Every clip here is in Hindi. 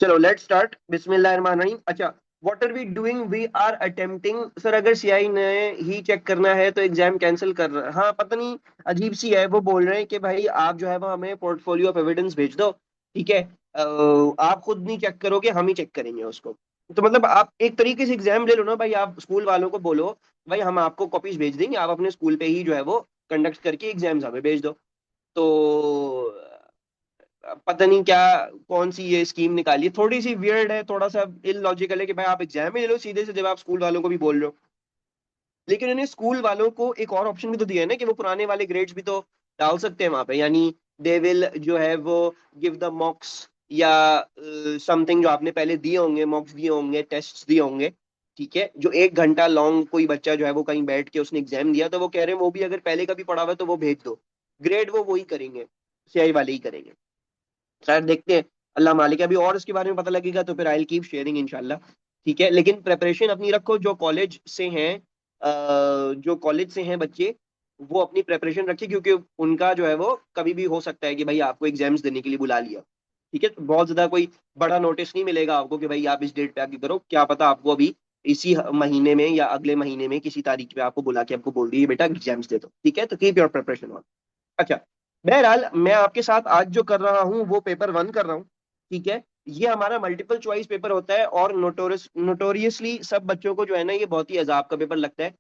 चलो लेट्स स्टार्ट, बिस्मिल्लाहिर्रहमानिर्रहीम। अच्छा, what are we doing, we are attempting. Sir अगर सीआई ने ही चेक करना है तो एग्जाम कैंसिल कर रहा है। हाँ पता नहीं, अजीब सी है। वो बोल रहे हैं कि भाई आप जो है वो हमें पोर्टफोलियो ऑफ एविडेंस भेज दो, ठीक है। आप खुद नहीं चेक करोगे, हम ही चेक करेंगे उसको। तो मतलब आप एक तरीके से एग्जाम ले लो ना भाई, आप स्कूल वालों को बोलो भाई हम आपको कॉपीज भेज देंगे, आप अपने स्कूल पे ही जो है वो कंडक्ट करके एग्जाम्स हमें भेज दो। तो पता नहीं क्या, कौन सी ये स्कीम निकाली है, थोड़ी सी वियर्ड है, थोड़ा सा इलॉजिकल है कि भाई आप एग्जाम ही ले लो सीधे से, जब आप स्कूल वालों को भी बोल रहे हो। लेकिन उन्हें स्कूल वालों को एक और ऑप्शन भी तो दिया है ना कि वो पुराने वाले ग्रेड्स भी तो डाल सकते हैं वहां पे, यानी दे विल जो है वो गिव द मॉक्स या समथिंग जो आपने पहले दिए होंगे, मॉक्स दिए होंगे, टेस्ट दिए होंगे, ठीक है। जो 1 घंटा लॉन्ग कोई बच्चा जो है वो कहीं बैठ के उसने एग्जाम दिया, तो वो कह रहे हैं वो भी अगर पहले का भी पढ़ा हुआ है तो वो भेज दो। ग्रेड वो वही करेंगे, सीआई वाले ही करेंगे। शायद देखते हैं, अल्लाह मालिक है। अभी और इसके बारे में पता लगेगा तो फिर आई विल कीप शेयरिंग इंशाल्लाह, ठीक है। लेकिन प्रेपरेशन अपनी रखो, जो कॉलेज से हैं, जो कॉलेज से हैं बच्चे, वो अपनी प्रेपरेशन रखें, क्योंकि उनका जो है वो कभी भी हो सकता है कि भाई आपको एग्जाम्स देने के लिए बुला लिया, ठीक है। तो बहुत ज्यादा कोई बड़ा नोटिस नहीं मिलेगा आपको कि भाई आप इस डेट पे आके करो, क्या पता आपको अभी इसी महीने में या अगले महीने में किसी तारीख पे आपको बुला के आपको बोल दिए बेटा एग्जाम्स दे दो, ठीक है। तो कीप योर प्रिपरेशन ऑन। अच्छा, बहरहाल मैं आपके साथ आज जो कर रहा हूँ वो पेपर 1 कर रहा हूँ, ठीक है। ये हमारा मल्टीपल चॉइस पेपर होता है और नोटोरियसली सब बच्चों को जो है ना ये बहुत ही अजाब का पेपर लगता है।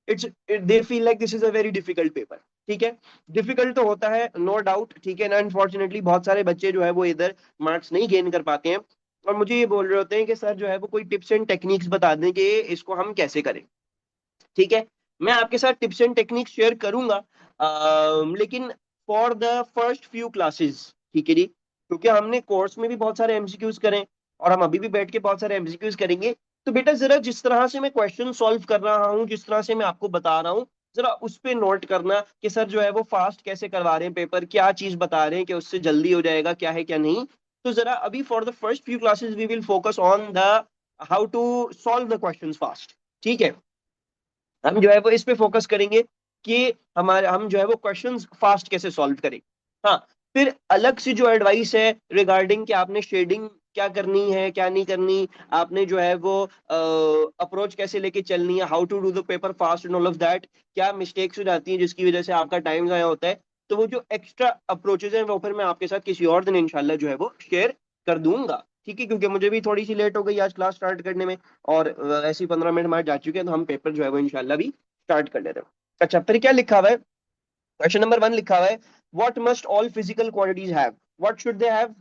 It's they feel like this is a very difficult paper, ठीक है। डिफिकल्ट तो होता है नो डाउट, ठीक है ना। अनफॉर्चुनेटली बहुत सारे बच्चे जो है वो इधर मार्क्स नहीं गेन कर पाते हैं, और मुझे ये बोल रहे होते हैं कि सर जो है वो कोई टिप्स एंड टेक्निक्स बता दें कि इसको हम कैसे करें, ठीक है। मैं आपके साथ टिप्स एंड टेक्निक्स शेयर करूंगा, लेकिन for the first few classes, ठीक है जी। क्योंकि हमने कोर्स में भी बहुत सारे एमसीक्यूज करें और हम अभी भी बैठ के बहुत सारे एमसीक्यूज करेंगे। तो बेटा जरा जिस तरह से मैं क्वेश्चन सॉल्व कर रहा हूँ, जिस तरह से मैं आपको बता रहा हूँ, जरा उस पे नोट करना कि सर जो है वो फास्ट कैसे करवा रहे हैं पेपर, क्या चीज बता रहे हैं कि उससे जल्दी हो जाएगा, क्या है क्या नहीं। तो जरा अभी for the first few classes we will focus on the how to solve the questions fast, ठीक है। हम जो है वो इस पे फोकस करेंगे कि हमारे हम जो है वो क्वेश्चंस फास्ट कैसे सॉल्व करें। हाँ, फिर अलग से जो एडवाइस है रिगार्डिंग कि आपने शेडिंग क्या करनी है क्या नहीं करनी, आपने जो है वो अप्रोच कैसे लेके चलनी है, how to do the paper fast and all of that, क्या मिस्टेक्स हो जाती हैं जिसकी वजह से आपका टाइम ज़ाया होता है। तो वो जो एक्स्ट्रा अप्रोचेज हैं वो फिर मैं आपके साथ किसी और दिन इंशाल्लाह जो है वो शेयर कर दूंगा, ठीक है। क्योंकि मुझे भी थोड़ी सी लेट हो गई आज क्लास स्टार्ट करने में, और ऐसे ही 15 मिनट हमारे जा चुके हैं, तो हम पेपर जो है वो इंशाल्लाह भी स्टार्ट कर ले रहे हैं। अच्छा, फिर क्या लिखा हुआ है, क्वेश्चन नंबर 1 लिखा हुआ है, what must all physical quantities have, what should they have.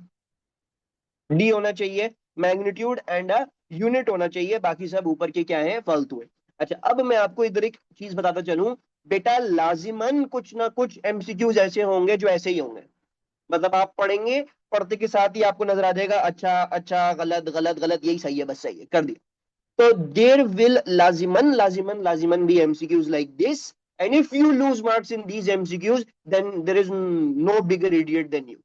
D होना चाहिए, मैग्नीट्यूड एंड अ यूनिट होना चाहिए, बाकी सब ऊपर के क्या है फालतू है। अच्छा, अब मैं आपको इधर एक चीज बताता चलूं, बेटा लाजिमन कुछ ना कुछ एमसीक्यूज ऐसे होंगे जो ऐसे ही होंगे। मतलब आप पढ़ेंगे, पढ़ते के साथ ही आपको नजर आ जाएगा अच्छा अच्छा गलत गलत गलत, यही सही है, बस सही है कर दिया। So there will laziman be MCQs like this, and if you lose marks in these MCQs, then there is no bigger idiot than you.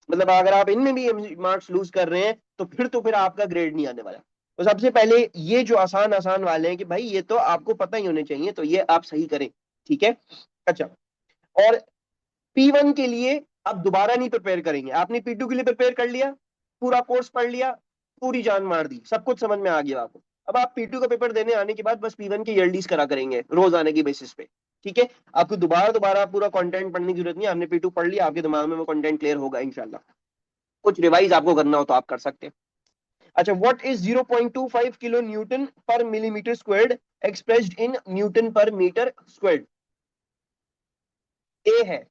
मतलब अगर आप इनमें भी मार्क्स लूज कर रहे हैं तो फिर आपका ग्रेड नहीं आने वाला। तो सबसे पहले ये जो आसान आसान वाले हैं कि भाई ये तो आपको पता ही होने चाहिए, तो ये आप सही करें, ठीक है। अच्छा, और P1 के लिए आप दोबारा नहीं प्रिपेयर करेंगे, आपने P2 के लिए प्रिपेयर कर लिया, पूरा कोर्स पढ़ लिया, पूरी जान मार दी, सब कुछ समझ में आ गया आपको। अब आप P2 का पेपर देने आने के बाद बस P1 की एलडीज करा करेंगे रोज आने की बेसिस पे, ठीक है। आपको दोबारा दोबारा पूरा कंटेंट पढ़ने की जरूरत नहीं, आपने P2 पढ़ लिया, आपके दिमाग में वो कंटेंट क्लियर होगा इंशाल्लाह। कुछ रिवाइज आपको करना हो तो आप कर सकते हैं। अच्छा, व्हाट इज 0.25 किलो न्यूटन पर millimetre squared expressed in newton पर मीटर स्क्वायर्ड। ए है,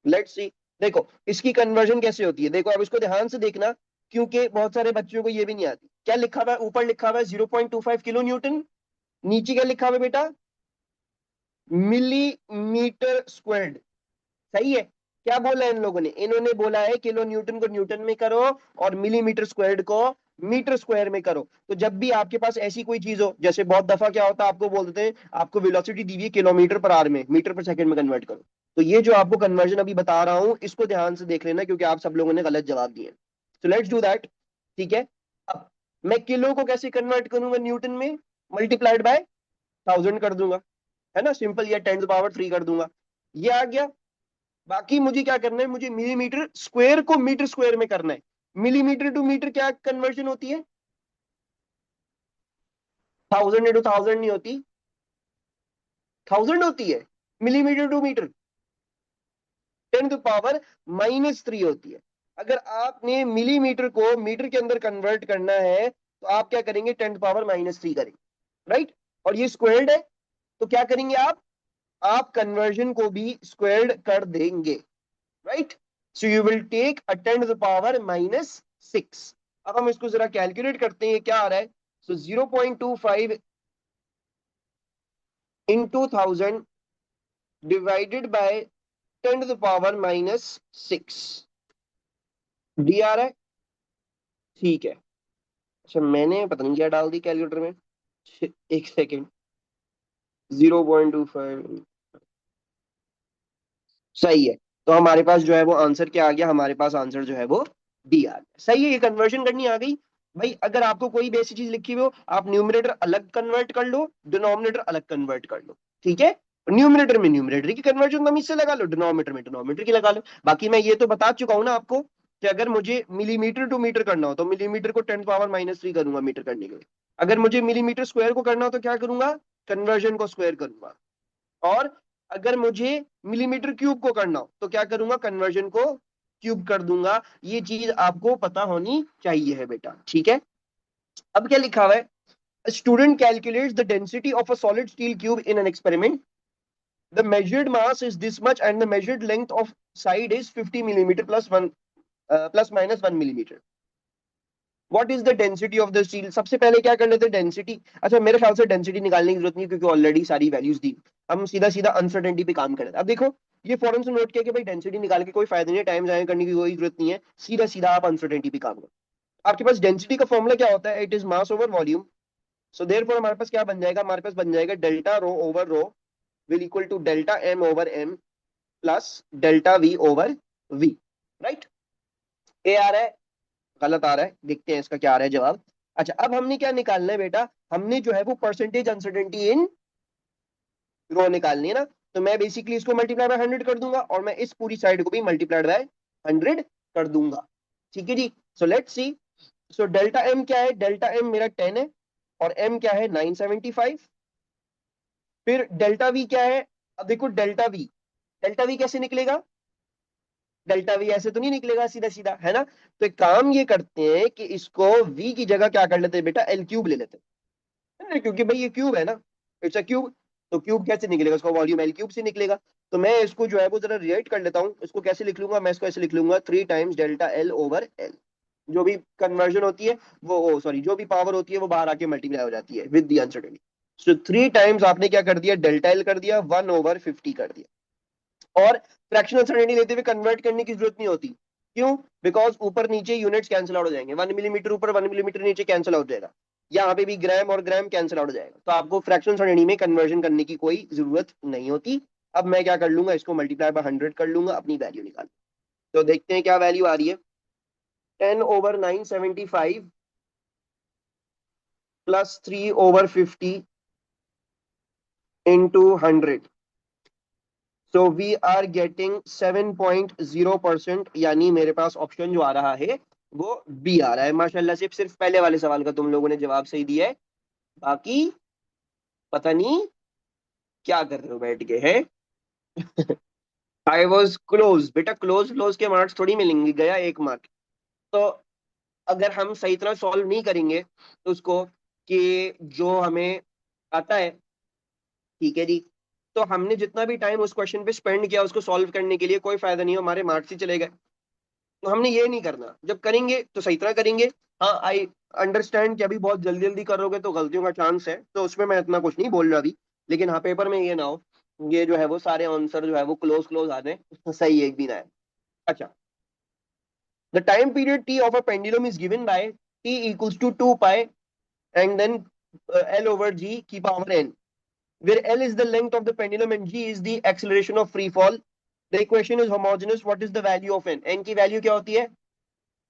लेट्स सी। देखो इसकी कन्वर्जन कैसे होती है, देखो अब इसको ध्यान से देखना, क्योंकि बहुत सारे बच्चों को ये भी नहीं आती। क्या लिखा हुआ है, ऊपर लिखा हुआ है 0.25 किलो न्यूटन, नीचे क्या लिखा हुआ है बेटा, मिलीमीटर स्क्वायर्ड, सही है। क्या बोला है इन लोगों ने, इन्होंने बोला है किलो न्यूटन को न्यूटन में करो और मिलीमीटर स्क्वायर्ड को मीटर स्क्वायर में करो। तो जब भी आपके पास ऐसी कोई चीज हो, जैसे बहुत दफा क्या होता है आपको बोल देते हैं आपको वेलोसिटी दी हुई है किलोमीटर पर आवर में, मीटर पर सेकंड में कन्वर्ट करो। तो ये जो आपको कन्वर्जन अभी बता रहा हूं इसको ध्यान से देख लेना, क्योंकि आप सब लोगों ने गलत जवाब दिए। तो लेट्स डू दैट, ठीक है। अब मैं किलो को कैसे कन्वर्ट करूंगा न्यूटन में, मल्टीप्लाइड बाय 1000 कर दूंगा, है ना, सिंपल, या 10 to the power 3 कर दूंगा, ये आ गया। बाकी मुझे क्या करना है, मुझे मिलीमीटर स्क्वायर को मीटर स्क्वायर में करना है। मिलीमीटर टू मीटर क्या कन्वर्जन होती है? 1000 into 1000 नहीं होती, 1000 होती है। मिलीमीटर टू मीटर 10⁻³ होती है। अगर आपने मिलीमीटर को मीटर के अंदर कन्वर्ट करना है तो आप क्या करेंगे, 10⁻³ करेंगे, राइट। और ये स्क्वायर्ड है, तो क्या करेंगे आप कन्वर्जन को भी स्क्वायर्ड कर देंगे, right. So you will take a 10⁻⁻6। अब हम इसको जरा कैलकुलेट करते हैं क्या आ रहा है। सो 0.25 into 1000 डिवाइडेड बाय 10⁻⁻6 डी आ रहा है, ठीक है। अच्छा मैंने पता नहीं क्या डाल दी कैलकुलेटर में, एक सेकेंड। 0.25 सही है। तो हमारे पास जो है वो आंसर क्या आ गया, हमारे पास आंसर जो है वो डी आ गया। सही है, ये कन्वर्जन करनी आ गई। भाई अगर आपको कोई भी ऐसी चीज लिखी हुई हो, आप न्यूमरेटर अलग कन्वर्ट कर लो, डिनोमिनेटर अलग कन्वर्ट कर लो, ठीक है। न्यूमरेटर में न्यूमरेटर की कन्वर्जन तुम इससे लगा लो, डिनोमिनेटर में डिनोमिनेटर की लगा लो। बाकी मैं ये तो बता चुका हूं ना आपको कि अगर मुझे मिलीमीटर टू मीटर करना हो तो मिलीमीटर को 10⁻³ करूंगा मीटर करने के लिए। अगर मुझे मिलीमीटर स्क्वायर को करना हो तो क्या करूंगा, कन्वर्जन को स्क्वायर करूंगा। और अगर मुझे मिलीमीटर क्यूब को करना हो तो क्या करूंगा, कन्वर्जन को क्यूब कर दूंगा। ये चीज आपको पता होनी चाहिए है बेटा, ठीक है। अब क्या लिखा हुआ है, student calculates the density of a solid steel cube in an experiment, the measured mass is this much and the measured length of side is 50 millimetre plus minus 1 millimetre. What is the density of the steel. सबसे पहले क्या कर लेते हैं, डेंसिटी। अच्छा मेरे ख्याल से डेंसिटी निकालने की जरूरत नहीं क्योंकि ऑलरेडी सारी वैल्यूज दी, हम सीधा सीधा अनसर्टेनिटी पे काम करें। अब देखो ये फौरन से नोट किया कि भाई डेंसिटी निकाल के कोई फायदा नहीं है, टाइम जाया करने की कोई जरूरत नहीं है, सीधा सीधा आप अनसर्टेनिटी पे काम करो। आपके पास डेंसिटी का फॉर्मूला क्या होता है, it is mass over volume. So therefore हमारे पास क्या बन जाएगा, हमारे पास बन जाएगा delta rho over rho will equal to delta M over M plus delta V over V, right. A आ रहा है, गलत आ रहा है, देखते हैं इसका क्या आ रहा है जवाब। अच्छा अब हमने क्या निकालना है बेटा, हमने जो है वो परसेंटेज अनसर्टेनिटी इन रो निकालनी है ना। तो मैं बेसिकली इसको मल्टीप्लाई बाय 100 कर दूंगा और मैं इस पूरी साइड को भी मल्टीप्लाइड बाय 100 कर दूंगा, ठीक है जी। So let's see. So delta M क्या है, डेल्टा एम मेरा 10 है और एम क्या है 975। फिर डेल्टा वी क्या है, अब देखो डेल्टा वी, डेल्टा वी कैसे निकलेगा, डेल्टा वी ऐसे तो नहीं निकलेगा सीधा सीधा, है ना। तो एक काम ये करते हैं कि इसको v की जगह क्या कर लेते हैं बेटा, एल क्यूब ले लेते हैं, है ना? क्योंकि भाई ये क्यूब है ना, इट्स अ क्यूब। तो क्यूब कैसे निकलेगा, उसका वॉल्यूम एल क्यूब से निकलेगा। तो मैं इसको जो है वो जरा रिलेट कर लेता हूँ, इसको कैसे लिख लूंगा, मैं इसको ऐसे लिख लूंगा 3 times delta L over L. जो भी कन्वर्जन होती है वो सॉरी जो भी पावर होती है वो बाहर आके मल्टीप्लाई हो जाती है with the uncertainty. So 3 times आपने क्या कर दिया, डेल्टा एल कर दिया, 1/50 कर दिया। और फ्रैक्शनल अनसर्टेनिटी लेते हुए कन्वर्ट करने की जरूरत नहीं होती, क्यों, बिकॉज ऊपर नीचे यूनिट्स कैंसिल आउट हो जाएंगे, 1 मिलीमीटर ऊपर 1 मिलीमीटर नीचे कैंसिल आउट हो जाएगा। यहाँ पे भी ग्राम और ग्राम कैंसिल आउट हो जाएगा, तो आपको फ्रैक्शनल अनसर्टेनिटी में कन्वर्जन करने की कोई जरूरत नहीं होती। अब मैं क्या कर लूंगा, इसको मल्टीप्लाई बाय 100 कर लूंगा, अपनी वैल्यू निकाल। तो देखते हैं क्या वैल्यू आ रही है, 10/975 plus 3/50 into 100। So we are getting 7.0%, यानी मेरे पास ऑप्शन जो आ रहा है वो बी आ रहा है। माशाल्लाह से सिर्फ पहले वाले सवाल का तुम लोगों ने जवाब सही दिया है, बाकी पता नहीं क्या कर रहे हो बैठ के है। आई वॉज क्लोज बेटा, क्लोज क्लोज के मार्क्स थोड़ी मिलेंगे, गया 1 मार्क। तो अगर हम सही तरह सॉल्व नहीं करेंगे तो उसको, कि जो हमें आता है, ठीक है जी, तो हमने जितना भी टाइम उस क्वेश्चन पे स्पेंड किया उसको सॉल्व करने के लिए कोई फायदा नहीं हो, हमारे मार्क्स ही चले गए। तो हमने ये नहीं करना, जब करेंगे तो सही तरह करेंगे। हाँ आई अंडरस्टैंड कि अभी बहुत जल्दी जल्दी करोगे तो गलतियों का चांस है, तो उसमें मैं इतना कुछ नहीं बोल रहा अभी। लेकिन हाँ पेपर में ये ना हो, ये जो है वो सारे आंसर जो है वो क्लोज क्लोज आ जाए, सही एक भी ना है। अच्छा, the time period T of a pendulum is given by T equals to 2 pi and then L over G की power N, where L is the length of the pendulum and G is the acceleration of free fall. The equation is homogeneous. What is the value of N? N की वैल्यू क्या होती है,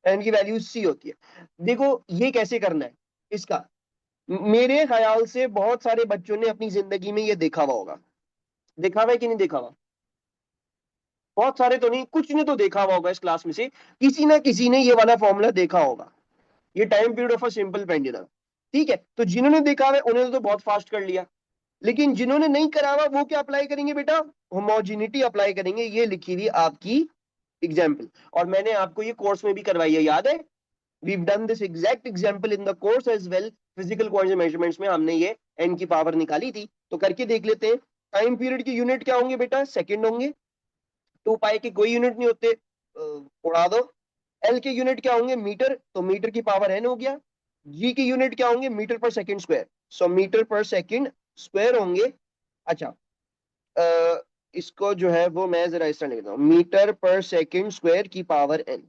N की वैल्यू C होती है। देखो ये कैसे करना है इसका, मेरे ख्याल से बहुत सारे बच्चों ने अपनी जिंदगी में ये देखा हुआ होगा, देखा हुआ है कि नहीं देखा हुआ, बहुत सारे तो नहीं, कुछ ने तो देखा हुआ होगा इस क्लास में से, किसी ना किसी ने ये वाला फॉर्मूला देखा होगा, ये time period of a simple pendulum. ठीक है, तो जिन्होंने देखा हुआ है उन्होंने तो बहुत फास्ट कर लिया, लेकिन जिन्होंने नहीं करा हुआ वो क्या अप्लाई करेंगे बेटा, होमोजिनिटी अप्लाई करेंगे। ये लिखी हुई आपकी एग्जाम्पल, और मैंने आपको ये कोर्स में भी करवाई है, याद है, we've done this exact example in the course as well। Physical quantity measurements में हमने ये n की पावर निकाली थी, तो करके देख लेते हैं। टाइम पीरियड की यूनिट क्या होंगे बेटा, सेकंड होंगे। 2 पाई के कोई यूनिट नहीं होते, उड़ा दो। एल के यूनिट क्या होंगे, मीटर, तो मीटर की पावर एन हो गया। जी की यूनिट क्या होंगे, मीटर पर सेकंड स्क्वायर, सो मीटर पर सेकंड स्क्वायर होंगे। अच्छा, इसको जो है वो मैं जरा इस तरह लिख देता हूँ, मीटर पर सेकंड स्क्वायर की पावर एन।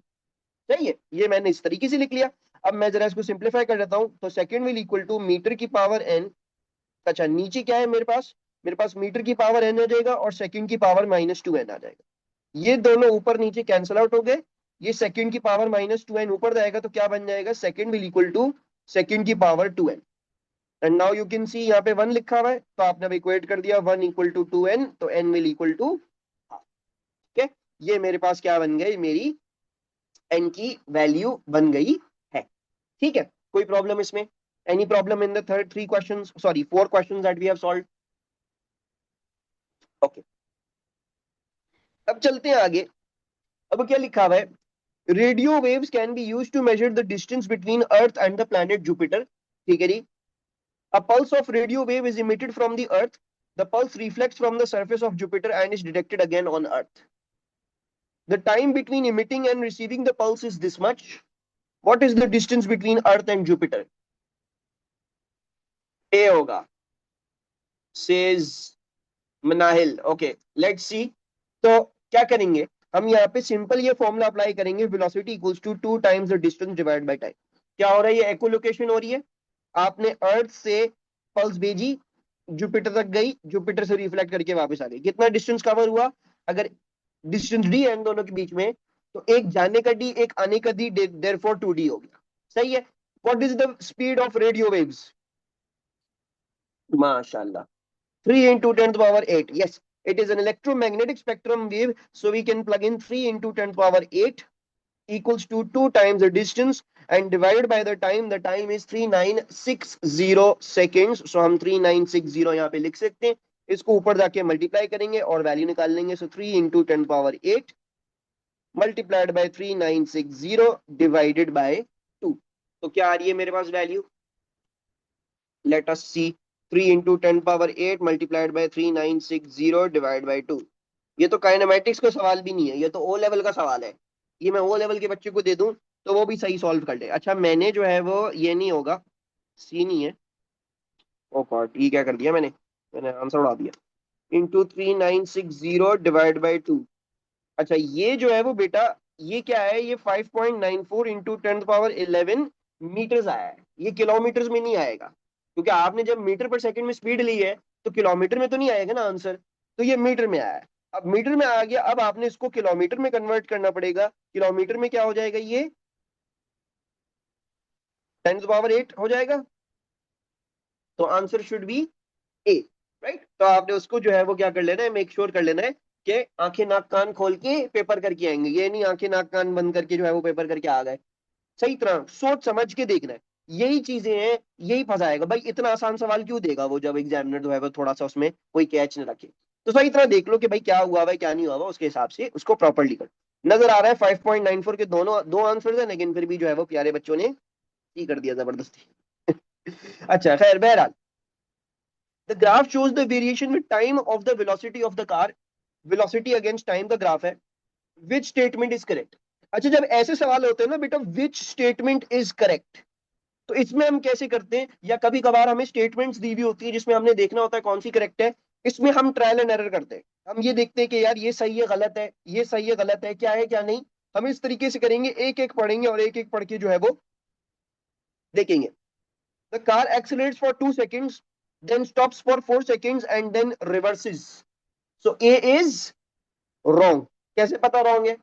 सही है, ये मैंने इस तरीके से लिख लिया। अब मैं जरा इसको सिंप्लीफाई कर देता हूं, तो second will equal to metre की पावर एन। अच्छा, नीचे क्या है मेरे पास, मेरे पास मीटर की पावर एन आ जाएगा और सेकंड की पावर -2n आ जाएगा। ये दोनों ऊपर नीचे कैंसिल आउट हो गए, ये सेकंड की पावर -2n ऊपर जाएगा तो क्या बन जाएगा, second will equal to second की power 2n। And now you can see यहाँ पे 1 लिखा हुआ है, तो आपने अब इक्वेट कर दिया 1 इक्वल टू 2n, तो n विल इक्वल टू, ठीक है, ये मेरे पास क्या बन गई, मेरी n की वैल्यू बन गई है। ठीक है, कोई प्रॉब्लम इसमें, any problem in the third 3 questions, sorry 4 questions that we have solved. Okay, अब चलते हैं आगे। अब क्या लिखा हुआ है, radio waves can be used to measure the distance between earth and the planet Jupiter. ठीक है जी, a pulse of radio wave is emitted from the earth, the pulse reflects from the surface of Jupiter and is detected again on earth. The time between emitting and receiving the pulse is this much. What is the distance between Earth and Jupiter? A होगा, says Manahil. Okay, let's see. तो क्या करेंगे, हम यहाँ पे सिंपल ये फॉर्मूला अप्लाई करेंगे, velocity equals to 2 times the distance divide by time. क्या हो रहा है, ये इक्विलोकेशन हो रही है, आपने अर्थ से पल्स भेजी, जुपिटर तक गई, जुपिटर से रिफ्लेक्ट करके वापस आ गई, कितना डिस्टेंस कवर हुआ, अगर डिस्टेंस डी है इन दोनों के बीच में, तो एक जाने का डी एक आने का डी, देयरफॉर 2d हो गया। सही है, what is the speed of radio waves, माशाल्लाह, 3 into 10 to the power 8. Yes, it is an electromagnetic spectrum wave. So we can plug in 3 into 10 to the power 8 equals to 2 times the distance and divided by the time. The time is 3960 seconds. So हम 3960 यहाँ पे लिख सकते हैं, इसको ऊपर जाके मल्टीप्लाई करेंगे और वैल्यू निकाल लेंगे। So 3 into 10 to the power 8 multiplied by 3960 divided by 2. तो क्या आ रही है मेरे पास value, let us see, 3 into 10 power 8 multiplied by 3960 divided by 2। ये तो काइनेमेटिक्स का सवाल भी नहीं है, ये तो ओ लेवल का सवाल है, ये मैं ओ लेवल के बच्चे को दे दूं तो वो भी सही सॉल्व कर ले। अच्छा, मैंने जो है वो ये नहीं होगा, सी नहीं है, ओ गॉड, ये क्या कर दिया मैंने, मैंने आंसर उड़ा दिया, इंटू 3960 डिवाइड बाई 2। अच्छा, ये जो है वो बेटा, ये क्या है, ये 5.94 इंटू 10 पावर 11 मीटर्स आया है, ये किलोमीटर्स में नहीं आएगा, क्योंकि आपने जब मीटर पर सेकंड में स्पीड ली है तो किलोमीटर में तो नहीं आएगा ना आंसर, तो ये मीटर में आया है। अब मीटर में आ गया, अब आपने इसको किलोमीटर में कन्वर्ट करना पड़ेगा, किलोमीटर में क्या हो जाएगा, ये 10 पावर 8 हो जाएगा, तो answer should be A, right. तो आपने उसको जो है वो क्या कर लेना है, मेक श्योर कर लेना है कि आंखें नाक कान खोल के पेपर करके आएंगे, ये नहीं आंखें नाक कान बंद करके जो है वो पेपर करके आ गए, सही तरह सोच समझ के देखना है। यही चीजें हैं, यही फंसाएगा भाई, इतना आसान सवाल क्यों देगा वो, जब एग्जामिनर जो है वो थोड़ा सा उसमें कोई कैच न रखे। तो सही तरह देख लो कि भाई क्या हुआ है क्या नहीं हुआ हुआ, उसके हिसाब से उसको प्रॉपरली कर। नजर आ रहा है 5.94 के दोनों दो आंसर है, लेकिन फिर भी जो है वो प्यारे बच्चों ने ही कर दिया जबरदस्ती। अच्छा खैर, बहरहाल, the graph shows the variation with time of the velocity of the car, velocity against time the graph है, which statement is correct। अच्छा, जब ऐसे सवाल होते हैं ना बेटा, which statement is correct, तो इसमें हम कैसे करते हैं, या कभी कभार हमें स्टेटमेंट्स दी हुई होती है जिसमें हमने देखना होता है कौन सी करेक्ट है, इसमें हम ट्रायल एंड एरर करते हैं, हम ये देखते हैं कि यार ये सही है गलत है, ये सही है गलत है, क्या है क्या नहीं, हम इस तरीके से करेंगे, एक एक पढ़ेंगे और एक एक पढ़ के जो है वो देखेंगे। The car accelerates for 2 seconds, then stops for 4 seconds and then reverses, so A is wrong। कैसे पता रॉन्ग है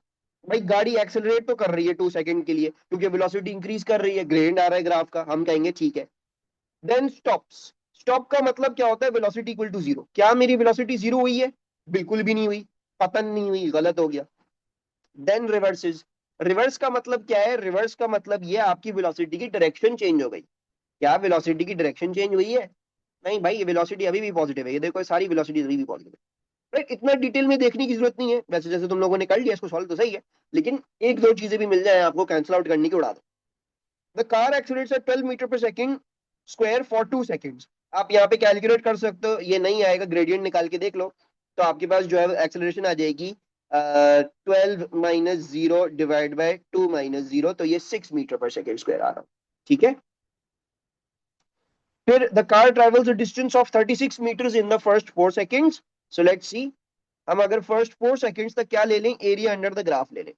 भाई, गाड़ी एक्सेलरेट तो कर रही है 2 सेकंड के लिए, क्योंकि वेलोसिटी इंक्रीज कर रही है, ग्रेड आ रहा है ग्राफ का, हम कहेंगे ठीक है। देन स्टॉप्स, स्टॉप का मतलब क्या होता है, वेलोसिटी इक्वल टू 0। क्या मेरी वेलोसिटी 0 हुई है, बिल्कुल भी नहीं हुई। पतन नहीं हुई, गलत हो गया। देन रिवर्सेस, रिवर्स का मतलब क्या है? रिवर्स का मतलब ये आपकी वेलोसिटी की डायरेक्शन चेंज हो गई। क्या वेलोसिटी की डायरेक्शन चेंज हुई है? नहीं भाई, ये वेलोसिटी अभी भी पॉजिटिव है, ये देखो, ये सारी वेलोसिटी अभी भी पॉजिटिव है। राइट, इतना डिटेल में देखने की जरूरत नहीं है वैसे, जैसे तुम लोगों ने कर लिया इसको सॉल्व तो सही है, लेकिन एक दो चीजें भी मिल जाए आपको कैंसिल आउट करने की, उड़ा दो। द कार एक्सीलरेट्स एट 12 मीटर पर सेकंड स्क्वायर फॉर 2 सेकंड्स। आप यहाँ पे कैलकुलेट कर सकते हो, ये नहीं आएगा, ग्रेडियंट निकाल के देख लो। तो आपके पास जो है एक्सेलरेशन आ जाएगी 12 - 0 डिवाइड बाय 2 - 0, तो ये 6 मीटर पर सेकेंड स्क्वायर आ रहा है। ठीक है, फिर the car travels a distance of 36 metres in the first 4 seconds. So let's see, हम अगर फर्स्ट 4 सेकेंड्स तक क्या ले लें, एरिया अंडर द ग्राफ ले लें।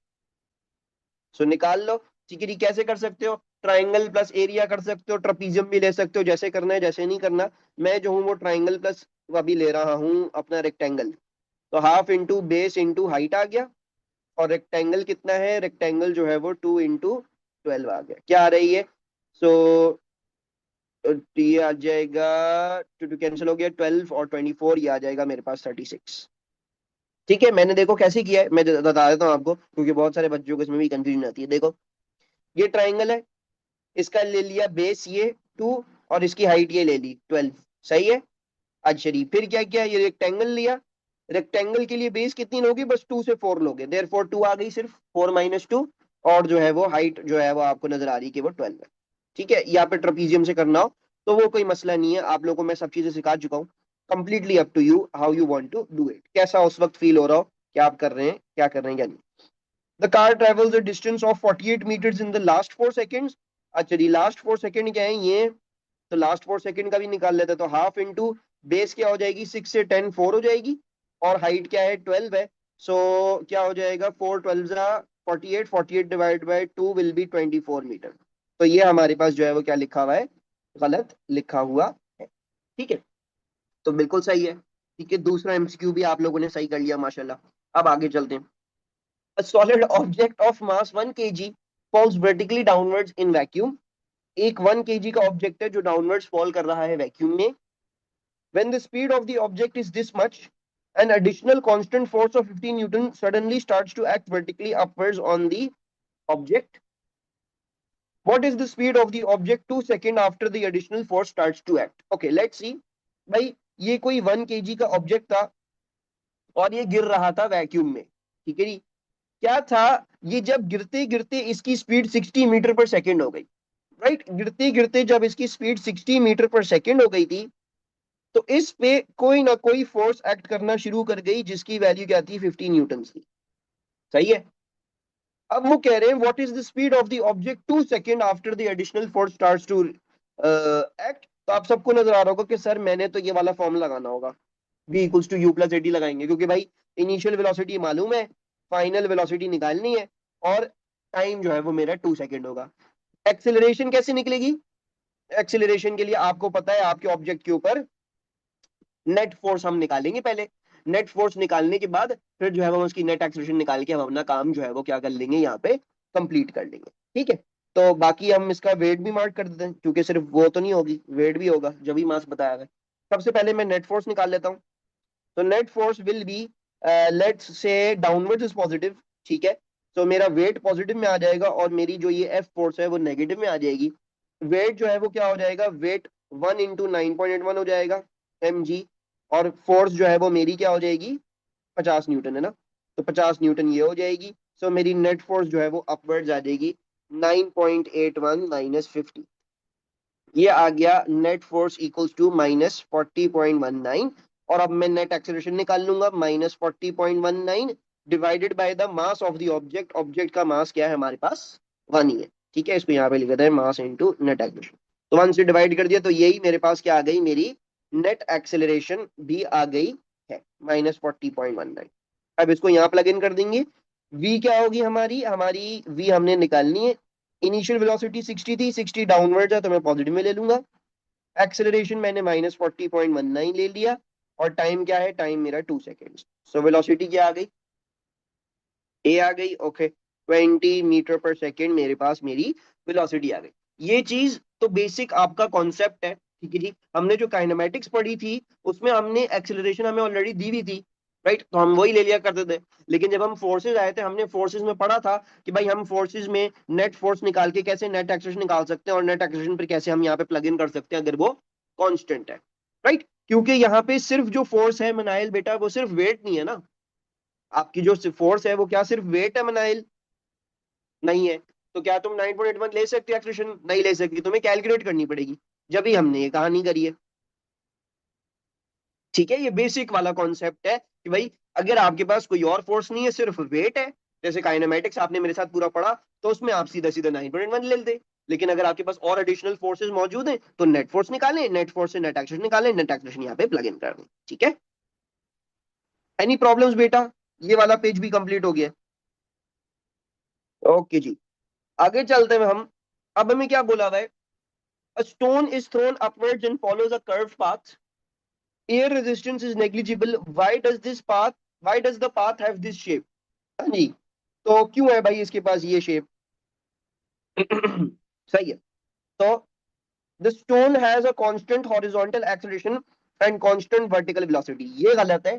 सो निकाल लो। ठीक है जी, कैसे कर सकते हो? ट्राइंगल प्लस एरिया कर सकते हो, ट्रपीजियम भी ले सकते हो, जैसे करना है, जैसे नहीं करना। मैं जो हूँ वो ट्राइंगल प्लस अभी ले रहा हूँ अपना रेक्टेंगल। तो half into base into height आ गया, और रेक्टेंगल कितना है? रेक्टेंगल जो है वो 2 × 12 आ गया। क्या आ रही है? सो ये आ जाएगा, टू टू कैंसिल हो गया, 12 और 24, ये आ जाएगा मेरे पास 36। ठीक है, मैंने देखो कैसे किया है, मैं बता देता हूँ आपको, क्योंकि बहुत सारे बच्चों को इसमें भी कंफ्यूजन आती है। देखो, ये ट्राइंगल है, इसका ले लिया बेस ये 2, और इसकी हाइट ये ले ली 12। सही है। अच्छा जी, फिर क्या किया, ये रेक्टेंगल लिया। रेक्टेंगल के लिए बेस कितनी लोगे? बस 2 से 4 लोगे, देयरफॉर 2 आ गई सिर्फ, 4 - 2। और जो है वो हाइट जो है वो आपको नजर आ रही है कि वो 12 है। ठीक है, यहाँ पे ट्रपीजियम से करना हो तो वो कोई मसला नहीं है, आप लोगों को मैं सब चीजें सिखा चुका हूँ। Completely up to you how you want to do it, कैसा उस वक्त फील हो रहा हो, क्या आप कर रहे हैं, क्या कर रहे हैं, क्या नहीं। The car travels a distance of 48 metres in the last 4 seconds. अच्छा जी, लास्ट 4 सेकेंड क्या है ये? तो लास्ट 4 सेकेंड का भी निकाल लेते हैं। तो हाफ इंटू बेस क्या हो जाएगी? 6 से 10 4 हो जाएगी, और हाइट क्या है? 12 है। सो क्या हो जाएगा? 4 12 48, 48 divide by 2 will be 24 metre. तो ये हमारे पास जो है वो क्या लिखा हुआ है? गलत लिखा हुआ है। ठीक है, तो बिल्कुल सही है। ठीक है, दूसरा एमसीक्यू भी आप लोगों ने सही कर लिया, माशाल्लाह। अब आगे चलते हैं। A solid object of mass 1 kg falls vertically downwards in vacuum। एक 1 kg का ऑब्जेक्ट है जो डाउनवर्ड्स फॉल कर रहा है वैक्यूम में। When the speed of the object is this much, an additional constant force of 15 Newton suddenly starts to act vertically upwards on the object. What is the speed of the object 2 seconds after the additional force starts to act? Okay, let's see. भाई, ये कोई 1 kg का ऑब्जेक्ट था, और ये गिर रहा था वैक्यूम में। ठीक है जी, क्या था? ये जब गिरते गिरते इसकी स्पीड 60 मीटर पर सेकेंड हो गई। राइट, गिरते गिरते जब इसकी स्पीड 60 मीटर पर सेकेंड हो गई थी, तो इस पे कोई ना कोई फोर्स एक्ट करना शुरू कर गई, जिसकी वैल्यू क्या थी? 15 न्यूटन की। सही है। अब वो कह रहे हैं what is the speed of the object 2 second after the additional force starts to act. तो आप सबको नजर आ रहा होगा कि सर मैंने तो ये वाला फॉर्म लगाना होगा, v equals to u plus a t लगाएंगे, क्योंकि भाई इनिशियल वेलोसिटी मालूम है, फाइनल वेलोसिटी निकालनी है, और टाइम जो है वो मेरा 2 सेकेंड होगा। एक्सेलरेशन कैसे निकलेगी? एक्सेलरेशन के लिए आपको पता है, आपके ऑब्जेक्ट के ऊपर नेट फोर्स हम निकालेंगे पहले। नेट फोर्स निकालने के बाद फिर जो है वो उसकी नेट एक्सेलरेशन निकाल के हम अपना काम जो है वो क्या कर लेंगे, यहाँ पे कंप्लीट कर लेंगे। ठीक है, तो बाकी हम इसका वेट भी मार्क कर देते हैं, क्योंकि सिर्फ वो तो नहीं होगी, वेट भी होगा जब भी मास बताया गया। सबसे पहले मैं नेट फोर्स निकाल लेता हूँ। तो net force will be, let's say downwards is positive. ठीक है, तो मेरा वेट पॉजिटिव में आ जाएगा, और मेरी जो ये एफ फोर्स है वो नेगेटिव में आ जाएगी। वेट जो है वो क्या हो जाएगा? वेट 1 × 9.81 हो जाएगा mg, और फोर्स जो है वो मेरी क्या हो जाएगी? 50 न्यूटन है ना, तो 50 न्यूटन ये हो जाएगी। सो मेरी नेट फोर्स जो है वो अपवर्ड्स आ जाएगी 9.81 - 50। ये आ गया नेट फोर्स इक्वल्स टू -40.19। और अब मैं नेट एक्सेलरेशन निकाल लूंगा, -40.19 divided by the mass of the object. Object का मास क्या है हमारे पास? 1 ही है। ठीक है, इसको यहाँ पे लिख देते हैं मास इंटू नेट एक्सेलरेशन। तो 1 से डिवाइड कर दिया, तो यही मेरे पास क्या आ गई? मेरी नेट एक्सेलरेशन भी आ गई है, -40.19। अब इसको यहाँ प्लग इन कर देंगे। v क्या होगी हमारी? हमारी v हमने निकालनी है। इनिशियल वेलोसिटी 60 थी, 60 डाउनवर्ड है, तो मैं पॉजिटिव में ले लूंगा। एक्सेलरेशन मैंने -40.19 ले लिया, और टाइम क्या है? टाइम मेरा 2 सेकेंड। सो वेलोसिटी क्या आ गई? ए आ गई। ओके, 20 मीटर पर सेकेंड मेरे पास मेरी वेलोसिटी आ गई। ये चीज तो बेसिक आपका कॉन्सेप्ट है। ठीक है जी, हमने जो काइनेमेटिक्स पढ़ी थी उसमें हमने एक्सेलरेशन हमें ऑलरेडी दी हुई थी। राइट, तो हम वही ले लिया करते थे। लेकिन जब हम फोर्सेज आए थे, हमने फोर्सेज में पढ़ा था कि भाई हम फोर्सेज में नेट फोर्स निकाल के कैसे नेट एक्सेलरेशन निकाल सकते हैं, और नेट एक्सेलरेशन पर कैसे हम यहाँ पे प्लग इन कर सकते हैं अगर वो कांस्टेंट है। राइट, क्योंकि यहाँ पे सिर्फ जो फोर्स है मनाइल बेटा, वो सिर्फ वेट नहीं है ना। आपकी जो फोर्स है वो क्या सिर्फ वेट है मनाइल? नहीं है। तो क्या तुम 9.81 ले सकते हो एक्सेलरेशन? नहीं ले सकती, तुम्हें कैलकुलेट करनी पड़ेगी। जब भी हमने ये कहानी करी है। ठीक है, ये बेसिक वाला कॉन्सेप्ट है कि भाई अगर आपके पास कोई और फोर्स नहीं है, सिर्फ वेट है, जैसे काइनेमेटिक्स आपने मेरे साथ पूरा पढ़ा, तो उसमें आप सीधा सीधा 9.1 ले लेते। लेकिन अगर आपके पास और एडिशनल फोर्सेस मौजूद हैं तो नेट फोर्स निकालें, नेट फोर्स से नेट एक्सेलरेशन निकालें, नेट एक्सेलरेशन यहाँ पे प्लग इन कर दें। ठीक है, एनी प्रॉब्लम्स बेटा? ये वाला पेज भी कंप्लीट हो गया। ओके जी, आगे चलते हैं हम। अब हमें क्या बोला हुआ है? A stone is thrown upwards and follows a curved path. Air resistance is negligible. Why does the path have this shape? हाँ जी, तो क्यों है भाई इसके पास ये शेप? सही है। तो the stone has a constant horizontal acceleration and constant vertical velocity. ये गलत है।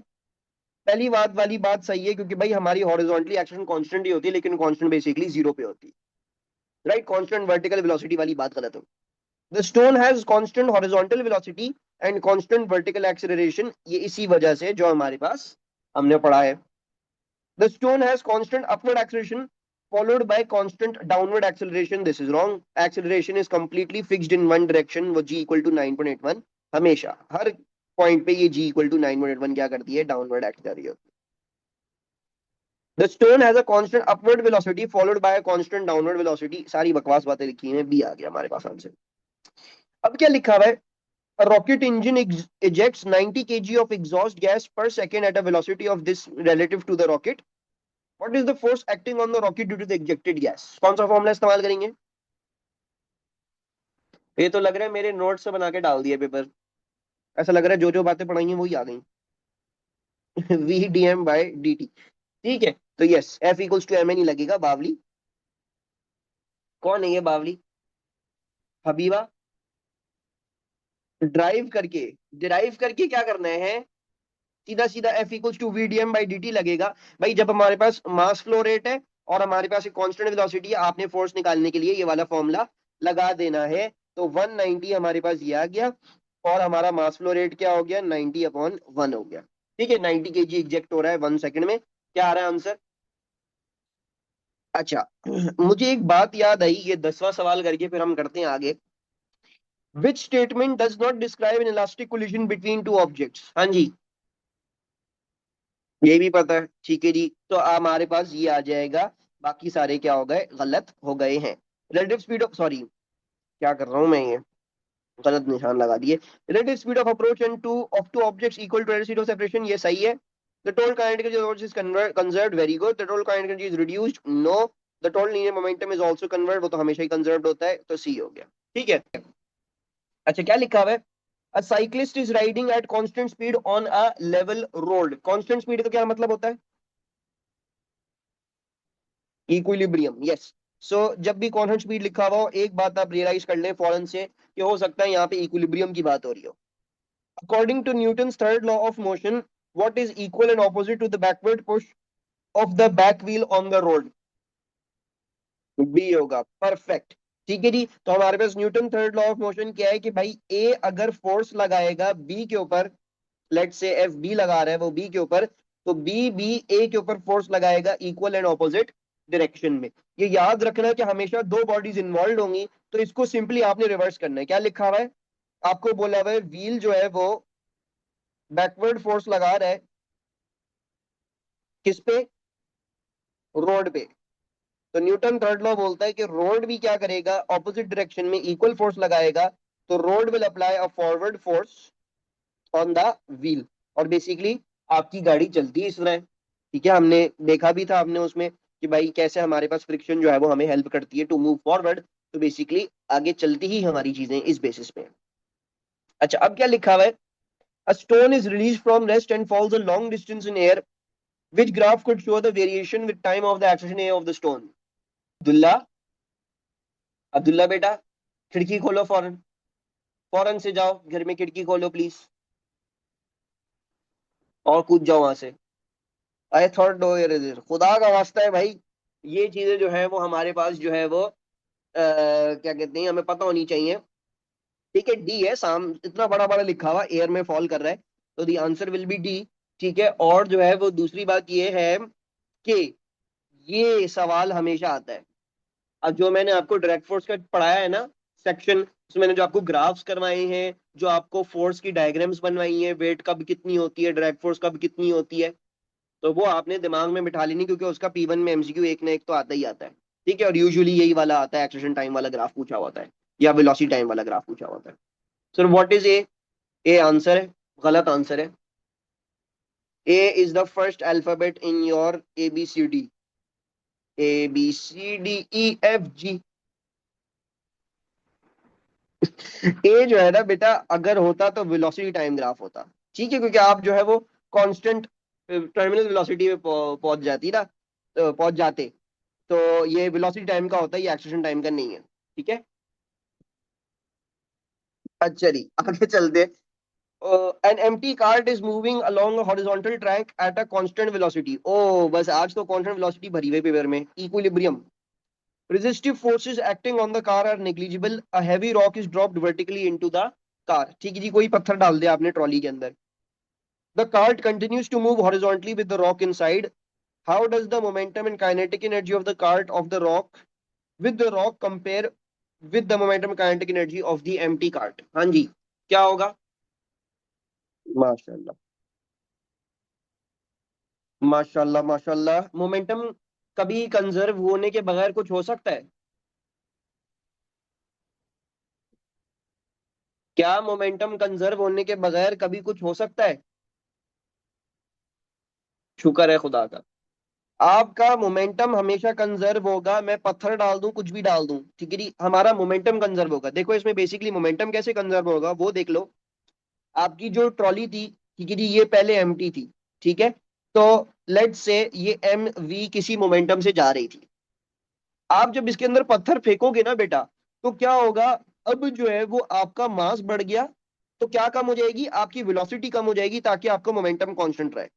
पहली बात वाली बात सही है, क्योंकि भाई हमारी हॉरिजॉन्टली एक्सेलरेशन कांस्टेंट ही होती है, लेकिन कांस्टेंट बेसिकली जीरो पे होती है। राइट, कांस्टेंट वर्टिकल वेलोसिटी वाली बात गलत है। The stone has constant horizontal velocity and constant vertical acceleration, ये इसी वजह से जो हमारे पास हमने पढ़ा है। The stone has constant upward acceleration followed by constant downward acceleration. This is wrong. Acceleration is completely fixed in one direction, वो g equal to 9.81 हमेशा हर पॉइंट पे ये g equal to 9.81 क्या करती है? डाउनवर्ड एक्ट कर रही होती है। The stone has a constant upward velocity followed by a constant downward velocity। सारी बकवास बातें लिखी हैं, बी आ गया हमारे पास आंसर। अब क्या लिखा हुआ है? A rocket engine ejects 90 kg of exhaust gas per second at a velocity of this relative to the rocket. What is the force acting on the rocket due to the ejected gas? कौन सा फॉर्मूला इस्तेमाल करेंगे? ये तो लग रहा है मेरे नोट से बना के डाल दिया पेपर। ऐसा लग रहा है जो जो बातें पढ़ाई हैं वही आ गई। V D M by D T. ठीक है, तो yes, F equals to M N ही लगेगा। बावली, कौन है ये बावली? हबीबा। डिराइव करके क्या करना है? सीधा सीधा f equals to v D M by D t लगेगा। भाई जब हमारे पास मास फ्लो रेट है और हमारे पास एक कांस्टेंट वेलोसिटी है, आपने फोर्स निकालने के लिए ये वाला फॉर्मूला लगा देना है। तो 190 हमारे पास ये आ गया, और हमारा मास फ्लो रेट क्या हो गया? 90/1 हो गया। ठीक है, 90 केजी इजेक्ट हो रहा है 1 सेकंड में। क्या आ रहा है आंसर? अच्छा, मुझे एक बात याद आई, ये 10वां सवाल करके फिर हम करते हैं आगे। Which statement does not describe N elastic collision between two objects? हाँ जी, ये भी पता है। ठीक है जी, तो हमारे पास ये आ जाएगा। बाकी सारे क्या हो गए? गलत हो गए हैं। रिलेटिव स्पीड ऑफ, सॉरी क्या कर रहा हूं मैं, ये गलत निशान लगा दिए। Relative speed of approach and two of two objects equal to speed of separation, ये सही है। The total kinetic energy is conserved, very good. The total kinetic energy is reduced, no. The total linear momentum is also convert, वो तो हमेशा ही कंजर्व्ड होता है, तो सी हो गया। ठीक है। अच्छा, क्या लिखा हुआ है? अ cyclist is riding at constant speed on a level road. Constant speed का क्या मतलब होता है? Equilibrium, yes. सो जब भी कांस्टेंट स्पीड लिखा हुआ हो, एक बात आप रियलाइज कर लें फौरन से कि हो सकता है यहाँ पे इक्विलिब्रियम की बात हो रही हो। According to Newton third law of motion, what is equal and opposite to the backward push of the back wheel on the road? B होगा, परफेक्ट। ठीक है जी, तो हमारे पास Newton third law of motion क्या है कि भाई ए अगर फोर्स लगाएगा बी के ऊपर, लेट से एफ बी लगा रहा है वो बी के ऊपर, तो बी बी ए के ऊपर फोर्स लगाएगा इक्वल एंड ऑपोजिट डायरेक्शन में। ये याद रखना है कि हमेशा दो बॉडीज इन्वॉल्व होंगी, तो इसको सिंपली आपने रिवर्स करना है। क्या लिखा हुआ है? आपको बोला हुआ है व्हील जो है वो बैकवर्ड फोर्स लगा रहा है, किस पे? रोड पे। तो न्यूटन थर्ड लॉ बोलता है कि रोड भी क्या करेगा? ऑपोजिट डायरेक्शन में इक्वल फोर्स लगाएगा, तो road will apply a forward force on the wheel, और बेसिकली आपकी गाड़ी चलती है इस तरह। ठीक है, हमने देखा भी था हमने उसमें कि भाई कैसे हमारे पास फ्रिक्शन जो है वो हमें हेल्प करती है टू मूव फॉरवर्ड। तो बेसिकली आगे चलती ही हमारी चीजें इस बेसिस पे। अच्छा, अब क्या लिखा हुआ है? A stone is release from rest and falls a long distance in air, which graph could show the variation with time of the accretion of the stone? Abdullah, Abdullah बेटा, खिड़की खोलो फौरन, फौरन से जाओ घर में, खिड़की खोलो प्लीज, और कूद जाओ वहां से। आई थॉट नो इरेजर, खुदा का वास्ता है भाई, ये चीजें जो है वो हमारे पास जो है वो क्या कहते हैं, हमें पता होनी चाहिए। ठीक है, डी है, साम इतना बड़ा बड़ा लिखा हुआ एयर में फॉल कर रहा है, तो the answer will be D. ठीक है, और जो है वो दूसरी बात ये है कि ये सवाल हमेशा आता है। अब जो मैंने आपको डायरेक्ट फोर्स का पढ़ाया है ना सेक्शन, उसमें मैंने जो आपको ग्राफ्स करवाए हैं, जो आपको फोर्स की डायग्राम्स बनवाई हैं, वेट कब कितनी होती है, डायरेक्ट फोर्स कब कितनी होती है, तो वो आपने दिमाग में बिठा लेनी, क्योंकि उसका P1 में एमसीक्यू एक ना एक तो आता ही आता है। ठीक है, और यूजुअली यही वाला आता है, एक्सेलेरेशन टाइम वाला ग्राफ पूछा होता है या वेलोसिटी टाइम वाला ग्राफ पूछा होता है। Sir what is A answer है, गलत आंसर है। A is the first alphabet in your ABCD, ABCDEFG। A जो है ना बेटा, अगर होता तो वेलोसिटी टाइम ग्राफ होता। ठीक है, क्योंकि आप जो है वो कांस्टेंट टर्मिनल वेलोसिटी पे पहुंच जाती ना, तो पहुंच जाते, तो ये वेलोसिटी टाइम का होता है, ये एक्सेलरेशन टाइम का नहीं है। ठीक है, अच्छा जी आगे चलते। An empty cart is moving along horizontal track at a constant velocity. ओ बस आज तो कांस्टेंट वेलोसिटी भरी हुई पेपर में, equilibrium. Resistive forces acting on the car are negligible. A heavy rock is dropped vertically into the car. ठीक है जी, कोई पत्थर डाल दिया आपने ट्रॉली के अंदर। The cart continues to move horizontally with the rock inside. How does the momentum and kinetic energy of the cart of the rock with the rock compare with the momentum and kinetic energy of the empty cart? हाँ जी, क्या होगा? माशाल्लाह, माशाल्लाह, माशाल्लाह। मोमेंटम कभी कंजर्व होने के बगैर कुछ हो सकता है? क्या मोमेंटम कंजर्व होने के बगैर कभी कुछ हो सकता है? शुक्र है खुदा का। आपका मोमेंटम हमेशा कंजर्व होगा, मैं पत्थर डाल दूं, कुछ भी डाल दूं, ठीक है जी, हमारा मोमेंटम कंजर्व होगा। देखो इसमें बेसिकली मोमेंटम कैसे कंजर्व होगा वो देख लो। आपकी जो ट्रॉली थी, ठीक है जी, ये पहले एम्प्टी थी। ठीक है, तो लेट से ये MV किसी मोमेंटम से जा रही थी। आप जब इसके अंदर पत्थर फेंकोगे ना बेटा, तो क्या होगा, अब जो है वो आपका मास बढ़ गया, तो क्या कम हो जाएगी, आपकी वेलोसिटी कम हो जाएगी, ताकि आपका मोमेंटम कांस्टेंट रहे।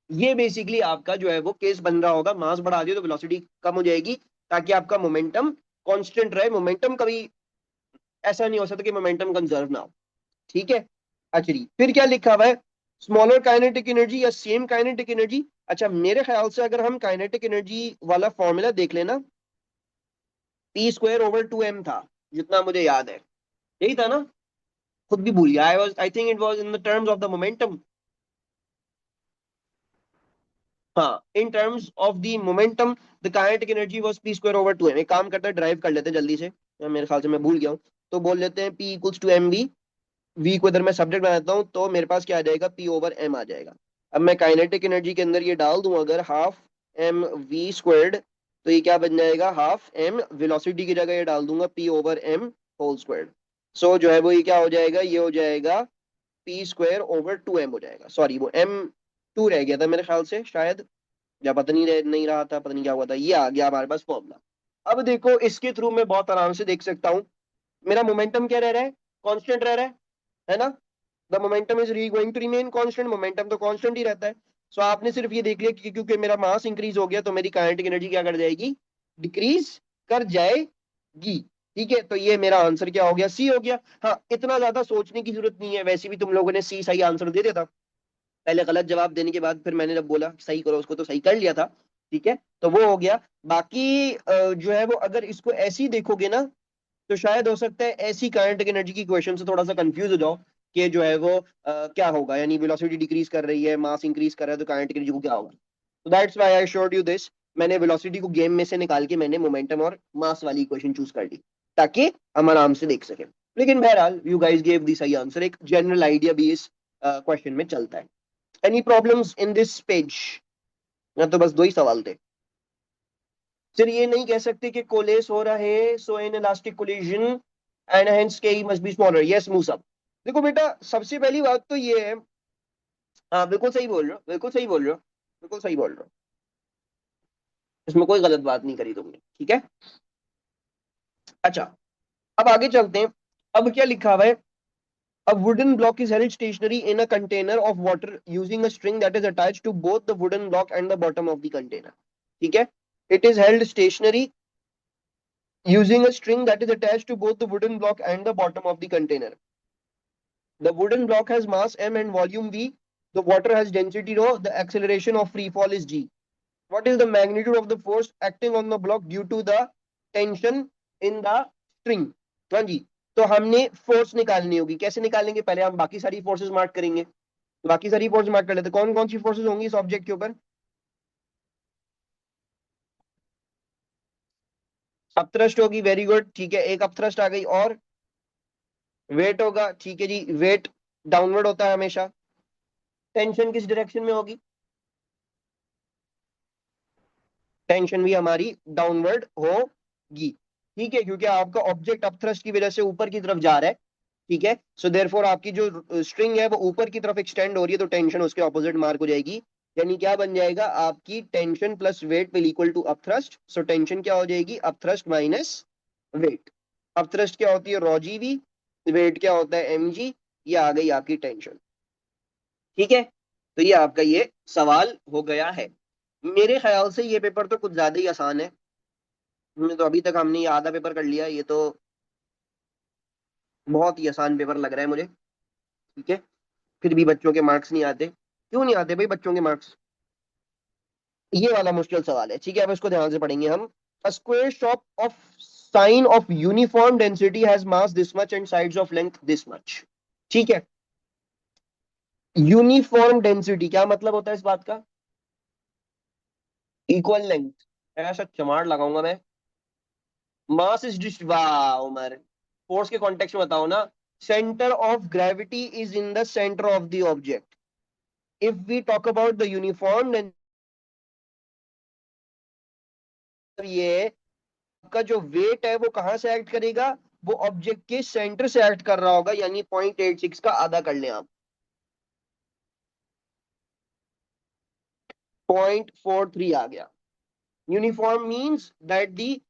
ये बेसिकली आपका जो है वो केस बन रहा होगा, मास बढ़ा दियो तो वेलोसिटी कम हो जाएगी, ताकि आपका मोमेंटम कांस्टेंट रहे। मोमेंटम कभी ऐसा नहीं हो सकता कि मोमेंटम कंजर्व ना हो। ठीक है, अच्छा जी, फिर क्या लिखा हुआ है, स्मॉलर काइनेटिक एनर्जी या सेम काइनेटिक एनर्जी। अच्छा, मेरे ख्याल से अगर हम काइनेटिक एनर्जी वाला फॉर्मूला देख लेना, P²/2m था, जितना मुझे याद है, यही था ना? खुद भी भूल गया, I think it was in the terms of the momentum. हाँ, in terms of the momentum the kinetic energy was P²/2m। एक काम करते हैं, ड्राइव कर लेते हैं जल्दी से, मेरे ख्याल से मैं भूल गया हूँ। तो बोल लेते हैं P = mv, v को इधर मैं सब्जेक्ट बना देता हूँ, तो मेरे पास क्या आ जाएगा, P/m आ जाएगा। अब मैं काइनेटिक एनर्जी के अंदर ये डाल दूं अगर, हाफ mv², तो ये क्या बन जाएगा, हाफ m, वेलोसिटी की जगह ये डाल दूंगा P/m²। सो जो है वो ये क्या हो जाएगा, ये हो जाएगा P²/2m हो जाएगा। सॉरी, वो m2 रह गया था मेरे ख्याल से शायद, या पता नहीं नहीं रहा था, पता नहीं क्या हुआ था, ये आ गया हमारे पास फॉर्मूला। अब देखो इसके थ्रू मैं बहुत आराम से देख सकता हूँ, मेरा मोमेंटम क्या रह रहा है, कांस्टेंट रह रहा है ना? The momentum is going to remain constant, momentum तो कांस्टेंट ही रहता है। सो आपने सिर्फ ये देख लिया कि क्योंकि मेरा मास इंक्रीज हो गया, तो मेरी काइनेटिक एनर्जी क्या कर जाएगी, डिक्रीज कर जाएगी। ठीक है, तो ये मेरा आंसर क्या हो गया, सी हो गया। हाँ, इतना ज्यादा सोचने की जरूरत नहीं है, वैसे भी तुम लोगों ने सी सही आंसर दे दिया था। पहले गलत जवाब देने के बाद फिर मैंने जब बोला सही करो उसको, तो सही कर लिया था। ठीक है, तो वो हो गया। बाकी जो है वो अगर इसको ऐसे ही देखोगे ना, तो शायद हो सकता है ऐसी काइनेटिक एनर्जी की क्वेश्चन से थोड़ा सा कंफ्यूज हो जाओ, कि जो है वो क्या होगा, यानी वेलोसिटी डिक्रीज कर रही है, मास इंक्रीज कर रहा है, तो काइनेटिक एनर्जी को क्या होगा। तो that's why I showed you this. मैंने वेलोसिटी को गेम में से निकाल के मैंने मोमेंटम और मास वाली इक्वेशन चूज कर ली, ताकि हम आराम से देख सकें। लेकिन बहरहाल यू गाइस गेव दी सही आंसर, एक जनरल आइडिया भी इस क्वेश्चन में चलता है। Any problems in this page? या तो बस दो ही सवाल थे। फिर ये नहीं कह सकते कि कोलेस हो रहा है, so inelastic collision and hence K must be smaller. Yes मूसअप। देखो बेटा, सबसे पहली बात तो ये है, हाँ बिल्कुल सही बोल रहे हो, बिल्कुल सही बोल रहे हो, बिल्कुल सही बोल रहे हो, इसमें कोई गलत बात नहीं करी तुमने। ठीक है, अच्छा, अब आगे चलते हैं। अब क्या लिखा हुआ है, A wooden block is held stationary in a container of water using a string that is attached to both the wooden block and the bottom of the container. ठीक है? It is held stationary using a string that is attached to both the wooden block and the bottom of the container. The wooden block has mass m and volume v. The water has density rho. The acceleration of free fall is g. What is the magnitude of the force acting on the block due to the tension in the string? हाँ जी, तो हमने फोर्स निकालनी होगी। कैसे निकालेंगे? पहले हम बाकी सारी फोर्सेस मार्क करेंगे। तो बाकी सारी फोर्स मार्क कर लेते। कौन कौन सी फोर्सेस होंगी इस ऑब्जेक्ट के ऊपर? अपथ्रस्ट होगी, वेरी गुड, ठीक है, एक अपथ्रस्ट आ गई। और वेट होगा, ठीक है जी, वेट डाउनवर्ड होता है हमेशा। टेंशन किस डायरेक्शन में होगी? टेंशन भी हमारी डाउनवर्ड होगी, ठीक है, क्योंकि आपका ऑब्जेक्ट अपथ्रस्ट की वजह से ऊपर की तरफ जा रहा है, ठीक है। सो देयरफॉर आपकी जो स्ट्रिंग है वो ऊपर की तरफ एक्सटेंड हो रही है, तो टेंशन उसके ऑपोजिट मार्क हो जाएगी। यानी क्या बन जाएगा? आपकी tension plus weight will equal to upthrust. So tension क्या हो जाएगी? Upthrust minus weight. अपथ्रस्ट क्या होती है? Raw ji we. वेट क्या होता है? M g. ये आ गई आपकी टेंशन, ठीक है। तो ये आपका ये सवाल हो गया है। मेरे ख्याल से ये पेपर तो कुछ ज्यादा ही आसान है। तो अभी तक हमने ये आधा पेपर कर लिया, ये तो बहुत ही आसान पेपर लग रहा है मुझे, ठीक है। फिर भी बच्चों के मार्क्स नहीं आते। क्यों नहीं आते भाई बच्चों के मार्क्स? ये वाला मुश्किल सवाल है, ठीक है, अब इसको ध्यान से पढ़ेंगे हम। A square shop of sign of uniform density has mass this much and sides of length this much, ठीक है। यूनिफॉर्म डेंसिटी क्या मतलब होता है इस बात का? Equal length. ऐसा चमार लगाऊंगा मैं। मास इज डिस्ट, वाह उमर, फोर्स के कॉन्टेक्स्ट में बताओ ना। Centre of gravity is in the centre of the object. If we talk about the uniform, ये आपका जो वेट है वो कहां से एक्ट करेगा? वो ऑब्जेक्ट के सेंटर से एक्ट कर रहा होगा, यानी 0.86 का आधा कर लें आप, 0.43 आ गया। Uniform means that the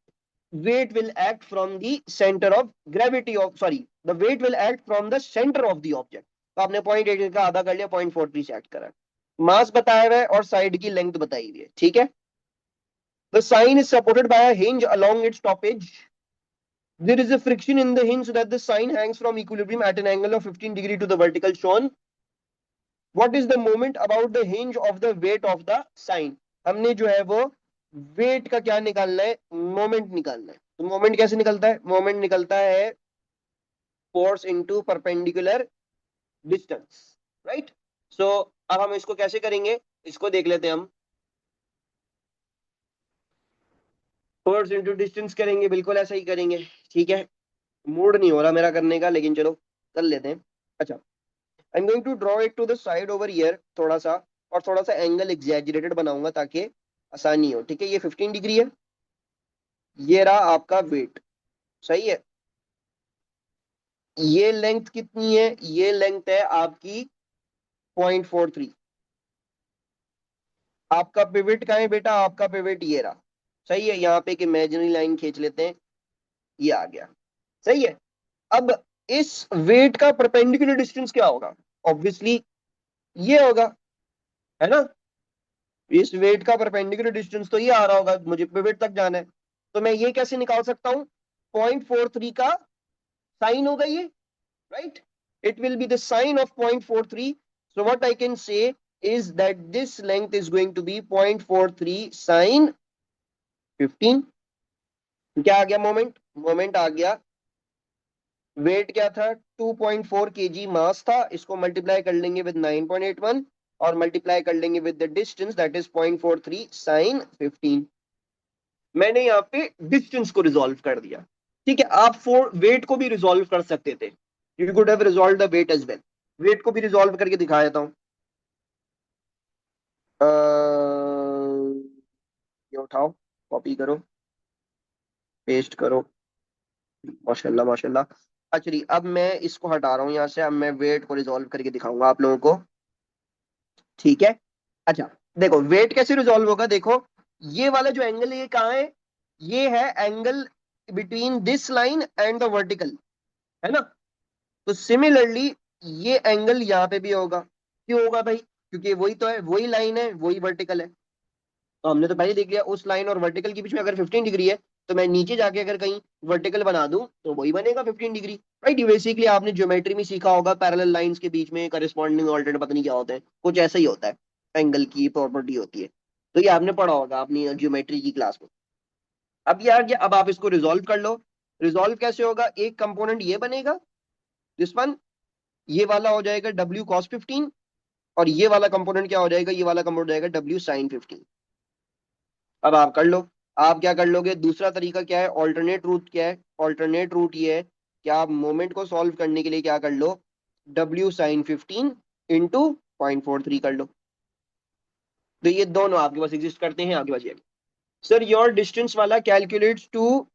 weight will act from the center of gravity of, sorry, the weight will act from the center of the object। तो आपने 0.8 का आधा कर लिया, 0.43 से एक्ट करा। मास बताया हुआ है और साइड की लेंथ बताई हुई है, ठीक है। The sign is supported by a hinge along its top edge. There is a friction in the hinge so that the sign hangs from equilibrium at an angle of 15 degree to the vertical shown. What is the moment about the hinge of the weight of the sign? हमने जो है वो वेट का क्या निकालना है? मोमेंट निकालना है। तो मोमेंट कैसे निकलता है? मोमेंट निकलता है force into perpendicular distance, right. So अब हम इसको कैसे करेंगे, इसको देख लेते हैं हम। फोर्स इनटू डिस्टेंस करेंगे, बिल्कुल ऐसा ही करेंगे, ठीक है। मूड नहीं हो रहा मेरा करने का, लेकिन चलो कर लेते हैं। अच्छा, I am going to draw it to the side over here थोड़ा सा, और थोड़ा सा एंगल एग्जैजरेटेड बनाऊंगा ताकि आसानी हो, ठीक है। ये 15 डिग्री है, ये रहा आपका वेट, सही है। ये लेंथ कितनी है? ये लेंथ है आपकी 0.43। आपका पिवट कहाँ है बेटा? आपका पिवट ये रहा, सही है। यहाँ पे एक इमेजिनरी लाइन खींच लेते हैं, ये आ गया, सही है। अब इस वेट का परपेंडिकुलर डिस्टेंस क्या होगा? ऑब्वियसली ये होगा, है ना। इस वेट का परपेंडिकुलर डिस्टेंस तो ये आ रहा होगा, मुझे पिवट तक जाना है। तो मैं ये कैसे निकाल सकता हूं? 0.43 का साइन होगा ये, right? It will be the sine of 0.43. So what I can say is that this length is going to be 0.43 sine 15। क्या आ गया? मोमेंट, मोमेंट आ गया। वेट क्या था? 2.4 kg मास था। इसको मल्टीप्लाई कर लेंगे विद 9.81 और मल्टीप्लाई कर लेंगे with the distance that is 0.43 sine 15। मैंने यहाँ पे डिस्टेंस को रिजॉल्व कर दिया, ठीक है। आप फोर वेट को भी रिजॉल्व कर सकते थे, you could have resolve the weight as well. Weight को भी रिजॉल्व करके दिखा देता हूँ। ये उठाओ, कॉपी करो, पेस्ट करो, माशाल्लाह माशाल्लाह। अच्छा जी, अब मैं इसको हटा रहा हूँ यहाँ से। अब मैं वेट को रिजॉल्व करके दिखाऊंगा आप लोगों को, ठीक है। अच्छा, देखो वेट कैसे रिजॉल्व होगा। देखो ये वाला जो एंगल है ये कहाँ है? ये है angle between this line and the vertical, है ना। तो सिमिलरली ये एंगल यहाँ पे भी होगा। क्यों होगा भाई? क्योंकि वही तो है, वही लाइन है, वही वर्टिकल है। तो हमने तो पहले देख लिया उस लाइन और वर्टिकल के बीच में अगर 15 डिग्री है, तो मैं नीचे जाके अगर कहीं वर्टिकल बना दूं तो वही बनेगा 15 डिग्री। राइट, ये बेसिकली आपने ज्योमेट्री में सीखा होगा, पैरेलल लाइंस के बीच में करस्पॉन्डिंग ऑल्टरनेट पता नहीं क्या होते हैं, कुछ ऐसा ही होता है, एंगल की प्रॉपर्टी होती है। तो ये आपने पढ़ा होगा अपनी ज्योमेट्री की क्लास में। अब ये आ गया, अब आप इसको रिजोल्व कर लो। रिजोल्व कैसे होगा? एक कंपोनेंट ये बनेगा, दिस वन, ये वाला हो जाएगा W cos 15, और ये वाला कंपोनेंट क्या हो जाएगा? ये वाला कंपोनेंट हो जाएगा W sin 15। अब आप कर लो। आप क्या कर लोगे? दूसरा तरीका क्या है? ऑल्टरनेट रूट क्या है? ऑल्टरनेट रूट ये है कि आप मोमेंट को सॉल्व करने के लिए क्या कर लो, W sin 15 इंटू 0.43 कर लो। तो ये दोनों आपके पास एग्जिस्ट करते हैं। आगे बढ़िए। सर योर डिस्टेंस वाला कैलकुलेट्स टू,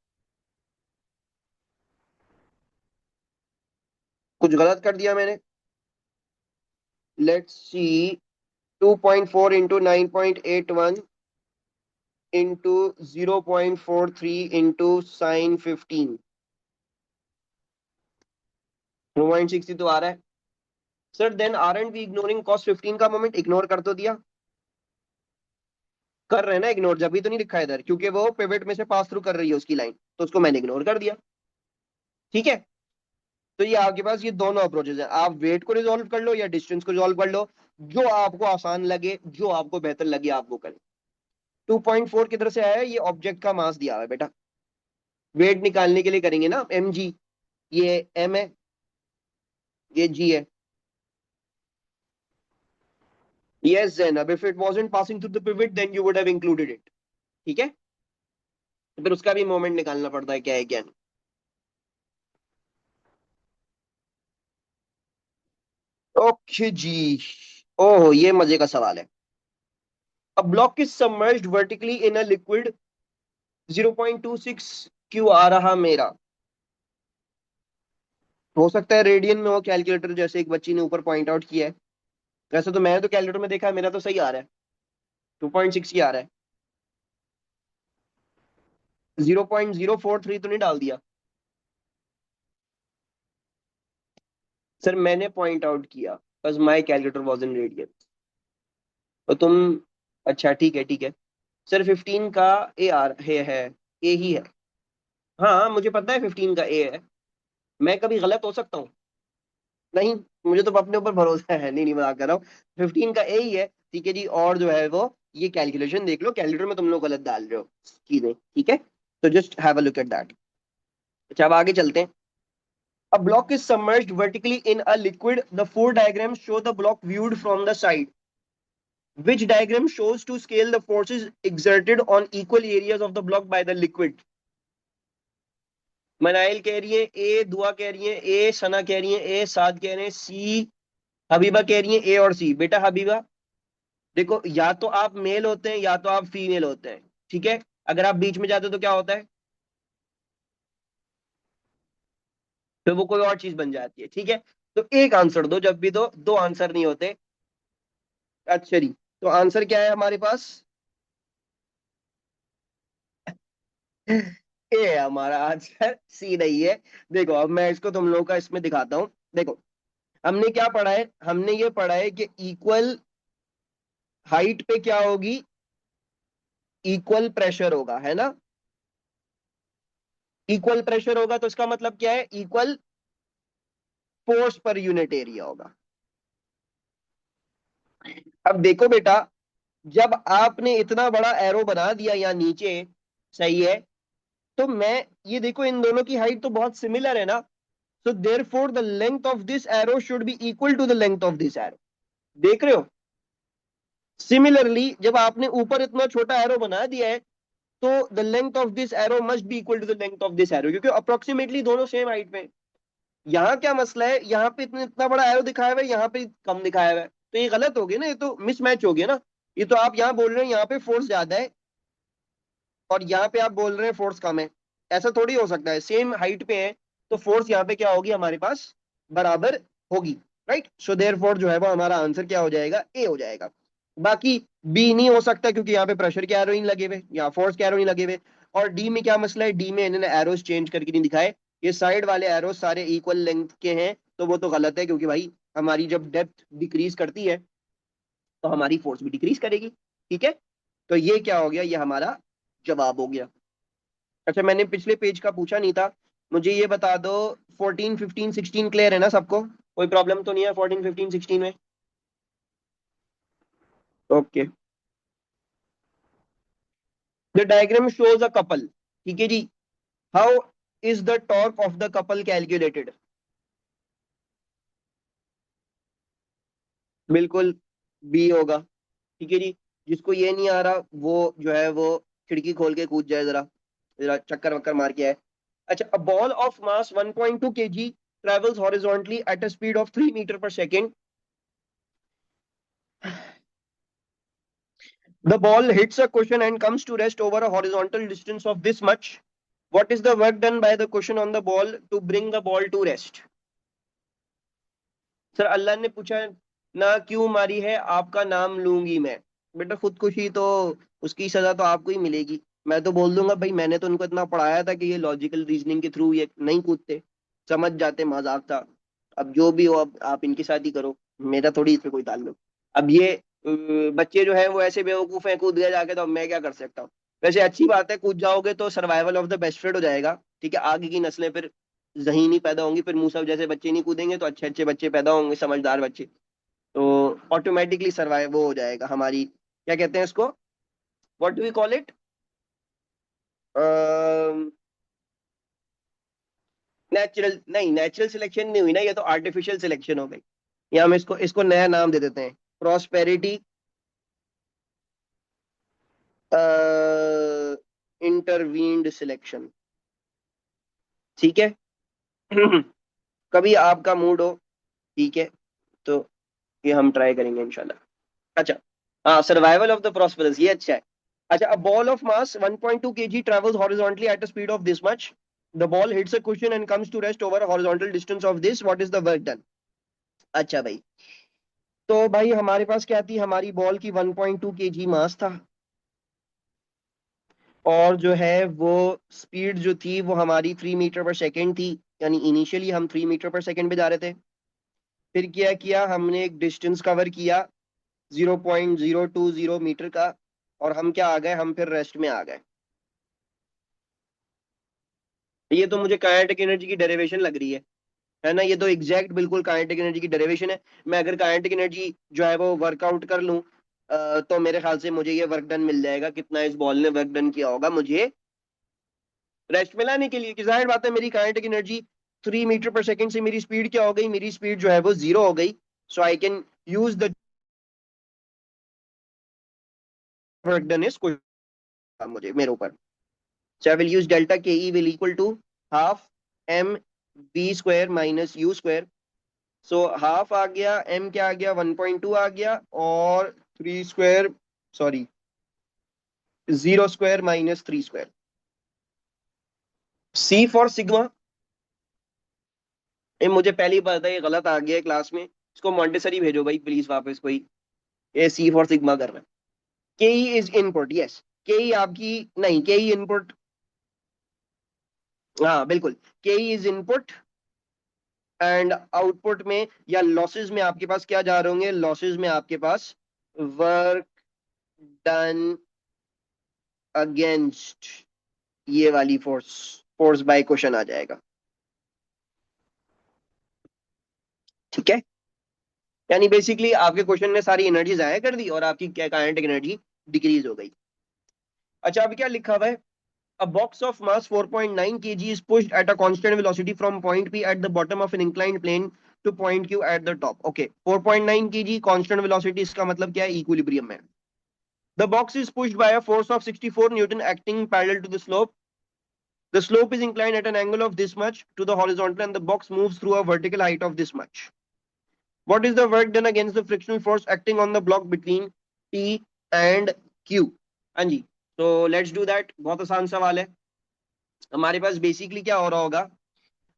कुछ गलत कर दिया मैंने। Let's see, 2.4 into 9.81 into 0.43 into sine 15, 2.60 तो आ रहा है। Sir then aren't we ignoring cos 15 का मोमेंट? इग्नोर कर तो दिया, कर रहे हैं ना इग्नोर, जब भी तो नहीं लिखा है इधर, क्योंकि वो पिवट में से पास थ्रू कर रही है उसकी लाइन, तो उसको मैंने इग्नोर कर दिया। ठीक है, तो ये आपके पास ये दोनों अप्रोचेस है, आप वेट को रिजोल्व कर लो या डिस्टेंस को रिजोल्व कर लो, जो आपको आसान लगे, जो आपको बेहतर लगे आप वो करें। 2.4 किधर से आया है? ये ऑब्जेक्ट का मास दिया हुआ है बेटा, वेट निकालने के लिए करेंगे ना mg, ये m है, ये g है। Yes Zainab, if it wasn't passing through the pivot then you would have included it। ठीक है, तो फिर उसका भी मोमेंट निकालना पड़ता है क्या है क्या नहीं। ओके जी। ओह ये मजे का सवाल है। A block is submerged vertically in a liquid, 0.26 क्यों आ रहा मेरा? हो सकता है रेडियन में हो कैलकुलेटर, जैसे एक बच्ची ने ऊपर पॉइंट आउट किया है। वैसे तो मैंने तो कैलकुलेटर में देखा है, मेरा तो सही आ रहा है, 2.6 ही आ रहा है। 0.043 तो नहीं डाल दिया? सर मैंने पॉइंट आउट किया, बस माई कैलकुलेटर वॉज इन रेडियन। तो तुम, अच्छा ठीक है ठीक है। सर 15 का ए आर है, ए ही है। हाँ मुझे पता है 15 का ए है, मैं कभी गलत हो सकता हूँ? नहीं, मुझे तो अपने ऊपर भरोसा है, नहीं नहीं मजाक कर रहा हूँ, 15 का ए ही है। ठीक है जी, और जो है वो ये कैलकुलेशन देख लो, कैलकुलेटर में तुम लोग गलत डाल रहे हो चीजें, ठीक है, तो just have a look at that. अच्छा अब आगे चलते हैं। A block is submerged vertically in a liquid. The four diagrams show the block viewed from the side. Which diagram shows to scale the forces exerted on equal areas of the block by the liquid? मनाइल कह रही है ए, दुआ कह रही है ए, सना कह रही है ए, साद कह रहे हैं सी, हबीबा कह रही है ए और सी। बेटा हबीबा देखो, या तो आप मेल होते हैं या तो आप फीमेल होते हैं, ठीक है, अगर आप बीच में जाते हो तो क्या होता है? तो वो कोई और चीज बन जाती है, ठीक है। तो एक आंसर दो, जब भी दो, दो आंसर नहीं होते। अच्छा जी, तो आंसर क्या है हमारे पास? ए है हमारा आंसर, सी नहीं है। देखो अब मैं इसको तुम लोगों का इसमें दिखाता हूं। देखो हमने क्या पढ़ा है, हमने ये पढ़ा है कि इक्वल हाइट पे क्या होगी, इक्वल प्रेशर होगा, है ना? इक्वल प्रेशर होगा तो इसका मतलब क्या है? Equal force per unit area होगा। अब देखो बेटा, जब आपने इतना बड़ा एरो बना दिया यहाँ नीचे, सही है, तो मैं, ये देखो इन दोनों की हाइट तो बहुत सिमिलर है ना, so therefore the length of this arrow should be equal to the length of this arrow. देख रहे हो? सिमिलरली जब आपने ऊपर इतना छोटा एरो बना दिया है, तो the length of this arrow must be equal to the length of this arrow, क्योंकि अप्रोक्सीमेटली दोनों सेम हाइट पे। यहाँ क्या मसला है, यहाँ पे इतना इतना बड़ा एरो दिखाया हुआ है, यहाँ पे कम दिखाया हुआ है, तो ये गलत हो गया ना, ये तो मिसमैच हो गया ना। ये तो आप यहाँ बोल रहे हैं यहाँ पे फोर्स ज्यादा है, और यहाँ पे आप बोल रहे हैं फोर्स कम है। ऐसा थोड़ी हो सकता है, सेम हाइट पे है तो फोर्स यहाँ पे क्या होगी हमारे पास, बराबर होगी। राइट, सो देयरफॉर जो है वो हमारा आंसर क्या हो जाएगा, ए हो जाएगा। बाकी बी नहीं हो सकता, क्योंकि यहाँ पे प्रेशर के एरो नहीं लगे हुए, यहाँ फोर्स के एरो नहीं लगे हुए। और डी में क्या मसला है, डी में इन्होंने एरोस चेंज करके नहीं दिखाए, ये साइड वाले एरोस सारे इक्वल लेंथ के हैं, तो वो तो गलत है, क्योंकि भाई हमारी जब डेप्थ डिक्रीज करती है तो हमारी फोर्स भी डिक्रीज करेगी। ठीक है, तो ये क्या हो गया, ये हमारा जवाब हो गया। अच्छा, मैंने पिछले पेज का पूछा नहीं था, मुझे ये बता दो 14 15 16 क्लियर है ना सबको? कोई प्रॉब्लम तो नहीं है 14 15 16 में? Okay, the diagram shows a couple. ठीक है जी, how is the torque of the couple calculated? बिल्कुल बी होगा। ठीक है जी, जिसको ये नहीं आ रहा वो जो है वो खिड़की खोल के कूद जाए, जरा जरा चक्कर वक्कर मार के आए। अच्छा, a ball of mass 1.2 kg travels horizontally at a speed of 3 meter per second. The ball hits a cushion and comes to rest over a horizontal distance of this much. What is the work done by the cushion on the ball to bring the ball to rest? Sir, अल्लाह ने पूछा ना क्यों मारी है आपका नाम लूंगी मैं। बेटा खुदकुशी तो उसकी सजा तो आपको ही मिलेगी। मैं तो बोल दूंगा भाई मैंने तो उनको इतना पढ़ाया था कि ये लॉजिकल रीजनिंग के थ्रू ये नहीं कूदते, समझ जाते, मजाक था। अब जो भी हो, अब आप इनके साथ ही करो, मेरा थोड़ी इसमें कोई ताल्लुक। अब ये बच्चे जो है वो ऐसे बेवकूफ है, कूद गए जाके, तो अब मैं क्या कर सकता हूँ? वैसे अच्छी बात है, कूद जाओगे तो survival of the best friend हो जाएगा। ठीक है, आगे की नस्लें फिर जहीनी पैदा होंगी, फिर मूसा जैसे बच्चे नहीं कूदेंगे तो अच्छे अच्छे बच्चे पैदा होंगे, समझदार बच्चे। तो ऑटोमेटिकली सर्वाइव वो हो जाएगा हमारी, क्या कहते हैं इसको, what do we call it, natural नहीं, नेचुरल सिलेक्शन नहीं हुई ना, ये तो आर्टिफिशियल सिलेक्शन हो गई। या हम इसको इसको नया नाम दे देते हैं, प्रॉस्पेरिटी इंटरवीन्ड सिलेक्शन। ठीक है। कभी आपका मूड हो, ठीक है, तो ये हम ट्राई करेंगे इंशाल्लाह। अच्छा, हाँ, सर्वाइवल ऑफ द प्रॉस्पेरस, ये अच्छा है। अच्छा, a ball of mass 1.2 kg travels horizontally at a speed of this much. The ball hits a cushion and comes to rest over a horizontal distance of this. What is the work done? अच्छा भाई, तो भाई हमारे पास क्या थी, हमारी बॉल की 1.2 kg मास था, और जो है वो स्पीड जो थी वो हमारी 3 मीटर पर सेकेंड थी, यानी इनिशियली हम 3 मीटर पर सेकेंड पे जा रहे थे। फिर क्या किया हमने, एक डिस्टेंस कवर किया 0.020 मीटर का, और हम क्या आ गए, हम फिर रेस्ट में आ गए। ये तो मुझे काइनेटिक एनर्जी की डेरिवेशन लग रही है ना? ये तो एग्जैक्ट बिल्कुल काइनेटिक एनर्जी की डेरिवेशन है। मैं अगर काइनेटिक एनर्जी जो है वो वर्कआउट कर लूं, तो मेरे ख्याल से मुझे ये वर्क डन मिल जाएगा, कितना इस बॉल ने वर्क डन किया होगा मुझे रेस्ट में लाने के लिए। कि जाहिर बात है मेरी काइनेटिक एनर्जी 3 मीटर पर सेकेंड से मेरी स्पीड क्या हो गई, मेरी स्पीड जो है वो जीरो हो गई। So I can use the work done is मुझे मेरे ऊपर। So I will use delta KE will equal to half m v square minus u square. So half आ गया, m क्या आ गया, 1.2 आ गया, और 3 square, sorry 0 square minus 3 square. C for sigma, ये मुझे पहले ही पता था ये गलत आ गया है क्लास में, इसको मॉन्टेसरी भेजो भाई प्लीज वापस कोई। ये C फॉर सिग्मा कर रहा है। के ई इज इनपुट, यस, के ई आपकी, नहीं के ई इनपुट, हाँ बिल्कुल, के E is input, and output में या लॉसेस में आपके पास क्या जा रहे होंगे, लॉसेस में आपके पास वर्क डन अगेंस्ट ये वाली फोर्स, फोर्स बाय क्वेश्चन आ जाएगा। ठीक है, यानी बेसिकली आपके क्वेश्चन ने सारी एनर्जी जाया कर दी और आपकी क्या काइनेटिक एनर्जी डिक्रीज हो गई। अच्छा, अभी क्या लिखा हुआ है, a box of mass 4.9 kg is pushed at a constant velocity from point P at the bottom of an inclined plane to point Q at the top. Okay, 4.9 kg constant velocity, इसका मतलब क्या है, इक्विलिब्रियम में। The box is pushed by a force of 64 Newton acting parallel to the slope. The slope is inclined at an angle of this much to the horizontal and the box moves through a vertical height of this much. What is the work done against the frictional force acting on the block between P and Q? हाँ जी, तो लेट्स डू दैट, बहुत आसान सवाल है। हमारे पास बेसिकली क्या हो रहा होगा,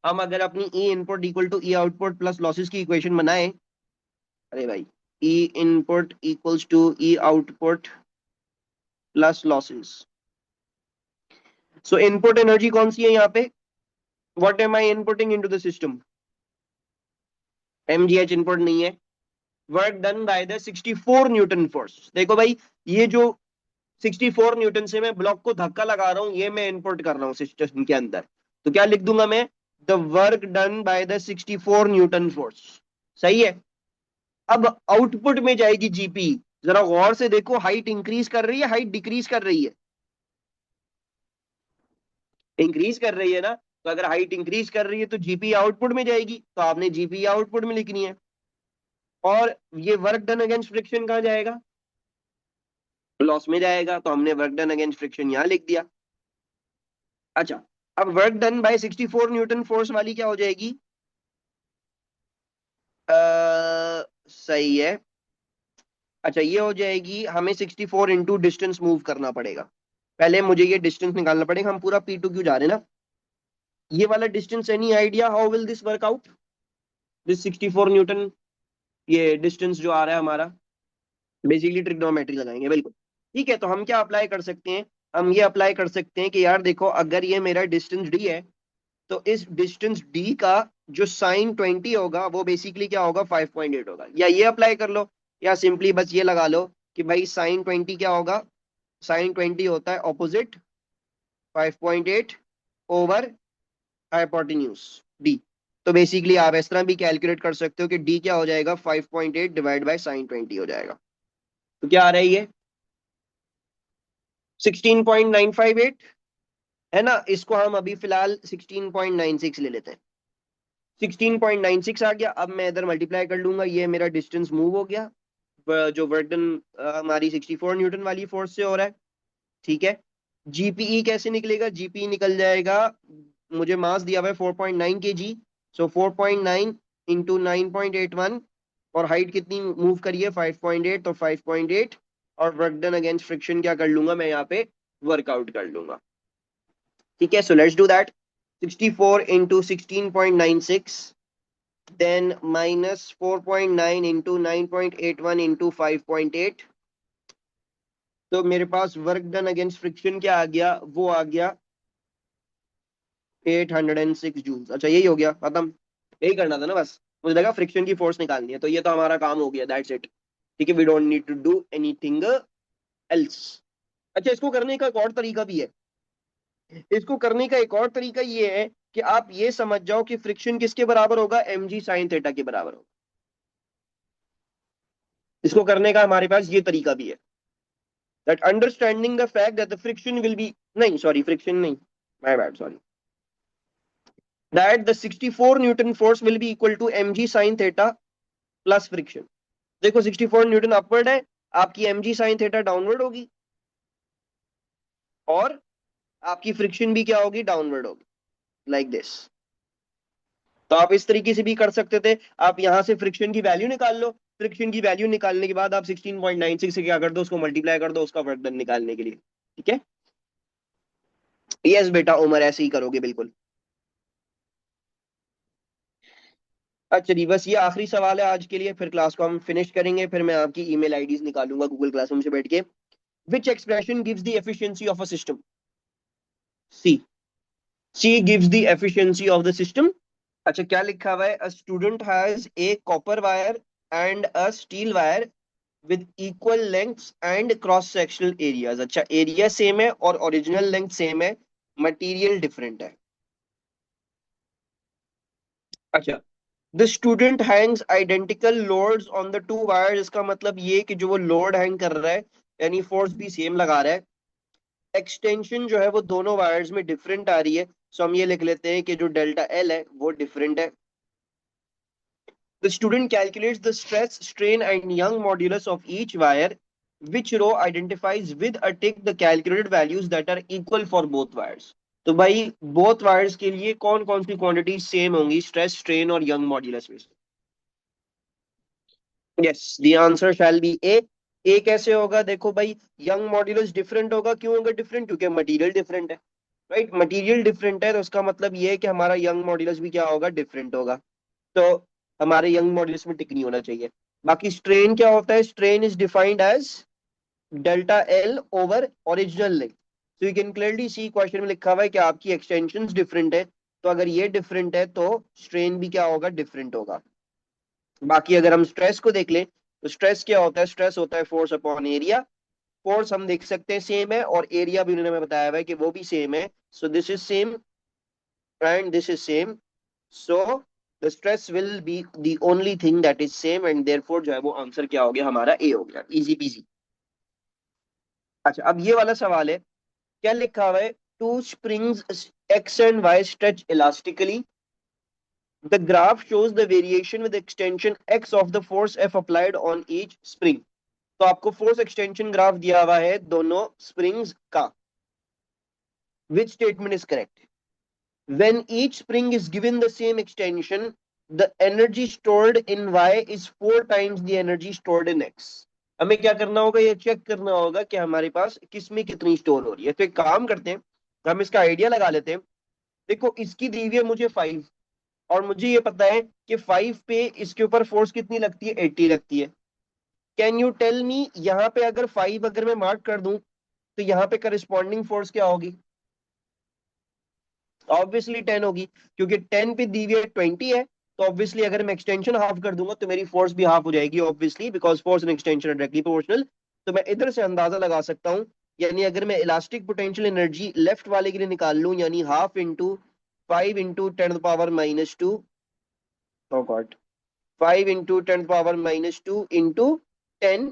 हम अगर अपनी E input equal to E output plus losses की इक्वेशन बनाए, अरे भाई, E input equals to E output plus losses. So input energy कौन सी है यहाँ पे, what am I inputting into the system, mgh input नहीं है। Work done by the 64 newton force, देखो भाई ये जो 64 न्यूटन से मैं ब्लॉक को धक्का लगा रहा हूं, ये मैं इनपुट कर रहा हूं सिस्टम के अंदर, तो क्या लिख दूंगा मैं, the work done by the 64 newton force. सही है। अब आउटपुट में जाएगी जीपी, जरा गौर से देखो, हाइट इंक्रीज कर रही है, हाइट डिक्रीज कर रही है, इंक्रीज कर रही है ना। तो अगर हाइट इंक्रीज कर रही है तो जीपी आउटपुट में जाएगी, तो आपने जीपी आउटपुट में लिखनी है। और ये वर्क डन अगेंस्ट फ्रिक्शन कहाँ जाएगा, लॉस में जाएगा, तो हमने वर्क डन अगेंस्ट फ्रिक्शन यहां लिख दिया। अच्छा, अब work done bye 64 newton force वाली क्या हो जाएगी, सही है। अच्छा, ये हो जाएगी, हमें 64 इंटू डिस्टेंस मूव करना पड़ेगा, पहले मुझे ये डिस्टेंस निकालना पड़ेगा, हम पूरा पी टू क्यू जा रहे हैं ना। ये वाला distance, any idea how will this work out, this 64 Newton, ये डिस्टेंस जो आ रहा है हमारा, बेसिकली ट्रिग्नोमेट्री लगाएंगे, बिल्कुल ठीक है। तो हम क्या अप्लाई कर सकते हैं, हम ये अप्लाई कर सकते हैं कि यार देखो, अगर ये मेरा डिस्टेंस डी है, तो इस डिस्टेंस डी का जो साइन 20 होगा वो बेसिकली क्या होगा, 5.8 होगा, या ये अप्लाई कर लो, या सिंपली बस ये लगा लो कि भाई साइन 20 क्या होगा, साइन 20 होता है ऑपोजिट 5.8 ओवर हाइपोटेन्यूज डी। तो बेसिकली आप इस तरह भी कैलकुलेट कर सकते हो कि डी क्या हो जाएगा, 5.8 डिवाइड बाय साइन 20 हो जाएगा। तो क्या आ रहा है ये, 16.958 है ना। इसको हम अभी फिलहाल 16.96 ले लेते हैं। 16.96 आ गया, अब मैं इधर मल्टीप्लाई कर लूंगा, ये मेरा डिस्टेंस मूव हो गया, जो वर्क डन हमारी 64 न्यूटन वाली फोर्स से हो रहा है, ठीक है। जीपीई कैसे निकलेगा, जीपीई निकल जाएगा, मुझे मास दिया हुआ है 4.9 kg, सो 4.9 इंटू 9.81, और हाइट कितनी मूव करी है 5.8, तो 5.8, और वर्क डन अगेंस्ट फ्रिक्शन क्या कर लूंगा मैं यहाँ पे, वर्कआउट कर लूंगा, ठीक है। So let's do that, 64 into 16.96, then minus 4.9 into 9.81 into 5.8, तो मेरे पास वर्क डन अगेंस्ट फ्रिक्शन क्या आ गया, वो आ गया 806 जूल्स। अच्छा, यही हो गया खत्म, यही करना था ना बस, मुझे लगा फ्रिक्शन की फोर्स निकालनी है, तो ये तो हमारा काम हो गया, दैट्स इट, ठीक है। We don't need to do anything else. अच्छा, इसको करने का एक और तरीका भी है, इसको करने का एक और तरीका ये है कि आप ये समझ जाओ कि फ्रिक्शन किसके बराबर होगा, mg साइन थीटा के बराबर होगा। इसको करने का हमारे पास ये तरीका भी है, that understanding the fact that the friction will be, नहीं sorry, friction नहीं, my bad, sorry, that the 64 Newton force will be equal to mg sin theta plus friction। देखो 64 न्यूटन अपवर्ड है, आपकी mg sin theta डाउनवर्ड होगी, और आपकी फ्रिक्शन भी क्या होगी, डाउनवर्ड होगी, लाइक दिस। तो आप इस तरीके से भी कर सकते थे, आप यहां से फ्रिक्शन की वैल्यू निकाल लो, फ्रिक्शन की वैल्यू निकालने के बाद आप 16.96 से क्या कर दो, उसको मल्टीप्लाई कर दो उसका वर्क डन निकालने के लिए, ठीक है। यस बेटा उमर, ऐसे ही करोगे बिल्कुल। अच्छा जी, बस ये आखिरी सवाल है आज के लिए, फिर क्लास को हम फिनिश करेंगे, फिर मैं आपकी ईमेल आईडीज निकालूंगा गूगल क्लासरूम से बैठ के। Which expression gives the efficiency of a system, C, C gives the efficiency of the system. अच्छा, क्या लिखा हुआ है, a student has a copper wire and a steel wire with equal lengths and cross sectional areas. अच्छा, एरिया सेम है और ओरिजिनल लेंथ सेम है, मटेरियल डिफरेंट है। अच्छा, the student hangs identical loads on the two wires, इसका मतलब ये कि जो वो लोड हैंग कर रहा है, यानी फोर्स भी सेम लगा रहा है, एक्सटेंशन जो है वो दोनों वायर्स में डिफरेंट आ रही है, सो हम ये लिख लेते हैं कि जो डेल्टा एल है वो डिफरेंट है। The student calculates the stress strain and Young modulus of each wire, which row identifies with a tick the calculated values that are equal for both wires. तो भाई बोथ वायर्स के लिए कौन कौन सी क्वांटिटी सेम होंगी, स्ट्रेस स्ट्रेन और यंग मॉड्यूलस में से। Yes, the answer shall be A. A कैसे होगा, देखो भाई, यंग मॉड्यूलस डिफरेंट होगा, क्यों होगा डिफरेंट, क्योंकि मटेरियल डिफरेंट है, राइट। मटेरियल डिफरेंट है तो उसका मतलब ये है कि हमारा यंग मॉड्यूलस भी क्या होगा, डिफरेंट होगा, तो हमारे यंग मॉड्यूलस में टिक नहीं होना चाहिए। बाकी स्ट्रेन क्या होता है, strain is defined as delta L over original length. तो you can clearly see question में लिखा हुआ है कि आपकी एक्सटेंशन डिफरेंट है, तो अगर ये डिफरेंट है तो स्ट्रेन भी क्या होगा, डिफरेंट होगा। बाकी अगर हम स्ट्रेस को देख लें तो स्ट्रेस क्या होता है, स्ट्रेस होता है फोर्स अपॉन एरिया। फोर्स हम देख सकते हैं सेम है, और एरिया भी उन्होंने हमें बताया हुआ है कि वो भी सेम है। So this is same and this is same. So the stress will be the only thing that is same, and therefore जो है वो आंसर क्या हो गया हमारा, ए हो गया, इजी पीजी। अच्छा, अब ये वाला सवाल है, क्या लिखा हुआ है, two springs X and Y stretch elastically, the graph shows the variation with extension x of the force F applied on each spring. तो आपको फोर्स एक्सटेंशन ग्राफ दिया हुआ है दोनों स्प्रिंग्स का। Which statement is correct? when each spring is given the same extension, the energy stored in y is 4 times the energy stored in x। हमें क्या करना होगा, ये चेक करना होगा कि हमारे पास किस में कितनी स्टोर हो रही है। तो एक काम करते हैं, हम इसका आइडिया लगा लेते हैं। देखो, इसकी दी हुई है मुझे 5, और मुझे ये पता है कि 5 पे इसके ऊपर फोर्स कितनी लगती है, 80 लगती है। कैन यू टेल मी, यहाँ पे अगर 5 अगर मैं मार्क कर दूं तो यहाँ पे करस्पॉन्डिंग फोर्स क्या होगी? ऑब्वियसली 10 होगी, क्योंकि 10 पे दी हुई है 20 है। तो ऑब्वियसली अगर मैं एक्सटेंशन हाफ कर दूंगा तो मेरी फोर्स भी हाफ हो जाएगी, obviously, because force and extension are directly proportional. तो मैं इधर से अंदाजा लगा सकता हूं, यानी अगर मैं इलास्टिक पोटेंशियल एनर्जी लेफ्ट वाले के लिए निकाल लूं, यानी हाफ इंटू 5 इंटू 10 पावर -2, ओ गॉड, 5 इंटू 10 पावर -2 इंटू 10।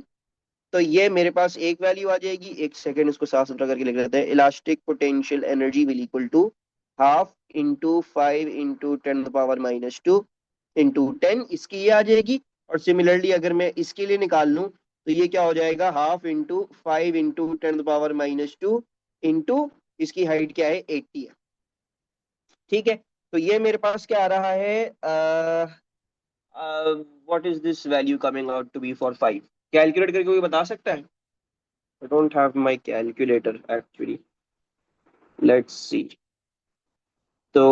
तो ये मेरे पास एक वैल्यू आ जाएगी। एक सेकेंड, इसको साफ सुथरा करके लिख लेते हैं। Elastic potential energy will equal to half into 5 into 10 power -2 into 10, इसकी ये आ जाएगी। और सिमिलरली अगर मैं इसके लिए निकाल लूं तो ये क्या हो जाएगा, half into 5 into 10 power -2 into, इसकी हाइट क्या है, 80 है। ठीक है, तो ये मेरे पास क्या आ रहा है, what is this value coming out to be for 5? Calculate करके कोई बता सकता है? I don't have my calculator actually. Let's see. तो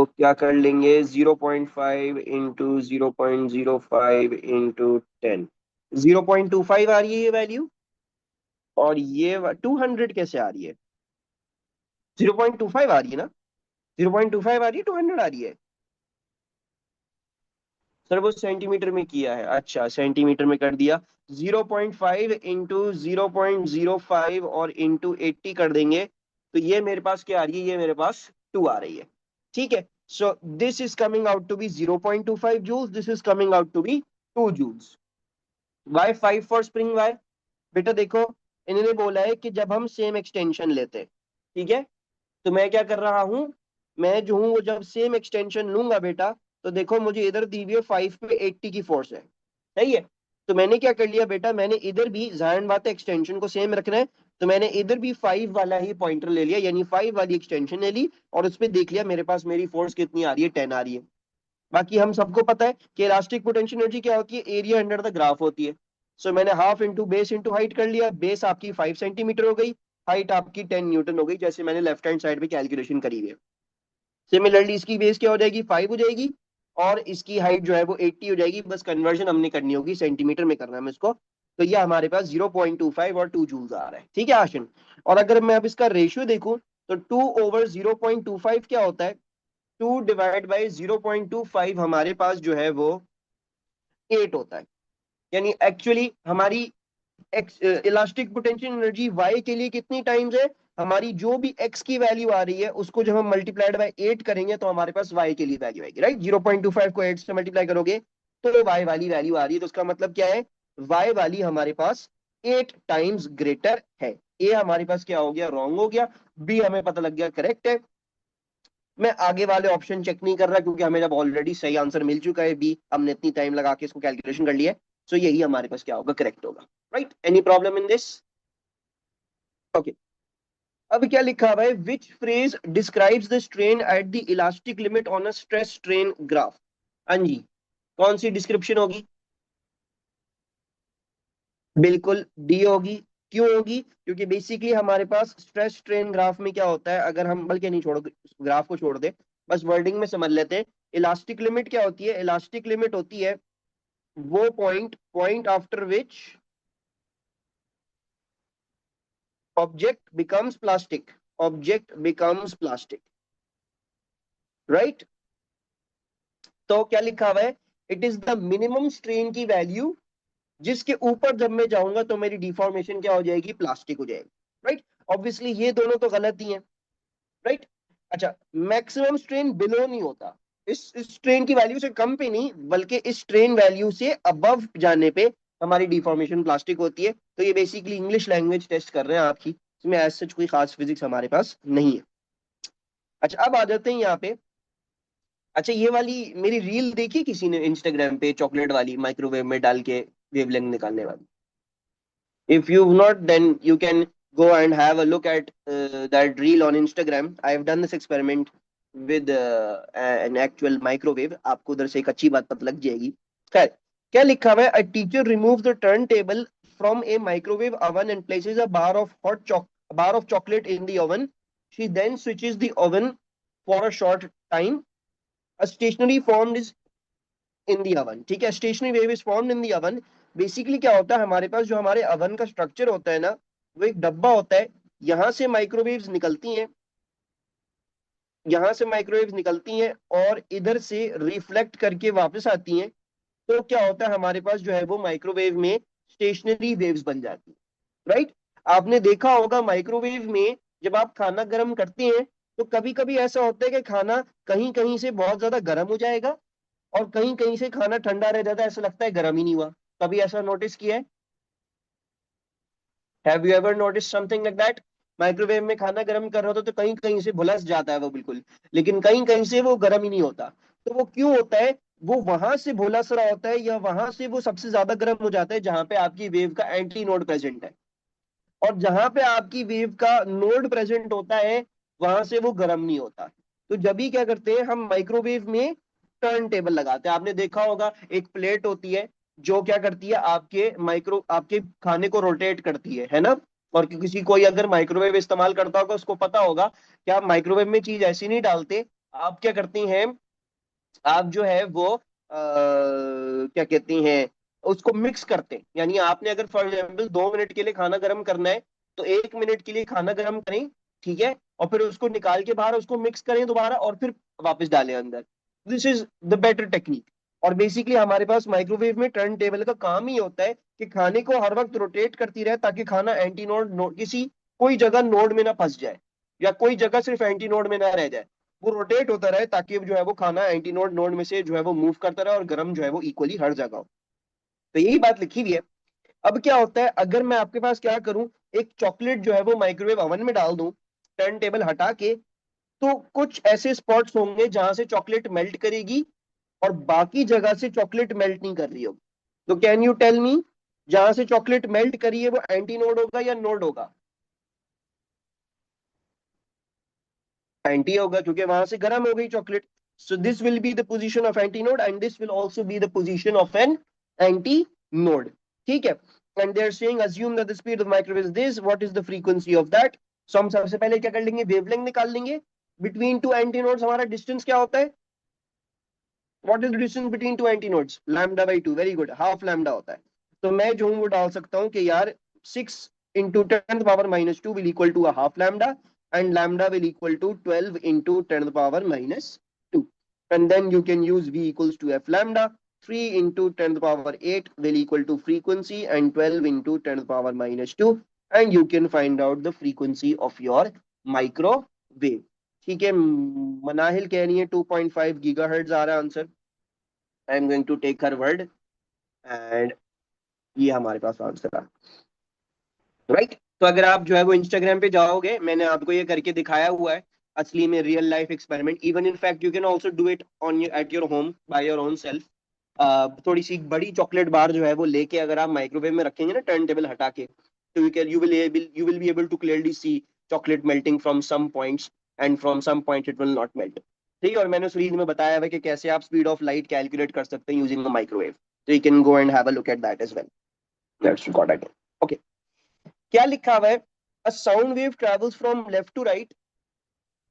क्या कर लेंगे, 0.5 इंटू 0.05 इंटू 10, 0.25 आ रही है ये वैल्यू। और ये 200 कैसे आ रही है? 0.25 आ रही है ना? 0.25 आ रही है, 200 आ रही है? सर वो सेंटीमीटर में किया है, अच्छा सेंटीमीटर में कर दिया। 0.5 इंटू 0.05 और इंटू 80 कर देंगे तो ये मेरे पास क्या आ रही है, ये मेरे पास 2 आ रही है। ठीक है, so this is coming out to be 0.25 joules, this is coming out to be 2 joules. Why 5 for spring Y? बेटा देखो, इन्होंने बोला है कि जब हम सेम एक्सटेंशन लेते हैं, ठीक है, तो मैं क्या कर रहा हूं, मैं जो हूं वो जब सेम एक्सटेंशन लूंगा बेटा, तो देखो मुझे इधर दी हुई है 5 पे 80 की फोर्स है, सही है। तो मैंने क्या कर लिया बेटा, मैंने इधर भी, जाहिर बात है एक्सटेंशन को सेम रखना है, तो मैंने इधर भी 5 वाला ही पॉइंटर ले लिया, यानी 5 वाली एक्सटेंशन ले ली, और उस पर देख लिया मेरे पास मेरी फोर्स कितनी आ रही है, 10 आ रही है। बाकी हम सबको पता है कि इलास्टिक पोटेंशियल एनर्जी क्या होती है, एरिया अंडर द ग्राफ होती है। सो मैंने half into base into height कर लिया, बेस आपकी 5 सेंटीमीटर हो गई, हाइट आपकी 10 न्यूटन हो गई, जैसे मैंने लेफ्ट हैंड साइड पे कैलकुलेशन करी हुई है। सिमिलरली इसकी बेस क्या हो जाएगी, 5 हो जाएगी, और इसकी हाइट जो है वो 80 हो जाएगी। बस कन्वर्जन हमने करनी होगी, सेंटीमीटर में करना है हमें इसको। तो ये हमारे पास 0.25 और 2 जूल्स आ रहा है, ठीक है आशन। और अगर मैं अब इसका रेशियो देखूं तो 2/0.25 क्या होता है, 2/0.25 हमारे पास जो है वो 8 होता है। यानी एक्चुअली हमारी इलास्टिक पोटेंशियल एनर्जी वाई के लिए कितनी टाइम्स है, हमारी जो भी एक्स की वैल्यू आ रही है उसको जब हम मल्टीप्लाइड बाय 8 करेंगे तो हमारे पास वाई के लिए वैल्यू आएगी, राइट। 0.25 को 8 से मल्टीप्लाई करोगे तो वाई वाली वैल्यू आ रही है, तो उसका मतलब क्या है, वाई वाली हमारे पास 8 टाइम्स ग्रेटर है। ए हमारे पास क्या हो गया, रॉन्ग हो गया। बी हमें पता लग गया करेक्ट है। मैं आगे वाले ऑप्शन चेक नहीं कर रहा, क्योंकि हमें जब ऑलरेडी सही आंसर मिल चुका है बी, हमने इतनी टाइम लगा के इसको कैलकुलेशन कर लिया है। सो यही हमारे पास क्या होगा, करेक्ट होगा, right. Any problem in this? Okay, अब क्या लिखा हुआ है, which phrase describes the strain at the elastic limit on a stress strain graph? हाँ जी, कौन सी डिस्क्रिप्शन होगी? बिल्कुल डी होगी। क्यों होगी? क्योंकि बेसिकली हमारे पास स्ट्रेस स्ट्रेन ग्राफ में क्या होता है, अगर हम बल्कि नहीं छोड़ो, ग्राफ को छोड़ दे, बस वर्डिंग में समझ लेते हैं। इलास्टिक लिमिट क्या होती है, इलास्टिक लिमिट होती है वो point, point after which object becomes plastic, object becomes plastic, right. तो क्या लिखा हुआ है, it is the minimum strain की वैल्यू जिसके ऊपर जब मैं जाऊंगा तो मेरी डिफॉर्मेशन क्या हो जाएगी, प्लास्टिक हो जाएगी, राइट। ऑब्वियसली ये दोनों तो गलत ही है, राइट। अच्छा, मैक्सिमम स्ट्रेन बिलो नहीं होता, इस स्ट्रेन की वैल्यू से कम पे नहीं, बल्कि इस स्ट्रेन वैल्यू से अबव जाने पे हमारी डिफॉर्मेशन प्लास्टिक होती है। तो ये बेसिकली इंग्लिश लैंग्वेज टेस्ट कर रहे हैं आपकी, इसमें एज सच कोई खास फिजिक्स हमारे पास नहीं है। अच्छा, अब आ जाते हैं यहाँ पे। अच्छा, ये वाली मेरी रील देखी किसी ने इंस्टाग्राम पे, चॉकलेट वाली माइक्रोवेव में डाल के वेवलेंथ निकालने वाली? If you've not, then you can go and have a look at that reel on Instagram. I have done this experiment with an actual microwave. आपको उधर से एक अच्छी बात पता लग जाएगी। खैर, क्या लिखा हुआ है? A teacher removes the turntable from a microwave oven and places a bar of chocolate in the oven. She then switches the oven for a short time. A stationary formed is in the oven, ठीक है। Stationary wave is formed in the oven. Basically क्या होता है, हमारे पास जो हमारे अवन का स्ट्रक्चर होता है ना, वो एक डब्बा होता है। यहां से माइक्रोवेव्स निकलती हैं, यहां से माइक्रोवेव्स निकलती हैं और इधर से रिफ्लेक्ट करके वापस आती हैं। तो क्या होता है, हमारे पास जो है वो माइक्रोवेव में स्टेशनरी वेव्स बन जाती है, राइट। आपने देखा होगा माइक्रोवेव में जब आप खाना गर्म करते हैं तो कभी कभी ऐसा होता है कि खाना कहीं कहीं से बहुत ज्यादा गर्म हो जाएगा और कहीं कहीं से खाना ठंडा रह जाता है, ऐसा लगता है गर्म ही नहीं हुआ। कभी ऐसा नोटिस किया है? Have you ever notice something like that? Microwave में खाना गर्म कर रहा होता तो कहीं कहीं से भुलस जाता है वो बिल्कुल, लेकिन कहीं कहीं से वो गर्म ही नहीं होता। तो वो क्यों होता है? वो वहां से भुलस रहा होता है या वहां से वो सबसे ज्यादा गर्म हो जाता है जहां पे आपकी वेव का एंटी नोड प्रेजेंट है। और जहां पे आपकी वेव का नोड प्रेजेंट होता है वहां से वो गर्म नहीं होता। तो जब भी क्या करते हैं हम माइक्रोवेव में, टर्न टेबल लगाते हैं। आपने देखा होगा एक प्लेट होती है जो क्या करती है, आपके खाने को रोटेट करती है ना। और किसी कोई अगर माइक्रोवेव इस्तेमाल करता होगा उसको पता होगा कि आप माइक्रोवेव में चीज ऐसी नहीं डालते। आप क्या करती हैं, आप जो है वो क्या कहती हैं, उसको मिक्स करते हैं। यानी आपने अगर फॉर एग्जाम्पल 2 मिनट के लिए खाना गर्म करना है तो 1 मिनट के लिए खाना गर्म करें, ठीक है, और फिर उसको निकाल के बाहर उसको मिक्स करें दोबारा और फिर वापस डालें अंदर। This is the better technique. और बेसिकली हमारे पास माइक्रोवेव में टर्न टेबल का काम ही होता है कि खाने को हर वक्त रोटेट करती रहे ताकि खाना एंटी नोड किसी कोई जगह नोड में ना फंस जाए या कोई जगह सिर्फ एंटी नोड में ना रह जाए। वो रोटेट होता रहे ताकि जो है वो खाना एंटी नोड नोड में से जो है वो मूव करता रहे और गर्म जो है वो इक्वली हर जगह हो। तो यही बात लिखी हुई है। अब क्या होता है, अगर मैं आपके पास क्या करूं, एक चॉकलेट जो है वो माइक्रोवेव ओवन में डाल दूं, टर्न टेबल हटा के, तो कुछ ऐसे स्पॉट्स होंगे जहां से चॉकलेट मेल्ट करेगी और बाकी जगह से चॉकलेट मेल्ट नहीं कर रही होगी। तो कैन यू टेल मी, जहां से चॉकलेट मेल्ट करी है वो एंटी नोड होगा या नोड होगा? एंटी होगा क्योंकि वहां से गर्म हो गई chocolate. So this will be the position of antinode and this will also be the position of an antinode, ठीक है। And they are saying assume that the speed of microwave is this, what is the frequency of that. So हम सबसे पहले क्या कर लेंगे, वेवलेंथ निकाल लेंगे। बिटवीन टू एंटी नोड्स हमारा डिस्टेंस क्या होता है? What is the distance between two anti nodes? Lambda by two, very good, half lambda होता है। तो मैं जो हूं वो डाल सकता हूं कि यार 6 into 10 to the power -2 will equal to a half lambda, and lambda will equal to 12 into 10 to the power -2. And then you can use V equals to F lambda. 3 into 10 to the power 8 will equal to frequency and 12 into 10 to the power -2. And you can find out the frequency of your microwave. ठीक है, मनाहिल कह रही है 2.5 गीगाहर्ट्ज आ रहा है answer. I am going to take her word and ये हमारे पास आंसर है, राइट। तो अगर आप जो है वो इंस्टाग्राम पे जाओगे, मैंने आपको ये करके दिखाया हुआ है असली में, real life experiment. Even in fact you can also do it on at your home by your own self. थोड़ी सी बड़ी चॉकलेट बार जो है वो लेके अगर आप माइक्रोवेव में रखेंगे ना, टर्न टेबल हटा के, तो you will be able to clearly see chocolate melting from some points and from some point it will not melt. ठीक है, और मैंने उस रील में बताया हुआ है कि कैसे आप स्पीड ऑफ लाइट कैलकुलेट कर सकते हैं यूजिंग अ माइक्रोवेव। तो you can go and have a look at that as well. That's what I can. Okay, क्या लिखा हुआ है? A sound wave travels from left to right.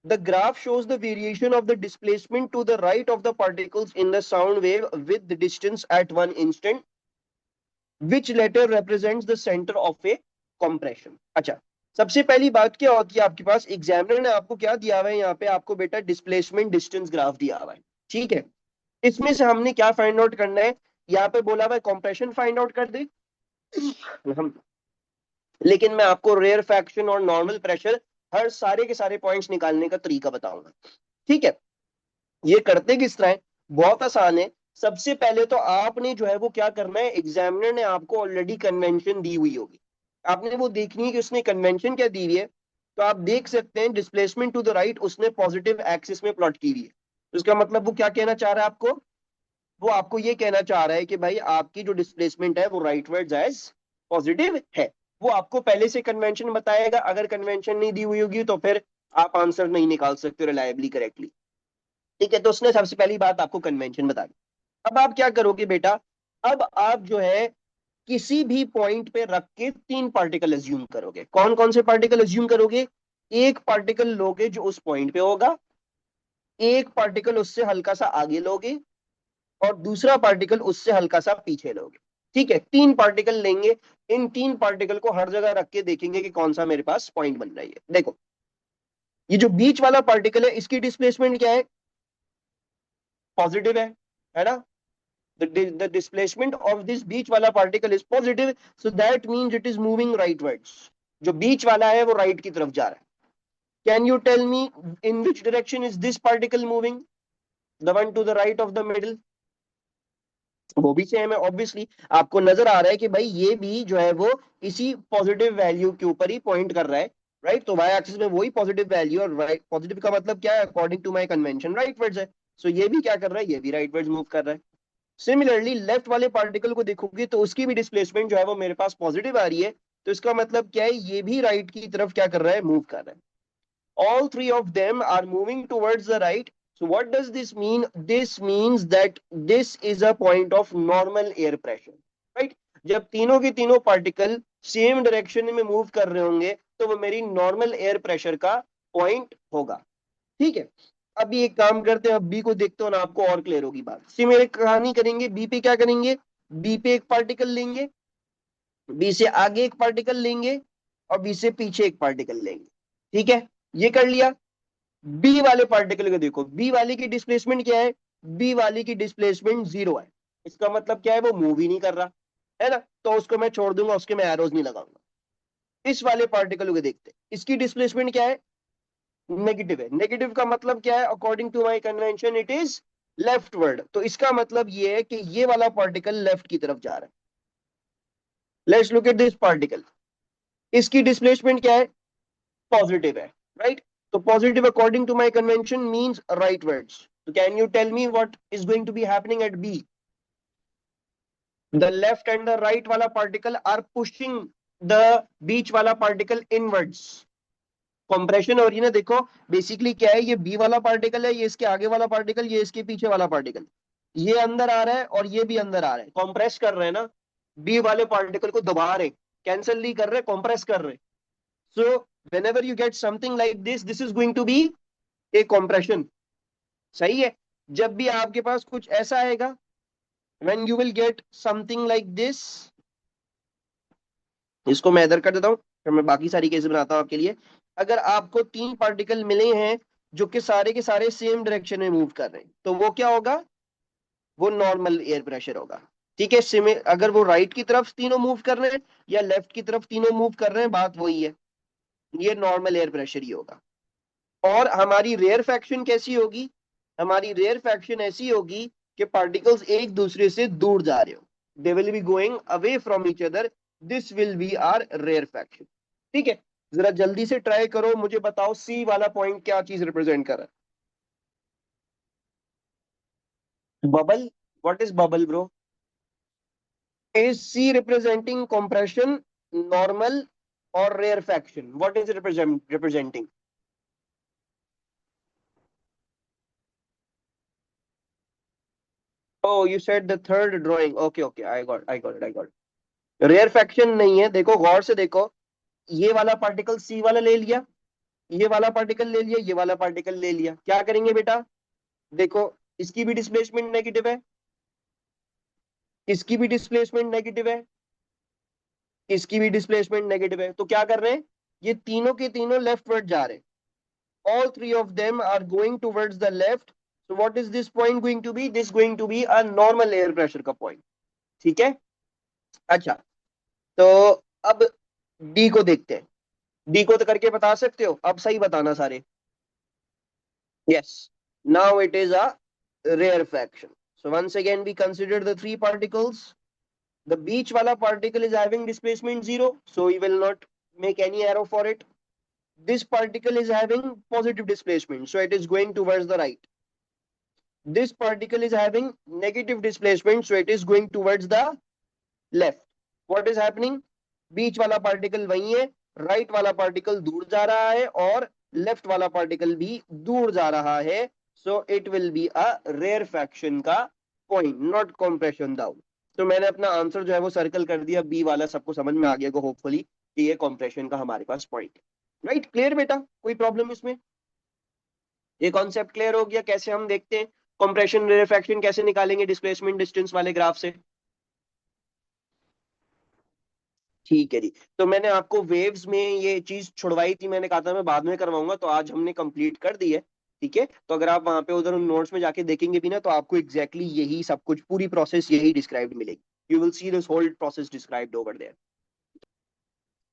The graph shows the variation of the displacement to the right of the particles in the sound wave with the distance at one instant, which latter represents the center of a compression. अच्छा, सबसे पहली बात क्या होती है, आपके पास एग्जामिनर ने आपको क्या दिया हुआ है, यहाँ पे आपको बेटा डिस्प्लेसमेंट डिस्टेंस ग्राफ दिया हुआ है, ठीक है। इसमें से हमने क्या फाइंड आउट करना है, यहाँ पे बोला हुआ कंप्रेशन फाइंड आउट कर दे हम, लेकिन मैं आपको रेयर फैक्शन और नॉर्मल प्रेशर हर सारे के सारे पॉइंट्स निकालने का तरीका बताऊंगा। ठीक है, ये करते किस तरह है, बहुत आसान है। सबसे पहले तो आपने जो है वो क्या करना है, एग्जामिनर ने आपको ऑलरेडी कन्वेंशन दी हुई होगी, आपने वो देखनी है कि उसने कन्वेंशन क्या दी हुई है। तो आप देख सकते हैं डिस्प्लेसमेंट टू द राइट उसने पॉजिटिव एक्सिस में प्लॉट की हुई है। तो इसका मतलब वो क्या कहना चाह रहा है आपको, वो आपको ये कहना चाह रहा है कि भाई आपकी जो डिस्प्लेसमेंट है वो राइटवर्ड्स एज पॉजिटिव है। वो आपको पहले से कन्वेंशन बताएगा, अगर कन्वेंशन नहीं दी हुई होगी तो फिर आप आंसर नहीं निकाल सकते रिलायबली करेक्टली। ठीक है, तो उसने सबसे पहली बात आपको कन्वेंशन बता दी। अब आप क्या करोगे बेटा, अब आप जो है किसी भी पॉइंट पे रख के तीन पार्टिकल अज्यूम करोगे। कौन कौन से पार्टिकल अज्यूम करोगे, एक पार्टिकल लोगे जो उस पॉइंट पे होगा, एक पार्टिकल उससे हल्का सा आगे लोगे, और दूसरा पार्टिकल उससे हल्का सा पीछे लोगे। ठीक है, तीन पार्टिकल लेंगे, इन तीन पार्टिकल को हर जगह रख के देखेंगे कि कौन सा मेरे पास पॉइंट बन रही है। देखो, ये जो बीच वाला पार्टिकल है इसकी डिस्प्लेसमेंट क्या है, पॉजिटिव है ना। the displacement of this बीच वाला particle is positive, so that means it is moving rightwards। जो बीच वाला है वो राइट की तरफ जा रहा है। Can you tell me in which direction is this particle moving, the one to the right of the middle? वो भी सेम है ऑब्वियसली, आपको नजर आ रहा है कि भाई ये भी जो है वो इसी पॉजिटिव वैल्यू के ऊपर ही पॉइंट कर रहा है, राइट। तो वाई एक्सिस में वही पॉजिटिव वैल्यू, और राइट पॉजिटिव का मतलब क्या है, अकॉर्डिंग टू माय कन्वेंशन राइटवर्ड्स है। सो ये भी क्या कर रहा है, ये भी राइटवर्ड्स मूव कर रहा है। सिमिलरली लेफ्ट वाले पार्टिकल को देखोगे तो उसकी भी डिस्प्लेसमेंट जो है वो मेरे पास पॉजिटिव आ रही है। तो इसका मतलब क्या है, ये भी राइट की तरफ क्या कर रहा है, मूव कर रहा है। All three of them are moving towards the right. So what does this mean? This means that this is a point of normal air pressure, right? जब तीनों के तीनों पार्टिकल सेम डायरेक्शन में मूव कर रहे होंगे तो वो मेरी नॉर्मल एयर प्रेशर का पॉइंट होगा। ठीक है, अभी एक काम करते हैं, अब बी को देखते हो ना, आपको और क्लियर होगी बात। सी मेरे कहानी करेंगे, बी पे क्या करेंगे, बी पे एक पार्टिकल लेंगे, बी से आगे एक पार्टिकल लेंगे, और बी से पीछे एक पार्टिकल लेंगे। ठीक है, ये कर लिया। बी वाले पार्टिकल को देखो, बी वाले की डिस्प्लेसमेंट क्या है, बी वाले की डिस्प्लेसमेंट 0 है। इसका मतलब क्या है, वो मूव ही नहीं कर रहा है ना, तो उसको मैं छोड़ दूंगा, उसके मैं एरोज नहीं लगाऊंगा। इस वाले पार्टिकल को देखते हैं, इसकी डिस्प्लेसमेंट क्या है, नेगेटिव है। नेगेटिव का मतलब क्या है, according to my convention it is leftward. तो इसका मतलब ये है कि ये वाला पार्टिकल लेफ्ट की तरफ जा रहा है। Let's look at this particle, इसकी डिस्प्लेसमेंट क्या है, पॉजिटिव है, राइट। तो positive according to my convention means rightwards. So can you tell me what is going to be happening at B? The left and the right wala particle are pushing the बीच वाला particle inwards. कंप्रेशन हो रही है ना, देखो बेसिकली क्या है, ये बी वाला पार्टिकल है, ये इसके आगे वाला पार्टिकल, ये इसके पीछे वाला पार्टिकल, ये अंदर आ रहा है और ये भी अंदर आ रहा है, कॉम्प्रेस कर रहे हैं ना, बी वाले पार्टिकल को दबा रहे, कैंसिल नहीं कर रहे, कॉम्प्रेस कर रहे। सो whenever you get something like this is going to be a compression। सही है, जब भी आपके पास कुछ ऐसा आएगा, when you will get something like this, इसको मैं इधर कर देता हूं, फिर मैं बाकी सारी केसेस बनाता हूं आपके लिए। अगर आपको तीन पार्टिकल मिले हैं जो कि सारे के सारे सेम डायरेक्शन में मूव कर रहे हैं, तो वो क्या होगा, वो नॉर्मल एयर प्रेशर होगा। ठीक है, अगर वो राइट की तरफ तीनों मूव कर रहे हैं या लेफ्ट की तरफ तीनों मूव कर रहे हैं, बात वही है, ये नॉर्मल एयर प्रेशर ही होगा। और हमारी रेयर फैक्शन कैसी होगी, हमारी रेयर फैक्शन ऐसी होगी कि पार्टिकल्स एक दूसरे से दूर जा रहे हो, they will be going away from each other, this will be are rarefaction. ठीक है, जरा जल्दी से ट्राई करो, मुझे बताओ सी वाला पॉइंट क्या चीज रिप्रेजेंट कर रहा है, bubble. What is bubble bro, is C representing compression, normal और rarefaction, what is representing? Oh, you said the third drawing. Okay, okay, I got it. Rarefaction नहीं है, देखो गौर से देखो, ये वाला पार्टिकल सी वाला ले लिया, ये वाला पार्टिकल ले लिया, ये वाला पार्टिकल ले लिया, क्या करेंगे बेटा, देखो इसकी भी डिस्प्लेसमेंट नेगेटिव है, इसकी भी डिस्प्लेसमेंट नेगेटिव है, इसकी भी डिस्प्लेसमेंट नेगेटिव है, तो क्या कर रहे हैं, ये तीनों के तीनों लेफ्टवर्ड जा रहे हैं। All three of them are going towards the left, So what is this point going to be? This going to be a normal air pressure का point. ठीक है? अच्छा, तो अब डी को देखते हैं. डी को तो करके बता सकते हो, अब सही बताना सारे. Yes. Now it is a rarefaction. So once again we consider the three particles. The beach wala particle is having displacement 0, so we will not make any arrow for it. This particle is having positive displacement, so it is going towards the right. This particle is having negative displacement, so it is going towards the left. What is happening? बीच वाला पार्टिकल वही है, राइट वाला पार्टिकल दूर जा रहा है और लेफ्ट वाला पार्टिकल भी दूर जा रहा है. So it will be a rarefaction का पॉइंट, नॉट कॉम्प्रेशन डाउन. तो मैंने अपना आंसर जो है वो सर्कल कर दिया, बी वाला सबको समझ में आ गया को होपफुली कि ये कॉम्प्रेशन का हमारे पास पॉइंट है. राइट, क्लियर बेटा? कोई प्रॉब्लम इसमें? ये कॉन्सेप्ट क्लियर हो गया? कैसे हम देखते हैं कॉम्प्रेशन रेयरफैक्शन कैसे निकालेंगे डिस्प्लेसमेंट डिस्टेंस वाले ग्राफ से. ठीक है जी. तो मैंने आपको वेव्स में ये चीज छुड़वाई थी, मैंने कहा था मैं बाद में करवाऊंगा, तो आज हमने कंप्लीट कर दी है. ठीक है, तो अगर आप वहां पे उधर नोट्स में जाके देखेंगे भी ना, तो आपको एग्जैक्टली यही सब कुछ पूरी प्रोसेस यही डिस्क्राइब्ड मिलेगी. You will see this whole process described over there.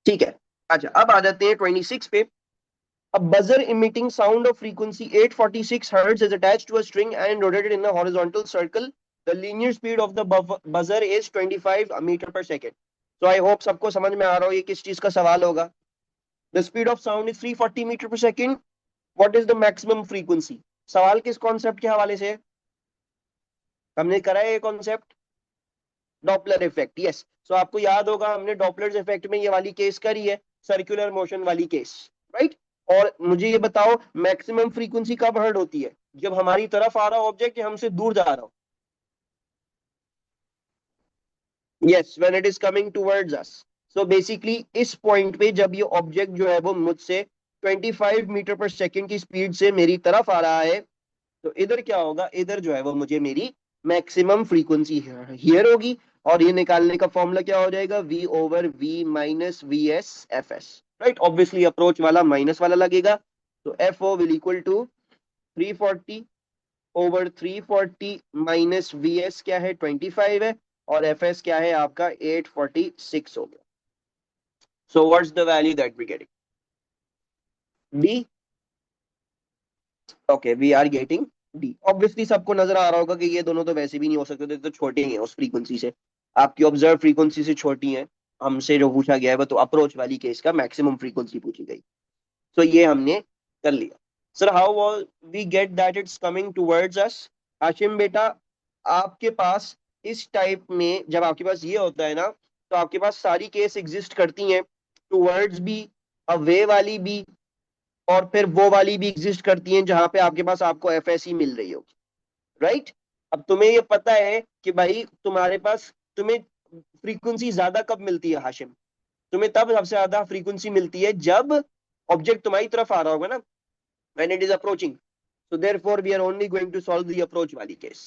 ठीक है. अच्छा, अब आ जाते हैं 26 पे. A buzzer emitting sound of frequency 846 hertz is attached to a string and rotated in a horizontal circle. The linear speed of the buzzer is 25 meter per second. So I hope सबको समझ में आ रहा हो ये किस चीज का सवाल होगा. The speed of sound is 340 meter per second. What is the maximum frequency? सवाल किस कॉन्सेप्ट के हवाले से? हमने करा है ये कॉन्सेप्ट डॉपलर इफेक्ट. यस, सो आपको याद होगा हमने डॉपलर इफेक्ट में ये वाली केस करी है, सर्कुलर मोशन वाली केस. राइट, और मुझे ये बताओ मैक्सिमम फ्रीक्वेंसी कब हर्ड होती है? जब हमारी तरफ आ रहा ऑब्जेक्ट या हमसे दूर जा रहा हो. Yes, when it is coming towards us. So basically इस पॉइंट पे जब ये ऑब्जेक्ट जो है वो मुझसे 25 मीटर पर सेकेंड की स्पीड से मेरी तरफ आ रहा है, तो इधर क्या होगा? इधर जो है वो मुझे मेरी मैक्सिमम फ्रीक्वेंसी हियर होगी, और ये निकालने का फॉर्मूला क्या हो जाएगा? v over v minus v s f s. Right, obviously approach वाला माइनस वाला लगेगा, तो f o will equal to 340 over 340 minus v s क्या है? 25 है, और एफ एस क्या है आपका? 846 हो गया. So what's the value that we getting? D. Okay, we are getting D. Obviously सबको नजर आ रहा होगा कि ये दोनों तो वैसे भी नहीं हो सकते थे, तो छोटे ही हैं उस फ्रीक्वेंसी से, आपकी ऑब्जर्व फ्रीक्वेंसी से छोटी हैं. हमसे जो पूछा गया है वो तो अप्रोच वाली केस का मैक्सिमम फ्रीक्वेंसी पूछी गई. तो ये हमने कर लिया. Sir how we get that it's coming towards us? Hashim बेटा, आपके पास इस टाइप में जब आपके पास ये होता है ना, तो आपके पास सारी केस एग्जिस्ट करती हैं, टुवर्ड्स भी, अवे वाली भी, और फिर वो वाली भी एग्जिस्ट करती हैं जहां पे आपके पास आपको एफएसई मिल रही होगी. राइट, अब तुम्हें ये पता है कि भाई तुम्हारे पास तुम्हें फ्रीक्वेंसी ज्यादा कब मिलती है हाशिम? तुम्हें तब सबसे ज्यादा फ्रीक्वेंसी मिलती है जब ऑब्जेक्ट तुम्हारी तरफ आ रहा होगा ना, when it is approaching. So therefore we are only going to solve the approach वाली केस.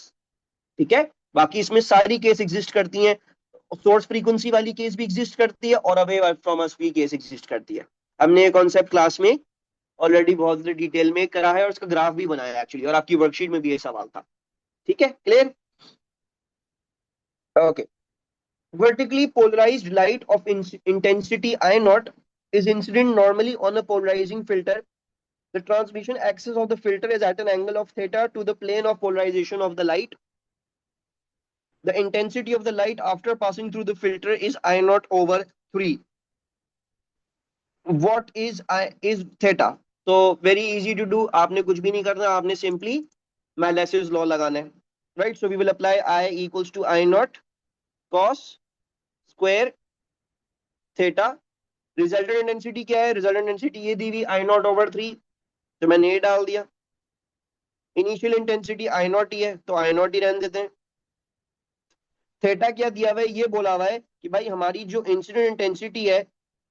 ठीक है, बाकी इसमें सारी केस एग्जिस्ट करती हैं. सोर्स फ्रीक्वेंसी वाली केस भी एग्जिस्ट करती है और अवे फ्रॉम अस भी केस एग्जिस्ट करती है. हमने ये कॉन्सेप्ट क्लास में ऑलरेडी बहुत डिटेल में करा है और उसका ग्राफ भी बनाया है एक्चुअली, और आपकी वर्कशीट में भी ये सवाल था. ठीक है, clear? Okay. Vertically polarized light of intensity I naught is incident normally on a polarizing filter. The transmission axis of the filter is at an angle of theta to the plane of polarization of the light. The intensity of the light after passing through the filter is I naught over 3. What is theta? So very easy to do. आपने कुछ भी नहीं करना, आपने simply Malassez law लगाना है. Right, so we will apply I equals to I naught cos square theta. Resultant intensity क्या है? रिजल्टेंट इंटेंसिटी ये दी हुई I naught over 3, तो मैंने ये डाल दिया. इनिशियल इंटेंसिटी I naught ही है, तो I naught ही रहने देते हैं. थीटा क्या दिया हुआ है? ये बोला हुआ है कि भाई हमारी जो इंसिडेंट इंटेंसिटी है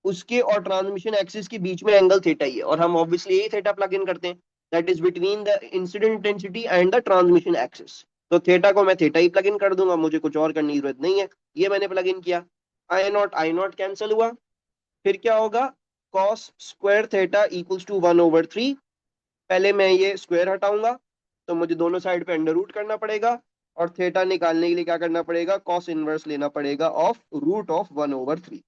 उसके और ट्रांसमिशन एक्सिस के बीच में एंगल थीटा ही है, और हम ऑब्वियसली यही थीटा प्लग इन करते हैं, that is between the incident intensity and the transmission axis. तो थीटा को मैं थीटा ही प्लग इन कर दूंगा, मुझे कुछ और करने की जरूरत नहीं है. ये मैंने प्लग इन किया, आई नॉट कैंसिल हुआ. फिर क्या होगा? Cos square theta equals to 1/3. पहले मैं ये स्क्वायर हटाऊंगा, तो मुझे दोनों साइड पे अंडर रूट करना पड़ेगा, और थीटा निकालने के लिए क्या करना पड़ेगा, कॉस इनवर्स लेना पड़ेगा ऑफ रूट ऑफ 1/3।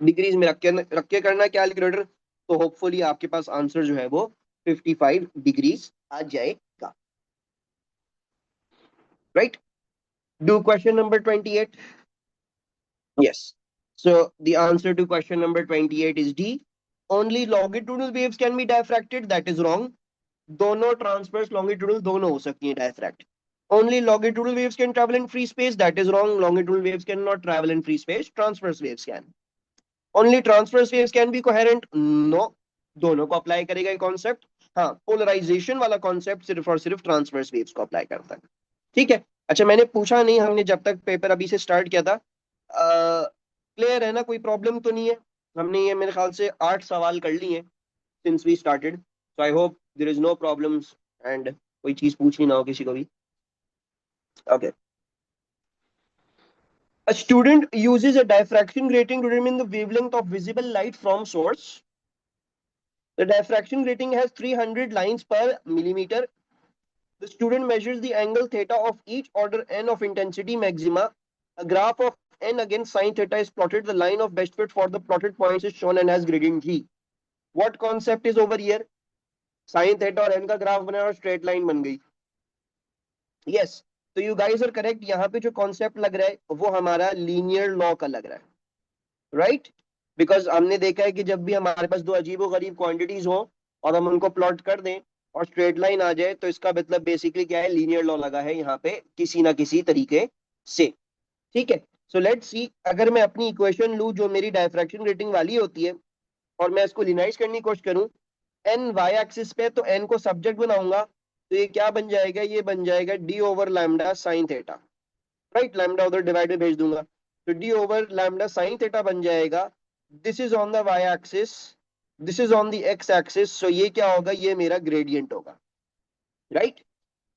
डिग्रीज में रख के करना कैलकुलेटर, तो होपफुली आपके पास आंसर जो है वो 55 डिग्रीज आ जाएगा। Right, do question number 28। Yes. So the answer to question number 28 is D. Only longitudinal waves can be diffracted. That is wrong. दोनों transverse longitudinal दोनों हो सकती हैं diffract. Only longitudinal waves can travel in free space. That is wrong. Longitudinal waves cannot travel in free space. Transverse waves can. Only transverse waves can be coherent. No. दोनों को अप्लाई करेगा ये कॉन्सेप्ट। हाँ, पोलराइजेशन वाला कॉन्सेप्ट सिर्फ और सिर्फ ट्रांसवर्स वेव्स को अप्लाई करता है। ठीक है, अच्छा मैंने पूछा नहीं, हमने जब तक पेपर अभी से स्टार्ट किया था, क्लियर है ना, कोई प्रॉब्लम तो नहीं है? हमने ये मेरे ख्याल से 8 सवाल कर लिए हैं since we started, so I hope there is no problems and कोई चीज पूछनी ना हो किसी को भी। Okay, a student uses a diffraction grating to determine the wavelength of visible light from source. The diffraction grating has 300 lines per millimeter. The student measures the angle theta of each order n of intensity maxima. A graph of n against sin theta is plotted. The line of best fit for the plotted points is shown and has gradient g. What concept is over here? Sin theta और n का ग्राफ बना और स्ट्रेट लाइन बन गई। Yes, तो यू गाइस आर करेक्ट। यहाँ पे जो कॉन्सेप्ट लग रहा है वो हमारा लीनियर लॉ का लग रहा है, राइट? बिकॉज हमने देखा है कि जब भी हमारे पास दो अजीबो गरीब क्वांटिटीज हो और हम उनको प्लॉट कर दें और स्ट्रेट लाइन आ जाए, तो इसका मतलब बेसिकली क्या है, लीनियर लॉ लगा है यहाँ पे किसी ना किसी तरीके से। ठीक है, सो लेट्स सी, अगर मैं अपनी इक्वेशन लूं जो मेरी डायफ्रैक्शन रेटिंग वाली होती है और मैं इसको लिनाइज करने की कोशिश करूं एन वाई एक्सिस पे, तो एन को सब्जेक्ट बनाऊंगा, तो ये क्या बन जाएगा, ये बन जाएगा D over lambda sine theta. Right, lambda उधर डिवाइड में भेज दूंगा, तो D over lambda sine theta बन जाएगा। This is on the Y axis, this is on the X axis, so ये क्या होगा, ये मेरा ग्रेडियंट होगा। Right,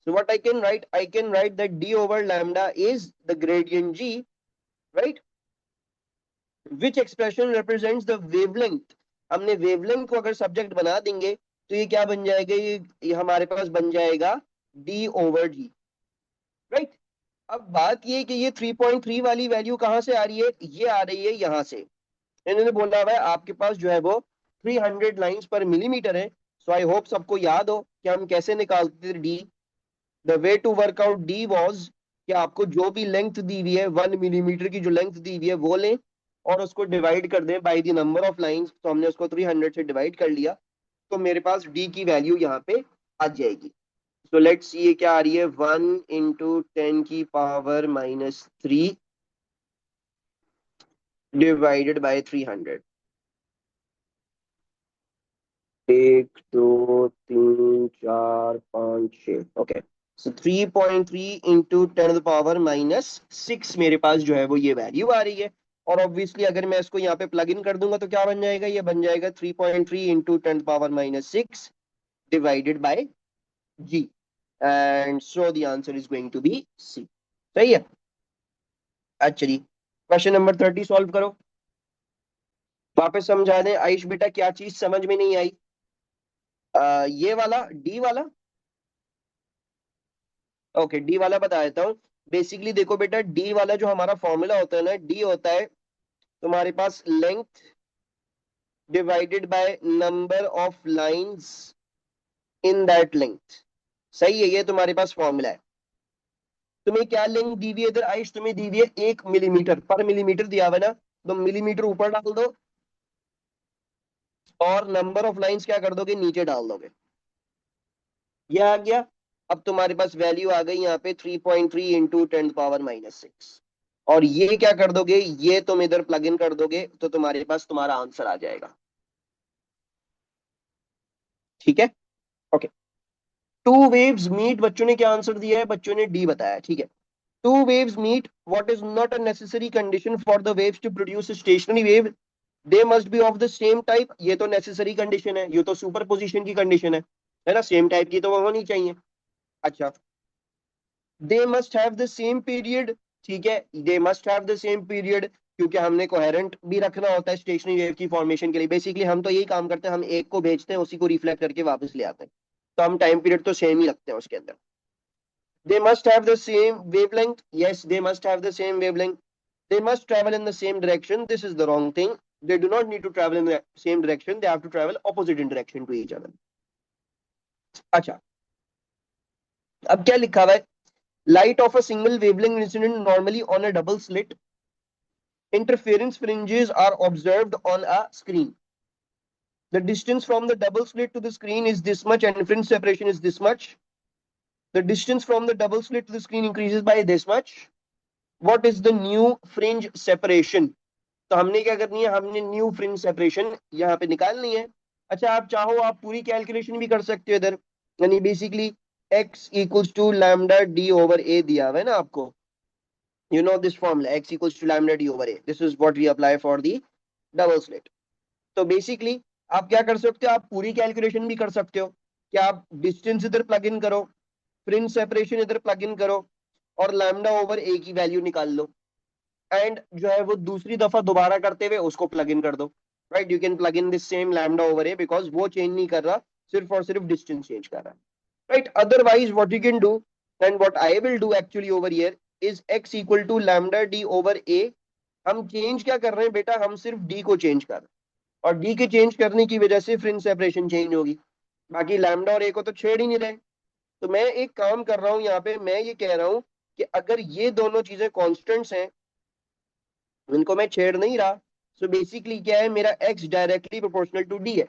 so what I can write, I can write that d over lambda is the gradient g, right, which expression represents the wavelength। हमने wavelength को अगर सब्जेक्ट बना देंगे तो ये क्या बन जाएगा, ये हमारे पास बन जाएगा d over g। राइट, अब बात ये कि ये 3.3 वाली वैल्यू कहां से आ रही है, ये आ रही है यहां से। इन्होंने बोला हुआ है आपके पास जो है वो 300 लाइंस पर मिलीमीटर है। सो आई होप सबको याद हो कि हम कैसे निकालते थे d। The way to work out D was कि आपको जो भी लेंथ दी हुई है 1 मिलीमीटर की जो लेंथ दी हुई है वो लें और उसको डिवाइड कर दें by the number of lines. तो हमने उसको 300 से डिवाइड कर लिया, तो मेरे पास डी की वैल्यू यहाँ पे आ जाएगी। सो लेट्स सी ये क्या आ रही है, 1 इंटू 10 की power -3 divided by 300। 1 2 3 4 5 6, okay, so 3.3 into 10⁻⁻6 मेरे पास जो है वो ये वैल्यू आ रही है। और ऑब्वियसली अगर मैं इसको यहाँ पे प्लग इन कर दूंगा तो क्या बन जाएगा, ये बन जाएगा 3.3 into 10⁻6 divided by G, and so the answer is going to be C. सही है, अच्छा जी, क्वेश्चन नंबर 30 सॉल्व करो। वापस समझा दें आयुष बेटा, क्या चीज समझ में नहीं आई? ये वाला डी वाला, ओके डी वाला बता देता हूँ। बेसिकली देखो बेटा, डी वाला जो हमारा फॉर्मूला होता है ना, डी होता है तुम्हारे पास length divided by number of lines in that length. सही है, ये तुम्हारे पास फॉर्मूला है। तुम्हें क्या लेंथ दी हुई है इधर आयुष, तुम्हें दी हुई है 1 मिलीमीटर, पर मिलीमीटर दिया हुआ है ना, तो मिलीमीटर ऊपर डाल दो और नंबर ऑफ लाइंस क्या कर दोगे, नीचे डाल दोगे। ये आ गया। अब तुम्हारे पास वैल्यू आ गई यहाँ पे 3.3 इंटू 10⁻⁻6, और ये क्या कर दोगे, ये तुम इधर प्लग इन कर दोगे तो तुम्हारे पास तुम्हारा आंसर आ जाएगा। ठीक है, ओके। टू वेव्स मीट, बच्चों ने क्या आंसर दिया है, बच्चों ने डी बताया। ठीक है, two waves meet, what is not a necessary condition for the waves to produce stationary wave, they must be of the same type. ये तो नेसेसरी कंडीशन है, ये तो सुपर पोजिशन की कंडीशन है ना, सेम टाइप की तो वो होनी चाहिए। अच्छा, they must have the same period, ठीक है, they must have the same period, क्योंकि हमने कोहेरेंट भी रखना होता है स्टेशनरी वेव की फॉर्मेशन के लिए। बेसिकली हम तो यही काम करते हैं, हम एक को भेजते हैं, उसी को रिफ्लेक्ट करके वापस ले आते हैं। तो हम टाइम पीरियड तो सेम ही रखते हैं उसके अंदर. They must have the same wavelength. Yes, they must have the same wavelength. They must travel in the same direction. This is the wrong thing. They do not need to travel in the same direction. They have to travel opposite in direction to each other. अच्छा, अब क्या लिखा हुआ है? Light of a single wavelength incident normally on a double slit. Interference fringes are observed on a screen. The distance from the double slit to the screen is this much and fringe separation is this much. The distance from the double slit to the screen increases by this much. What is the new fringe separation? तो हमने क्या करनी है, हमने न्यू फ्रिंज सेपरेशन यहाँ पे निकालनी है. अच्छा, आप चाहो आप पूरी कैलकुलेशन भी कर सकते हो इधर, यानी basically x equals to lambda D over A दिया हुआ है ना आपको. You know this formula, x equals to lambda d over a. This is what we apply for the double slit. तो बेसिकली आप क्या कर सकते हो, आप पूरी कैलकुलेशन भी कर सकते हो कि आप डिस्टेंस इधर प्लग इन करो, फ्रिंज सेपरेशन इधर प्लग इन करो और लैम्डा ओवर ए की वैल्यू निकाल लो, एंड जो है वो दूसरी दफा दोबारा करते हुए उसको प्लग इन कर दो. Right, you can plug in this same lambda over A because वो चेंज नहीं कर रहा, सिर्फ और सिर्फ डिस्टेंस चेंज कर रहा है. Right, otherwise what you can do and what I will do actually over here is x equal to lambda D over A. हम चेंज क्या कर रहे हैं बेटा, हम सिर्फ d को चेंज कर रहे हैं और d के चेंज करने की वजह से फ्रिंज सेपरेशन चेंज होगी, बाकी लैम्डा और a को तो छेड़ ही नहीं रहे. तो मैं एक काम कर रहा हूं यहाँ पे, मैं ये कह रहा हूं कि अगर ये दोनों चीजें कॉन्स्टेंट्स हैं, इनको मैं छेड़ नहीं रहा, सो बेसिकली क्या है, मेरा x directly proportional to d है,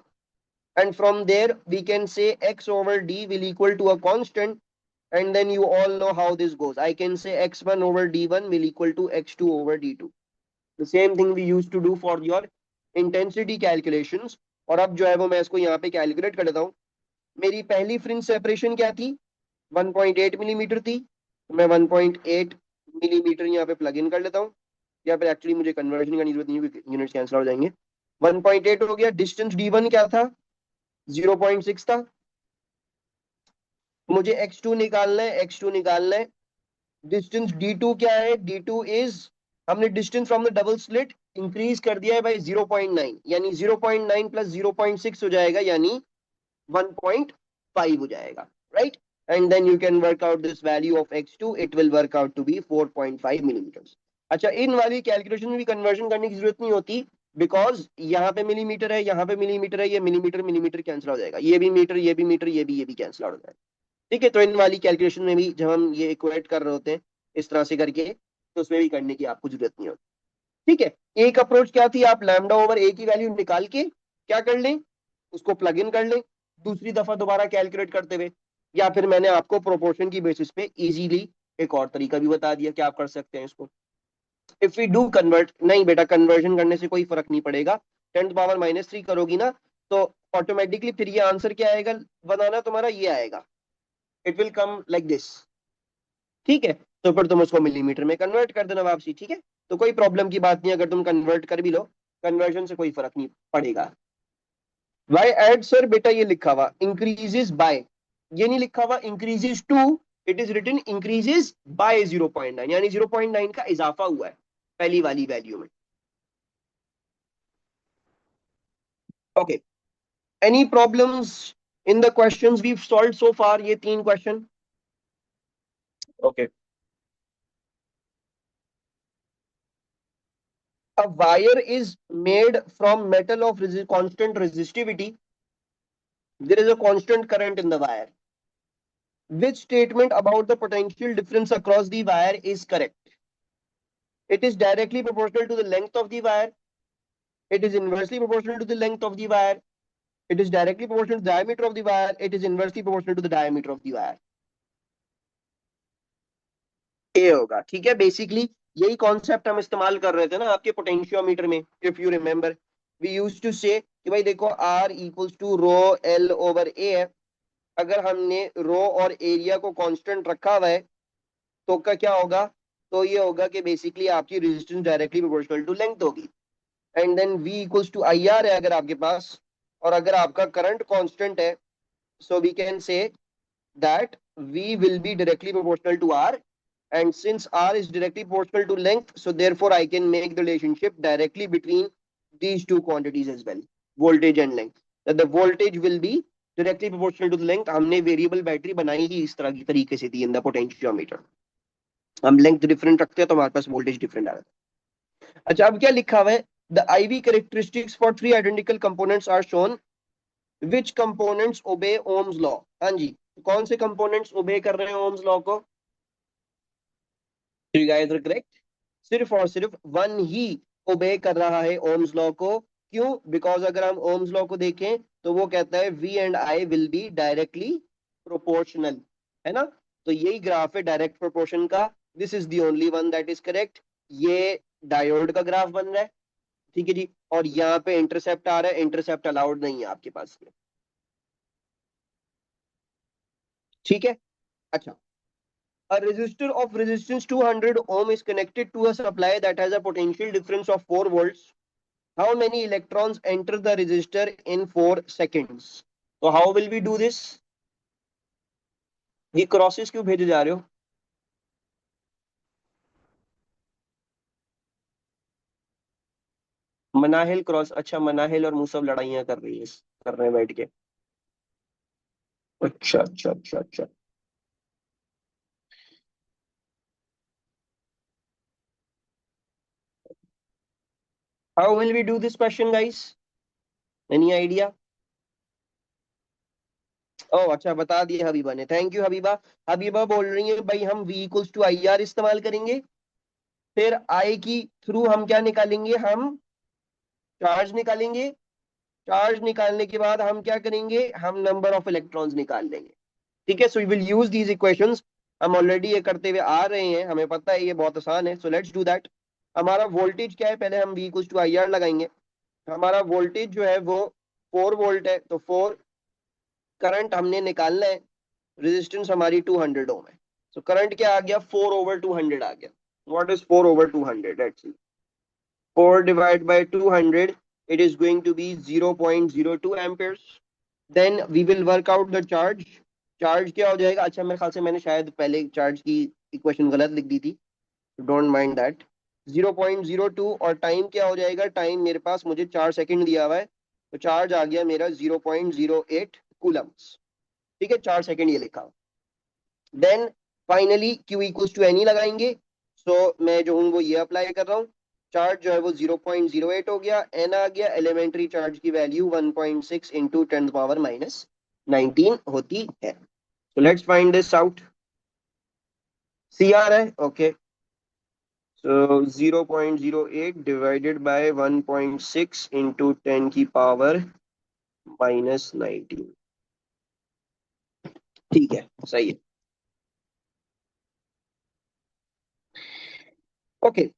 and from there we can say x over d will equal to a constant, and then you all know how this goes. I can say x1 over d1 will equal to x2 over d2. The same thing we used to do for your intensity calculations. और अब जो है वो मैं इसको यहाँ पे कैलकुलेट कर देता हूँ. मेरी पहली फ्रिंज सेपरेशन क्या थी, 1.8 मिलीमीटर थी. मैं 1.8 मिलीमीटर यहाँ पे प्लग इन कर लेता हूँ, या फिर एक्चुअली मुझे कन्वर्जन करने की जरूरत नहीं है, यूनिट्स कैंसिल हो जाएंगे. 1.8 हो गया. डिस्टेंस d1 क्या था, 0.6 था. मुझे x2 निकालना है, x2 निकालना है. डिस्टेंस d2 क्या है, d2 इज, हमने distance from the double slit increase कर दिया है बाय 0.9, यानी 0.9 प्लस 0.6 हो जाएगा, यानी 1.5 हो जाएगा. Right, and then you can work out this value of x2. It will work out to be 4.5 millimeters. अच्छा, इन वाली कैलकुलेशन में भी कन्वर्जन करने की जरूरत नहीं होती, बिकॉज यहाँ पे मिलीमीटर है, यहाँ पे मिलीमीटर है, ये मिलीमीटर मिलीमीटर कैंसिल हो जाएगा, ये भी मीटर, ये भी मीटर, ये भी कैंसिल आउट हो जाएगा. ठीक है, तो इन वाली कैलकुलेशन में भी जब हम ये इक्वेट कर रहे होते हैं इस तरह से करके, तो उसमें भी करने की आपको जरूरत नहीं होती. ठीक है, एक अप्रोच क्या थी, आप लैम्डा ओवर ए की वैल्यू निकाल के क्या कर लें, उसको प्लग इन कर लें दूसरी दफा दोबारा कैलकुलेट करते हुए, या फिर मैंने आपको प्रोपोर्शन की बेसिस पे इजीली एक और तरीका भी बता दिया कि आप कर सकते हैं इसको. इफ वी डू कन्वर्ट, नहीं बेटा कन्वर्जन करने से कोई फर्क नहीं पड़ेगा. 10 पावर -3 करोगी ना, तो ऑटोमेटिकली फिर ये आंसर क्या आएगा बनाना तुम्हारा, ये आएगा, it will come like this. ठीक है, तो फिर तुम उसको मिलीमीटर में कन्वर्ट कर देना वापसी. ठीक है, तो कोई प्रॉब्लम की बात नहीं, अगर तुम कन्वर्ट कर भी लो, कन्वर्जन से कोई फर्क नहीं पड़ेगा. वाई एड सर, बेटा ये लिखा हुआ इंक्रीजेस बाय, ये नहीं लिखा हुआ increases to, it is written increases by 0.9, यानी 0.9 का इजाफा हुआ है पहली वाली वैल्यू में. Okay, any problems in the questions we solved so far, ये 3 question. Okay, a wire is made from metal of constant resistivity. There is a constant current in the wire. Which statement about the potential difference across the wire is correct? It is directly proportional to the length of the wire. It is inversely proportional to the length of the wire. It is directly proportional to the diameter of the wire. It is inversely proportional to the diameter of the wire. ये होगा. ठीक है, बेसिकली यही कॉन्सेप्ट हम इस्तेमाल कर रहे थे ना आपके पोटेंशियोमीटर में. If you remember, we used to say कि भाई देखो R equals to rho L over A है. अगर हमने रो और एरिया को कांस्टेंट रखा हुआ है तो का क्या होगा, तो ये होगा कि बेसिकली आपकी resistance directly proportional to length होगी. And then V equals to IR है अगर आपके पास, और अगर आपका करंट कांस्टेंट है, so we can say that V will be directly proportional to R. And since R is directly proportional to length, so therefore I can make the relationship directly between these two quantities as well, voltage and length. That the voltage will be directly proportional to the length. हमने वेरिएबल बैटरी बनाई ही इस तरह की तरीके से थी इन द पोटेंशियोमीटर। हम लेंथ डिफरेंट रखते हैं तो हमारे पास वोल्टेज डिफरेंट आ रहा है। अच्छा, अब क्या लिखा हुआ है? The IV characteristics for three identical components are shown, which components obey Ohm's law. हाँ जी, कौन से कंपोनेंट्स ओबे कर रहे हैं ओम्स लॉ को? You guys are correct. सिर्फ और सिर्फ वन ही ओबे कर रहा है ओम्स लॉ को। क्यों? बिकॉज अगर हम ओम्स लॉ को देखें तो वो कहता है V and I will be directly proportional, है ना? तो यही ग्राफ है डायरेक्ट प्रोपोर्शन का। This is the only one that is correct. ये डायोड का ग्राफ बन रहा है, ठीक है जी। और यहाँ पे इंटरसेप्ट आ रहा है, इंटरसेप्ट अलाउड नहीं है आपके पास में, ठीक है। अच्छा, a resistor of resistance 200 ohm is connected to a supply that has a potential difference of 4 volts. How many electrons enter the resistor in 4 seconds? So how will we do this? ये क्रॉसेस क्यों भेजे जा रहे हो? मनाहिल क्रॉस, अच्छा मनाहिल और मुसब लड़ाइयां कर रही है, कर रहे हैं बैठ के। अच्छा अच्छा अच्छा अच्छा। How will we do this question, guys? Any idea? ओह अच्छा, बता दिया हबीबा ने, थैंक यू हबीबा। हबीबा बोल रही है भाई हम V इक्वल्स टू IR इस्तेमाल करेंगे, फिर I की थ्रू हम क्या निकालेंगे? हम चार्ज निकालेंगे। चार्ज निकालने के बाद हम क्या करेंगे? हम नंबर ऑफ इलेक्ट्रॉन्स निकाल लेंगे, ठीक है। So we will use these equations. हम ऑलरेडी ये करते हुए आ रहे हैं, हमें पता है ये बहुत आसान है। So let's do that. हमारा वोल्टेज क्या है? पहले हम V इक्वल्स टू IR लगाएंगे। हमारा वोल्टेज जो है वो 4 वोल्ट है, तो 4 करंट हमने निकालना है। रेजिस्टेंस हमारी 200 ओम है। सो करंट क्या आ गया? 4/200 आ गया। What is 4/200? Let's see. 4 divided by 200, it is going to be 0.02 amperes. Then we will work out the charge. Charge क्या हो जाएगा? अच्छा, मेरे ख्याल से मैंने शायद पहले चार्ज की इक्वेशन गलत लिख दी थी, डोंट माइंड दैट। 0.02 और टाइम क्या हो जाएगा? टाइम मेरे पास, मुझे 4 सेकंड दिया हुआ है, तो चार्ज आ गया मेरा 0.08 कूलम्स, ठीक है। 4 सेकंड ये लिखा। Then finally Q equals to N E लगाएंगे। सो मैं जो हूँ वो ये अप्लाई कर रहा हूँ। चार्ज जो है वो 0.08 हो गया, एन आ गया। एलिमेंट्री चार्ज की वैल्यू 1.6 इंटू 10⁻⁻19 होती है। तो let's find this out. CR है, okay. So 0.08 divided by 1.6 into 10⁻⁻19, ठीक है, सही है। Okay,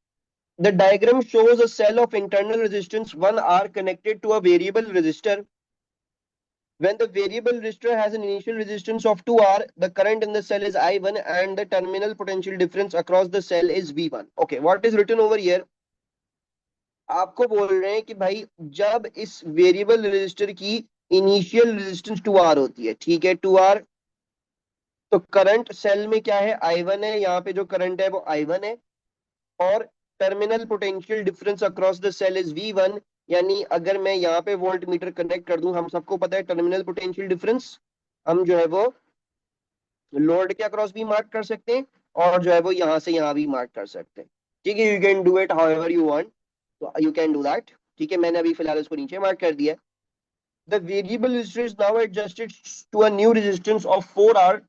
the diagram shows a cell of internal resistance 1R connected to a variable resistor. When the variable resistor has an initial resistance of 2R, the current in the cell is I1 and the terminal potential difference across the cell is V1. Okay, what is written over here? आपको बोल रहे हैं कि भाई जब इस वेरिएबल रेजिस्टर की इनिशियल रेजिस्टेंस 2R होती है, ठीक है, 2R, तो करंट सेल में क्या है? I1 है। यहाँ पे जो करंट है वो I1 है। और terminal potential difference across the cell is V1। यानी अगर मैं यहाँ पे वोल्ट मीटर कनेक्ट कर दूं, हम सबको पता है टर्मिनल पोटेंशियल डिफरेंस हम जो है वो लोड के अक्रॉस भी मार्क कर सकते हैं, और जो है वो यहाँ से यहाँ भी मार्क कर सकते हैं, ठीक है। You can do it how ever you want, तो यू कैन डू दैट, ठीक है। मैंने अभी फिलहाल इसको नीचे मार्क कर दिया है। The variable resistance is now adjusted to a new resistance of 4R.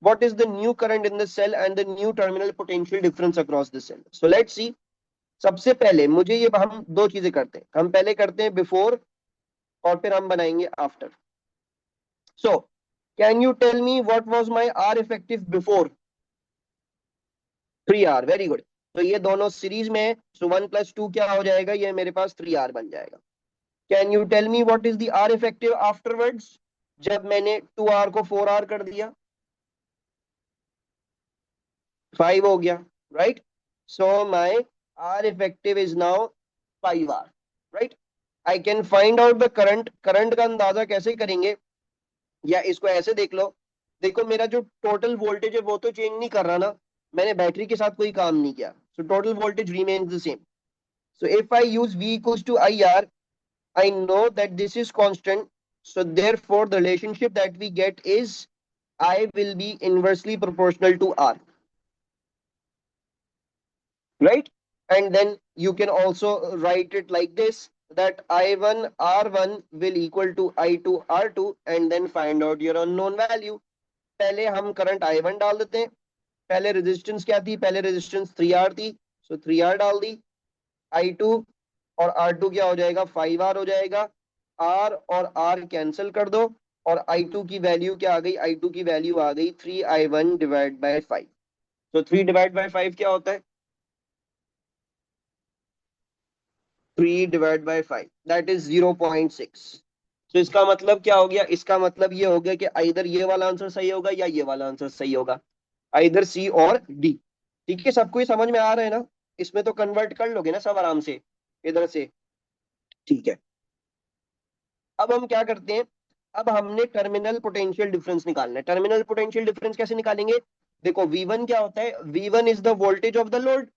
What is the new current in the cell and the new terminal potential difference across the cell? So let's see. सबसे पहले मुझे ये, हम दो चीजें करते हैं, हम पहले करते हैं बिफोर और फिर हम बनाएंगे after. So can you tell me what was my R effective before? 3R, very good. तो ये दोनों सीरीज में है, सो 1+2 क्या हो जाएगा? ये मेरे पास 3R बन जाएगा। Can you tell me what is the R effective afterwards, जब मैंने 2R को 4R कर दिया? 5 हो गया, right. So my R effective is now 5R, right. I can find out the current. Current का अंदाजा कैसे करेंगे? या इसको ऐसे देख लो, देखो मेरा जो टोटल वोल्टेज है वो तो चेंज नहीं कर रहा ना, मैंने बैटरी के साथ कोई काम नहीं किया, सो total voltage remains the same. So if I use V equals to IR, I know that this is constant, So therefore the relationship that we get is I will be inversely proportional to R, right? And then you can also write it like this, that I1 R1 will equal to I2 R2, and then find out your unknown value. पहले हम करंट I1 डाल देते हैं, पहले रेजिस्टेंस क्या थी, पहले रेजिस्टेंस 3R थी, सो 3R डाल दी, I2 और R2 क्या हो जाएगा, 5R हो जाएगा, R और R कैंसिल कर दो, और I2 की वैल्यू क्या आ गई, I2 की वैल्यू आ गई 3I1 डिवाइड बाय 5। तो 3 डिवाइड बाय 5 क्या होता है, 3 डिवाइड बाय 5 दैट इज 0.6। तो इसका मतलब क्या हो गया, इसका मतलब ये हो गया कि आइदर ये वाला आंसर सही होगा या ये वाला आंसर सही होगा, आइदर सी और डी। ठीक है, सबको ही समझ में आ रहा है ना, इसमें तो कन्वर्ट कर लोगे ना सब आराम से इधर से। ठीक है, अब हम क्या करते हैं, अब हमने टर्मिनल पोटेंशियल डिफरेंस निकालना है। टर्मिनल पोटेंशियल डिफरेंस कैसे निकालेंगे, देखो V1 क्या होता है, V1 is the voltage of the load.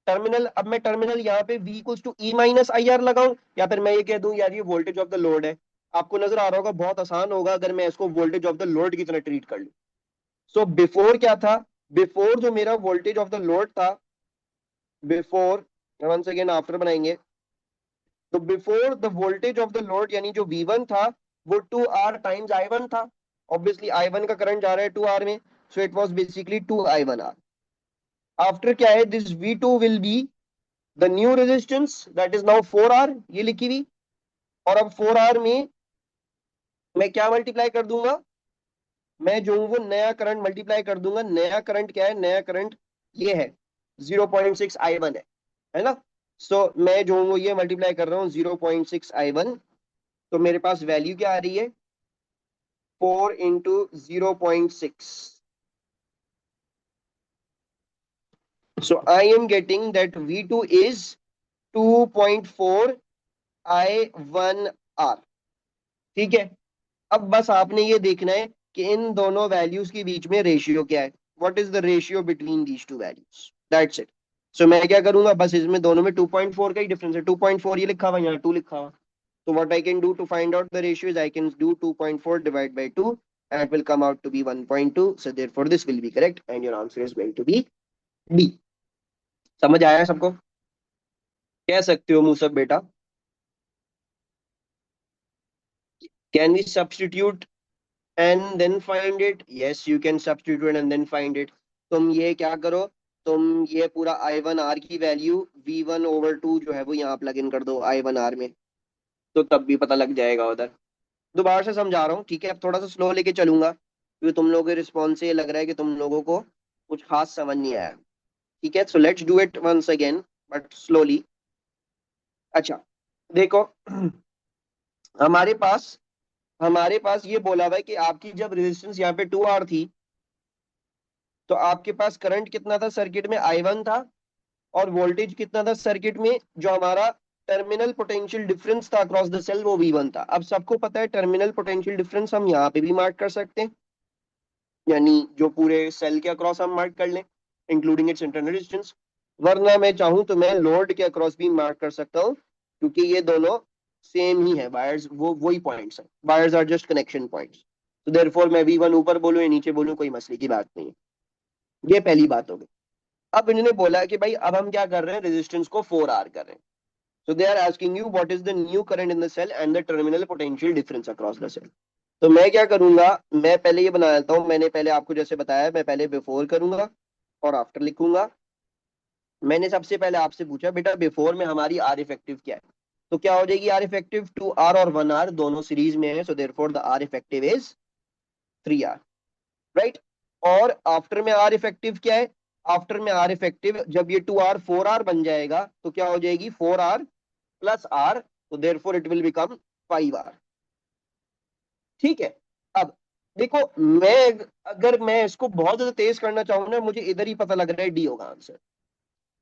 Terminal, अब मैं टर्मिनल यहाँ पे V equals to E minus I R लगाऊं, या फिर मैं ये कह दूं यार ये वोल्टेज ऑफ द लोड है। आपको नजर आ रहा होगा बहुत आसान होगा अगर मैं इसको वोल्टेज ऑफ द लोड की तरह ट्रीट कर लूं। सो बिफोर क्या था, बिफोर जो मेरा वोल्टेज ऑफ द लोड था, बिफोर, वंस अगेन आफ्टर बनाएंगे, तो before the voltage of the load यानी जो V1 था वो 2R टाइम्स I1 था। ऑब्वियसली I1 का करंट जा रहा है 2R में, so it was basically 2I1R। After क्या है, this V2 will be the new resistance that is now 4R, ये लिखी हुई। और अब 4R में मैं क्या मल्टीप्लाई कर दूंगा, मैं जो हूं वो नया करंट मल्टीप्लाई कर दूंगा। नया करंट क्या है, नया करंट ये है 0.6 I1 है ना। सो मैं जो हूं वो ये मल्टीप्लाई कर रहा हूँ 0.6 I1, तो मेरे पास वैल्यू क्या आ रही है, 4 into 0.6। So I am getting that V2 is 2.4 I1R। ठीक है, अब बस आपने ये देखना है कि इन दोनों वैल्यूज के बीच में रेशियो क्या है, what is the ratio between these two values, that's it. So मैं क्या करूंगा, बस इसमें दोनों में 2.4 का ही डिफरेंस है, 2.4 ये लिखा हुआ, यहाँ 2 लिखा हुआ। So what I can do to find out the ratio is I can do 2.4 divided by 2 and it will come out to be 1.2. So therefore this will be correct and your answer is going to be D. समझ आया सबको, कह सकते हो मुसब बेटा। Can we substitute and then find it? Yes, you can substitute and then find it. तुम ये क्या करो, तुम ये पूरा I1R की वैल्यू V1 over 2 जो है वो यहाँ प्लग इन कर दो I1R में, तो तब भी पता लग जाएगा उधर। दोबारा से समझा रहा हूँ, ठीक है, अब थोड़ा सा स्लो लेके चलूंगा क्योंकि तुम लोगों के रिस्पॉन्स से ये लग रहा है कि तुम लोगों को कुछ खास समझ नहीं आया। ठीक है, so let's do it once again but slowly. अच्छा देखो, हमारे पास हमारे पास ये बोला हुआ है कि आपकी जब रेजिस्टेंस यहाँ पे 2R थी, तो आपके पास करंट कितना था सर्किट में, I1 था, और वोल्टेज कितना था सर्किट में, जो हमारा टर्मिनल पोटेंशियल डिफरेंस था अक्रॉस द सेल वो V1 था। अब सबको पता है टर्मिनल पोटेंशियल डिफरेंस हम यहाँ पे भी मार्क कर सकते हैं, यानी जो पूरे सेल के अक्रॉस हम मार्क कर लें इंक्लूडिंग इट्स इंटरनल रेजिस्टेंस, वरना मैं चाहूं तो मैं लोड के अक्रॉस भी मार्क कर सकता हूं, क्योंकि ये दोनों सेम ही है, वायर्स वो वही पॉइंट्स हैं, wires are just connection points. तो देयरफॉर मैं V1 ऊपर बोलूं या नीचे बोलूं कोई मसले की बात नहीं है। ये पहली बात हो गई। अब इन्होंने बोला कि भाई अब हम क्या कर रहे हैं, रेजिस्टेंस को 4R कर रहे हैं। So they are asking you what is the new current in the cell and the terminal potential difference across the cell. तो मैं क्या करूंगा, मैं पहले ये बना लेता हूँ, मैंने पहले आपको जैसे बताया, मैं पहले बिफोर करूंगा और आफ्टर लिखूंगा। मैंने सबसे पहले आपसे पूछा बेटा बिफोर में हमारी आर इफेक्टिव क्या है, तो क्या हो जाएगी आर इफेक्टिव, 2R और 1R दोनों सीरीज में है, so therefore the R effective is 3R, right. और आफ्टर में आर इफेक्टिव क्या है, आफ्टर में आर इफेक्टिव जब ये 2R 4R बन जाएगा तो क्या हो जाएगी 4R प्लस R, तो therefore it will become 5R। ठीक है, अब देखो मैं, अगर मैं इसको बहुत ज्यादा तेज करना चाहूँ ना, मुझे इधर ही पता लग रहा है डी होगा answer.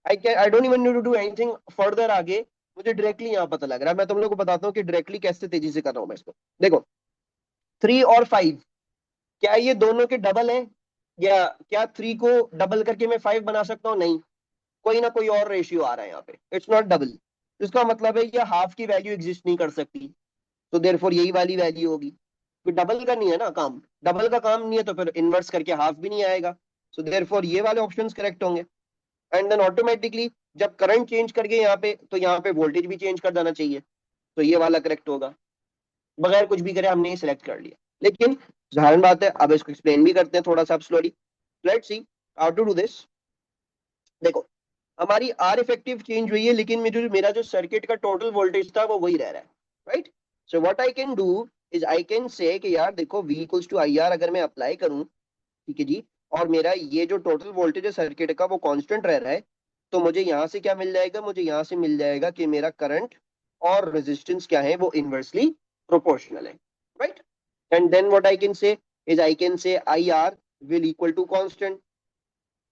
I don't even need to do anything further आगे, मुझे डायरेक्टली यहाँ पता लग रहा है। मैं तुम लोग को बताता हूँ कि डायरेक्टली कैसे तेजी से कर रहा हूँ मैं इसको। देखो 3 और 5 क्या ये दोनों के डबल है, या क्या 3 को डबल करके मैं 5 बना सकता हूँ, नहीं, कोई ना कोई और रेशियो आ रहा है यहाँ पे, इट्स नॉट डबल। इसका मतलब है ये हाफ की वैल्यू एग्जिस्ट नहीं कर सकती, तो देयरफॉर यही वाली वैल्यू होगी। तो डबल का नहीं है ना काम, डबल का काम नहीं है तो फिर इनवर्स करके हाफ भी नहीं आएगा। सो देयरफॉर ये वाले ऑप्शंस करेक्ट होंगे। एंड देन ऑटोमेटिकली जब करंट चेंज करके यहाँ पे, तो यहाँ पे वोल्टेज भी चेंज कर देना चाहिए, तो ये वाला करेक्ट होगा। बगैर कुछ भी करे हमने ये सिलेक्ट कर लिया। लेकिन साधारण बात है, अब इसको एक्सप्लेन भी करते हैं थोड़ा सा slowly. Let's see how to do this. देखो, हमारी आर इफेक्टिव चेंज हुई है, लेकिन मेरा जो सर्किट का टोटल वोल्टेज था वो वही रह रहा है, right. So what I can do is I can say कि यार देखो, V equals to I R अगर मैं अप्लाई करूं, ठीक है जी, और मेरा ये जो टोटल वोल्टेज है सर्किट का वो कांस्टेंट रह रहा है, तो मुझे यहाँ से क्या मिल जाएगा, मुझे यहाँ से मिल जाएगा कि मेरा करंट और रेजिस्टेंस क्या है, वो इनवर्सली प्रोपोर्शनल है, right. And then what I can say is I can say I R will equal to constant,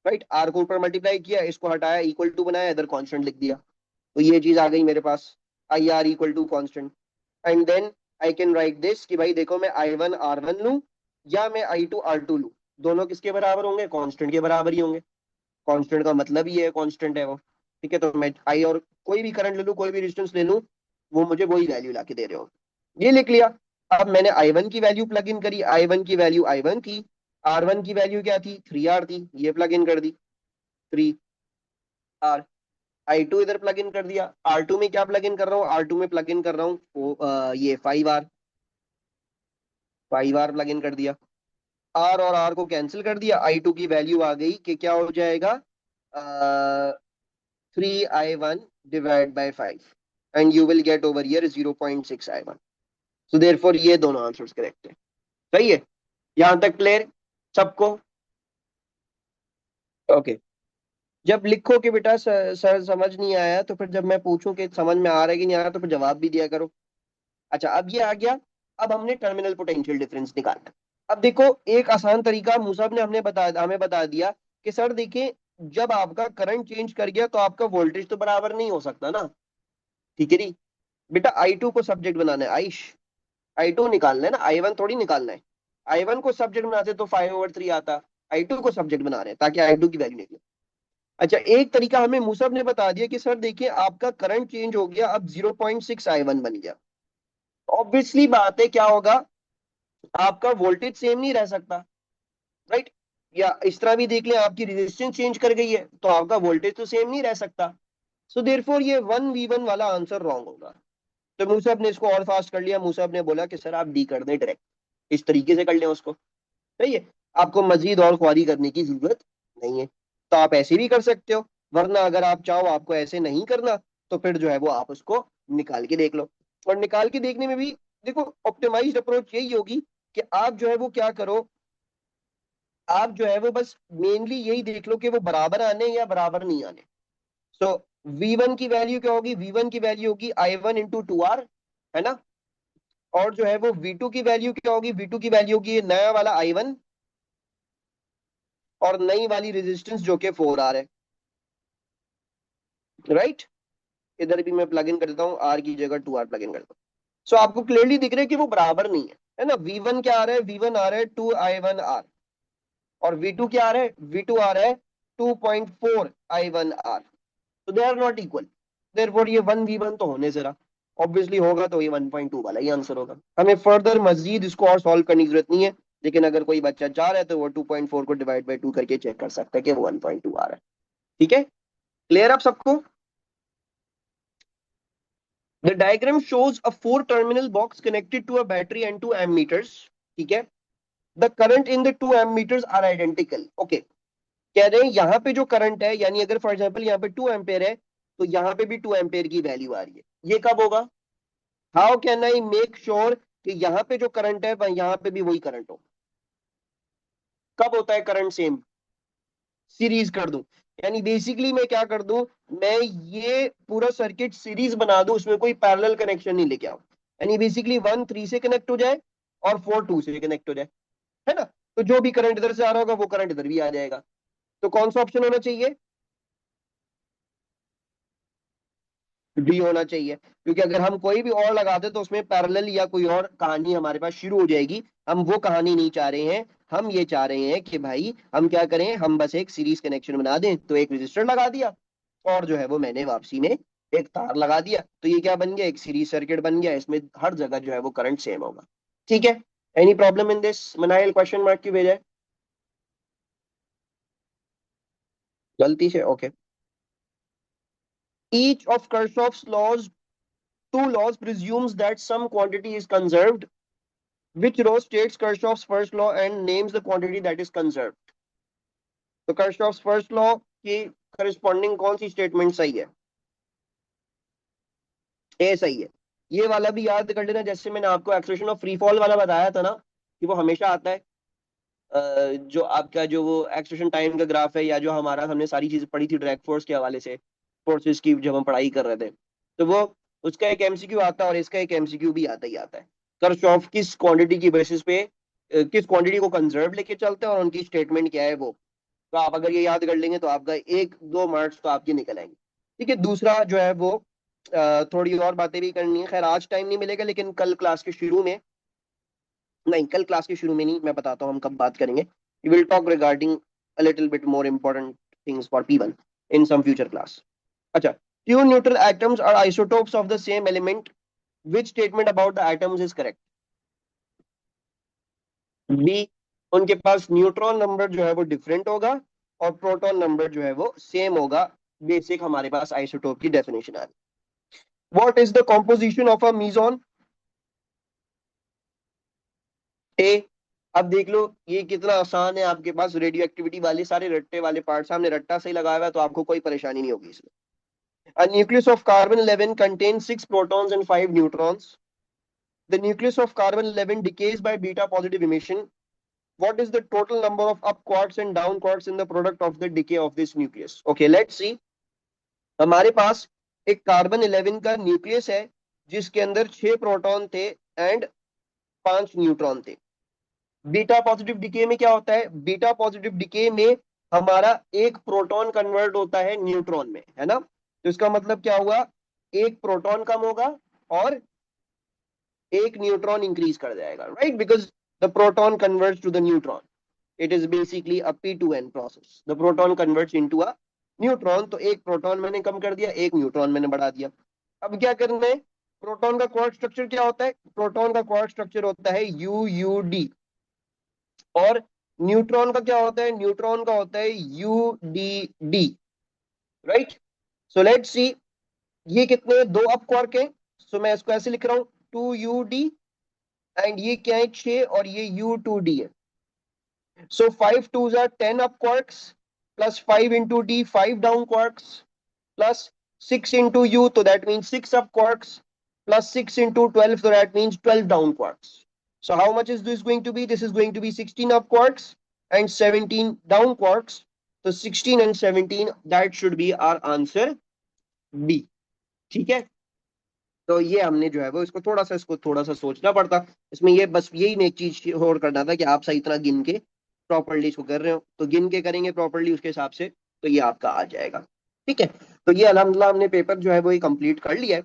right. R को ऊपर मल्टीप्लाई किया, इसको हटाया, इक्वल टू बनाया, इधर कांस्टेंट लिख दिया, तो ये चीज आ गई मेरे पास, I R equal to constant. And then I can write this कि भाई देखो, मैं आई वन आर वन लूँ या मैं आई टू आर टू लूँ, दोनों किसके बराबर होंगे, कांस्टेंट के बराबर ही होंगे। कांस्टेंट का मतलब ही है कांस्टेंट है वो, ठीक है। तो मैं आई और कोई भी करंट ले लूँ, कोई भी रेजिस्टेंस ले लूँ, वो मुझे वही वैल्यू ला के दे रहे हो। ये लिख लिया। अब मैंने आई वन की वैल्यू प्लग इन करी, आई वन की वैल्यू आई वन थी, आर वन की वैल्यू क्या थी, 3R थी, ये प्लग इन कर दी, 3R। आई टू इधर प्लग इन कर दिया, आर टू में क्या प्लग इन कर रहा हूँ, आर टू में प्लग इन कर रहा हूँ ये 5R, 5R प्लग इन कर दिया। आर और आर को कैंसिल कर दिया, आई टू की वैल्यू आ गई कि क्या हो जाएगा, 3I1 divide by 5, and you will get over here 0.6I1। So therefore ये दोनों आंसर्स करेक्ट है। सही है, यहां तक क्लियर सबको? ओके। जब लिखो कि बेटा सर समझ नहीं आया, तो फिर जब मैं पूछूं कि समझ में आ रहा है कि नहीं आ रहा, तो फिर जवाब भी दिया करो। अच्छा, अब ये आ गया। अब हमने टर्मिनल पोटेंशियल डिफरेंस निकालना। अब देखो, एक आसान तरीका मुसाब ने हमें बता दिया कि सर देखिए, जब आपका करंट चेंज कर गया तो आपका वोल्टेज तो बराबर नहीं हो सकता ना, ठीक है जी। बेटा आई टू को सब्जेक्ट बनाना है, आइश, आई टू निकालना है ना, आई वन थोड़ी निकालना है। आई वन को सब्जेक्ट बनाते तो 5/3 आता, आई टू को सब्जेक्ट बना रहे हैं ताकि आई टू की वैल्यू निकले। अच्छा, एक तरीका हमें मुसब ने बता दिया कि सर देखिए, आपका करंट चेंज हो गया, अब 0.6I1 बन गया। ऑब्वियसली बात है, क्या होगा, आपका वोल्टेज सेम नहीं रह सकता, राइट। या इस तरह भी देख लें, आपकी रेजिस्टेंस चेंज कर गई है तो आपका वोल्टेज तो सेम नहीं रह सकता। सो देयरफॉर ये 1v1 वाला आंसर रॉन्ग होगा। तो मूसब ने इसको और फास्ट कर लिया, मूसब ने बोला कि सर आप डी कर दें डायरेक्ट, इस तरीके से कर लें उसको, सही है। आपको मजीद और ख्वारी करने की जरूरत नहीं है, तो आप ऐसे भी कर सकते हो। वरना अगर आप चाहो आपको ऐसे नहीं करना, तो फिर जो है वो आप उसको निकाल के देख लो। और निकाल के देखने में भी देखो, ऑप्टिमाइज्ड अप्रोच यही होगी कि आप जो है वो क्या करो, आप जो है वो बस मेनली यही देख लो कि वो बराबर आने या बराबर नहीं आने। सो V1 की वैल्यू क्या होगी, V1 की वैल्यू होगी I1 × 2R, है ना। और जो है वो V2 की वैल्यू क्या होगी, V2 की वैल्यू होगी नया वाला I1 और नई वाली रेजिस्टेंस जो कि 4R है, राइट। इधर भी मैं प्लग इन कर देता हूँ, R की जगह 2R प्लग इन करता हूँ। सो आपको क्लियरली दिख रहा है कि वो बराबर नहीं है ना। V1 क्या आ रहा है, V1 आ रहा है 2I1R, और V2 क्या आ रहा है, V2 आ रहा है 2.4I1R। तो they are not equal, therefore ये 1v1 तो होने जरा, ऑब्वियसली होगा तो ये 1.2 वाला ही आंसर होगा। हमें फर्दर मजीद इसको और सॉल्व करने की जरूरत नहीं है, लेकिन अगर कोई बच्चा चाह रहा है तो वो 2.4 को डिवाइड बाई 2 करके चेक कर सकता है कि वो 1.2 आ रहा है। ठीक है, क्लियर आप सबको? The diagram shows a four-terminal box connected to a battery and two ammeters. ठीक है, the current in the two ammeters are identical. Okay, कह रहे हैं यहाँ पे जो करंट है, यानी अगर फॉर एग्जांपल यहाँ पे 2 एम्पेयर है, तो यहाँ पे भी 2 एम्पेयर की वैल्यू आ रही है। ये कब होगा, how can I make sure कि यहाँ पे जो करंट है यहाँ पे भी वही करंट हो। कब होता है करंट सेम, सीरीज कर दूं, यानी बेसिकली मैं क्या कर दूं, मैं ये पूरा सर्किट सीरीज बना दूं, उसमें कोई पैरेलल कनेक्शन नहीं लेके आऊं। यानी बेसिकली 1 3 से कनेक्ट हो जाए और 4 2 से कनेक्ट हो जाए, है ना। तो जो भी करंट इधर से आ रहा होगा वो करंट इधर भी आ जाएगा। तो कौन सा ऑप्शन होना चाहिए, डी होना चाहिए, क्योंकि अगर हम कोई भी और लगाते तो उसमें पैरेलल या कोई और कहानी हमारे पास शुरू हो जाएगी। हम वो कहानी नहीं चाह रहे हैं, हम ये चाह रहे हैं कि भाई हम क्या करें, हम बस एक सीरीज कनेक्शन बना दें, तो एक रजिस्टर लगा दिया और जो है वो मैंने वापसी में एक तार लगा दिया तो ये क्या बन गया, एक सीरीज सर्किट बन गया, इसमें हर जगह जो है वो करंट सेम होगा। ठीक है, एनी प्रॉब्लम इन दिस? मनाइल क्वेश्चन मार्क क्यों भेजा है? गलती से, okay. Each of Kirchhoff's laws, two laws presumes that some quantity is conserved. Which law states Kirchhoff's first law and names the quantity that is conserved? तो Kirchhoff's first law की करस्पॉन्डिंग कौन सी स्टेटमेंट सही है? ए सही है। ये वाला भी याद कर लेना, जैसे मैंने आपको एक्सप्रेशन ऑफ फ्री फॉल वाला बताया था ना, कि वो हमेशा आता है। जो आपका जो वो एक्सप्रेशन टाइम का ग्राफ है, या जो हमारा हमने सारी चीजें पढ़ी थी ड्रैग फोर्स के हवाले से, फोर्सेस की जब हम पढ़ाई कर रहे थे, तो वो उसका एक एमसीक्यू आता है और इसका एक एमसीक्यू भी आता ही आता है। कर्शॉफ किस क्वांटिटी की बेसिस पे किस क्वांटिटी को कंजर्व लेके चलते हैं और उनकी स्टेटमेंट क्या है वो। तो आप अगर ये याद कर लेंगे तो आपका 1-2 मार्क्स तो आपके निकल आएंगे। ठीक है, दूसरा जो है वो थोड़ी और बातें भी करनी है। खैर आज टाइम नहीं मिलेगा, लेकिन कल क्लास के शुरू में, नहीं कल क्लास के शुरू में नहीं, मैं बताता हूँ हम कब बात करेंगे। We will talk regarding a little bit more important things for P1 in some future class. अच्छा, two neutral atoms are isotopes of the same element. Which statement about the atoms is correct? B, उनके पास न्यूट्रॉन नंबर जो है वो डिफरेंट होगा और प्रोटॉन नंबर जो है वो सेम होगा। बेसिक हमारे पास आइसोटोप की डेफिनेशन आ रही। What is the composition of a meson? ए, अब देख लो ये कितना आसान है, आपके पास रेडियो एक्टिविटी वाले सारे रट्टे वाले पार्ट, सामने रट्टा सही लगाया हुआ है, तो आपको कोई परेशानी नहीं होगी इसमें। A nucleus of carbon 11 contains 6 protons and 5 neutrons. The nucleus of carbon 11 decays by beta positive emission. What is the total number of up quarks and down quarks in the product of the decay of this nucleus? Okay, let's see. हमारे पास एक कार्बन 11 का न्यूक्लियस है जिसके अंदर 6 प्रोटॉन थे एंड 5 न्यूट्रॉन थे। बीटा पॉजिटिव डिके में क्या होता है? बीटा पॉजिटिव डिके में हमारा एक प्रोटॉन कन्वर्ट होता है न्यूट्रॉन में, है ना? तो इसका मतलब क्या हुआ, एक प्रोटॉन कम होगा और एक न्यूट्रॉन इंक्रीज कर जाएगा, right? Because the proton converts to the neutron. It is basically a P2N process. The proton converts into a neutron. तो एक प्रोटॉन मैंने कम कर दिया, एक न्यूट्रॉन मैंने बढ़ा दिया। अब क्या करना है? प्रोटॉन का क्वार्क स्ट्रक्चर क्या होता है? प्रोटॉन का क्वार्क स्ट्रक्चर होता है UUD। और न्यूट्रॉन का क्या होता है? न्यूट्रॉन का होता है UDD, राइट? सो लेट्स सी, ये कितने, 2 अप क्वार्क है। सो मैं इसको ऐसे लिख रहा हूं, 2UD, एंड ये क्या है, 6, और ये U2D है। So 5 twos are 10 up quarks plus 5 into D, 5 down quarks plus 6 into U, so that means 6 up quarks plus 6 into 12, so that means 12 down quarks. So how much is this going to be? This is going to be 16 up quarks and 17 down quarks. So 16 and 17, that should be our answer B. ठीक है, तो ये हमने जो है वो इसको थोड़ा सा सोचना पड़ता। इसमें ये बस यही एक चीज और करना था कि आप सही इतना गिन के प्रॉपरली इसको कर रहे हो, तो गिन के करेंगे प्रॉपरली उसके हिसाब से तो ये आपका आ जाएगा। ठीक है, तो ये अल्हम्दुलिल्लाह हमने पेपर जो है वो ये कंप्लीट कर लिया है।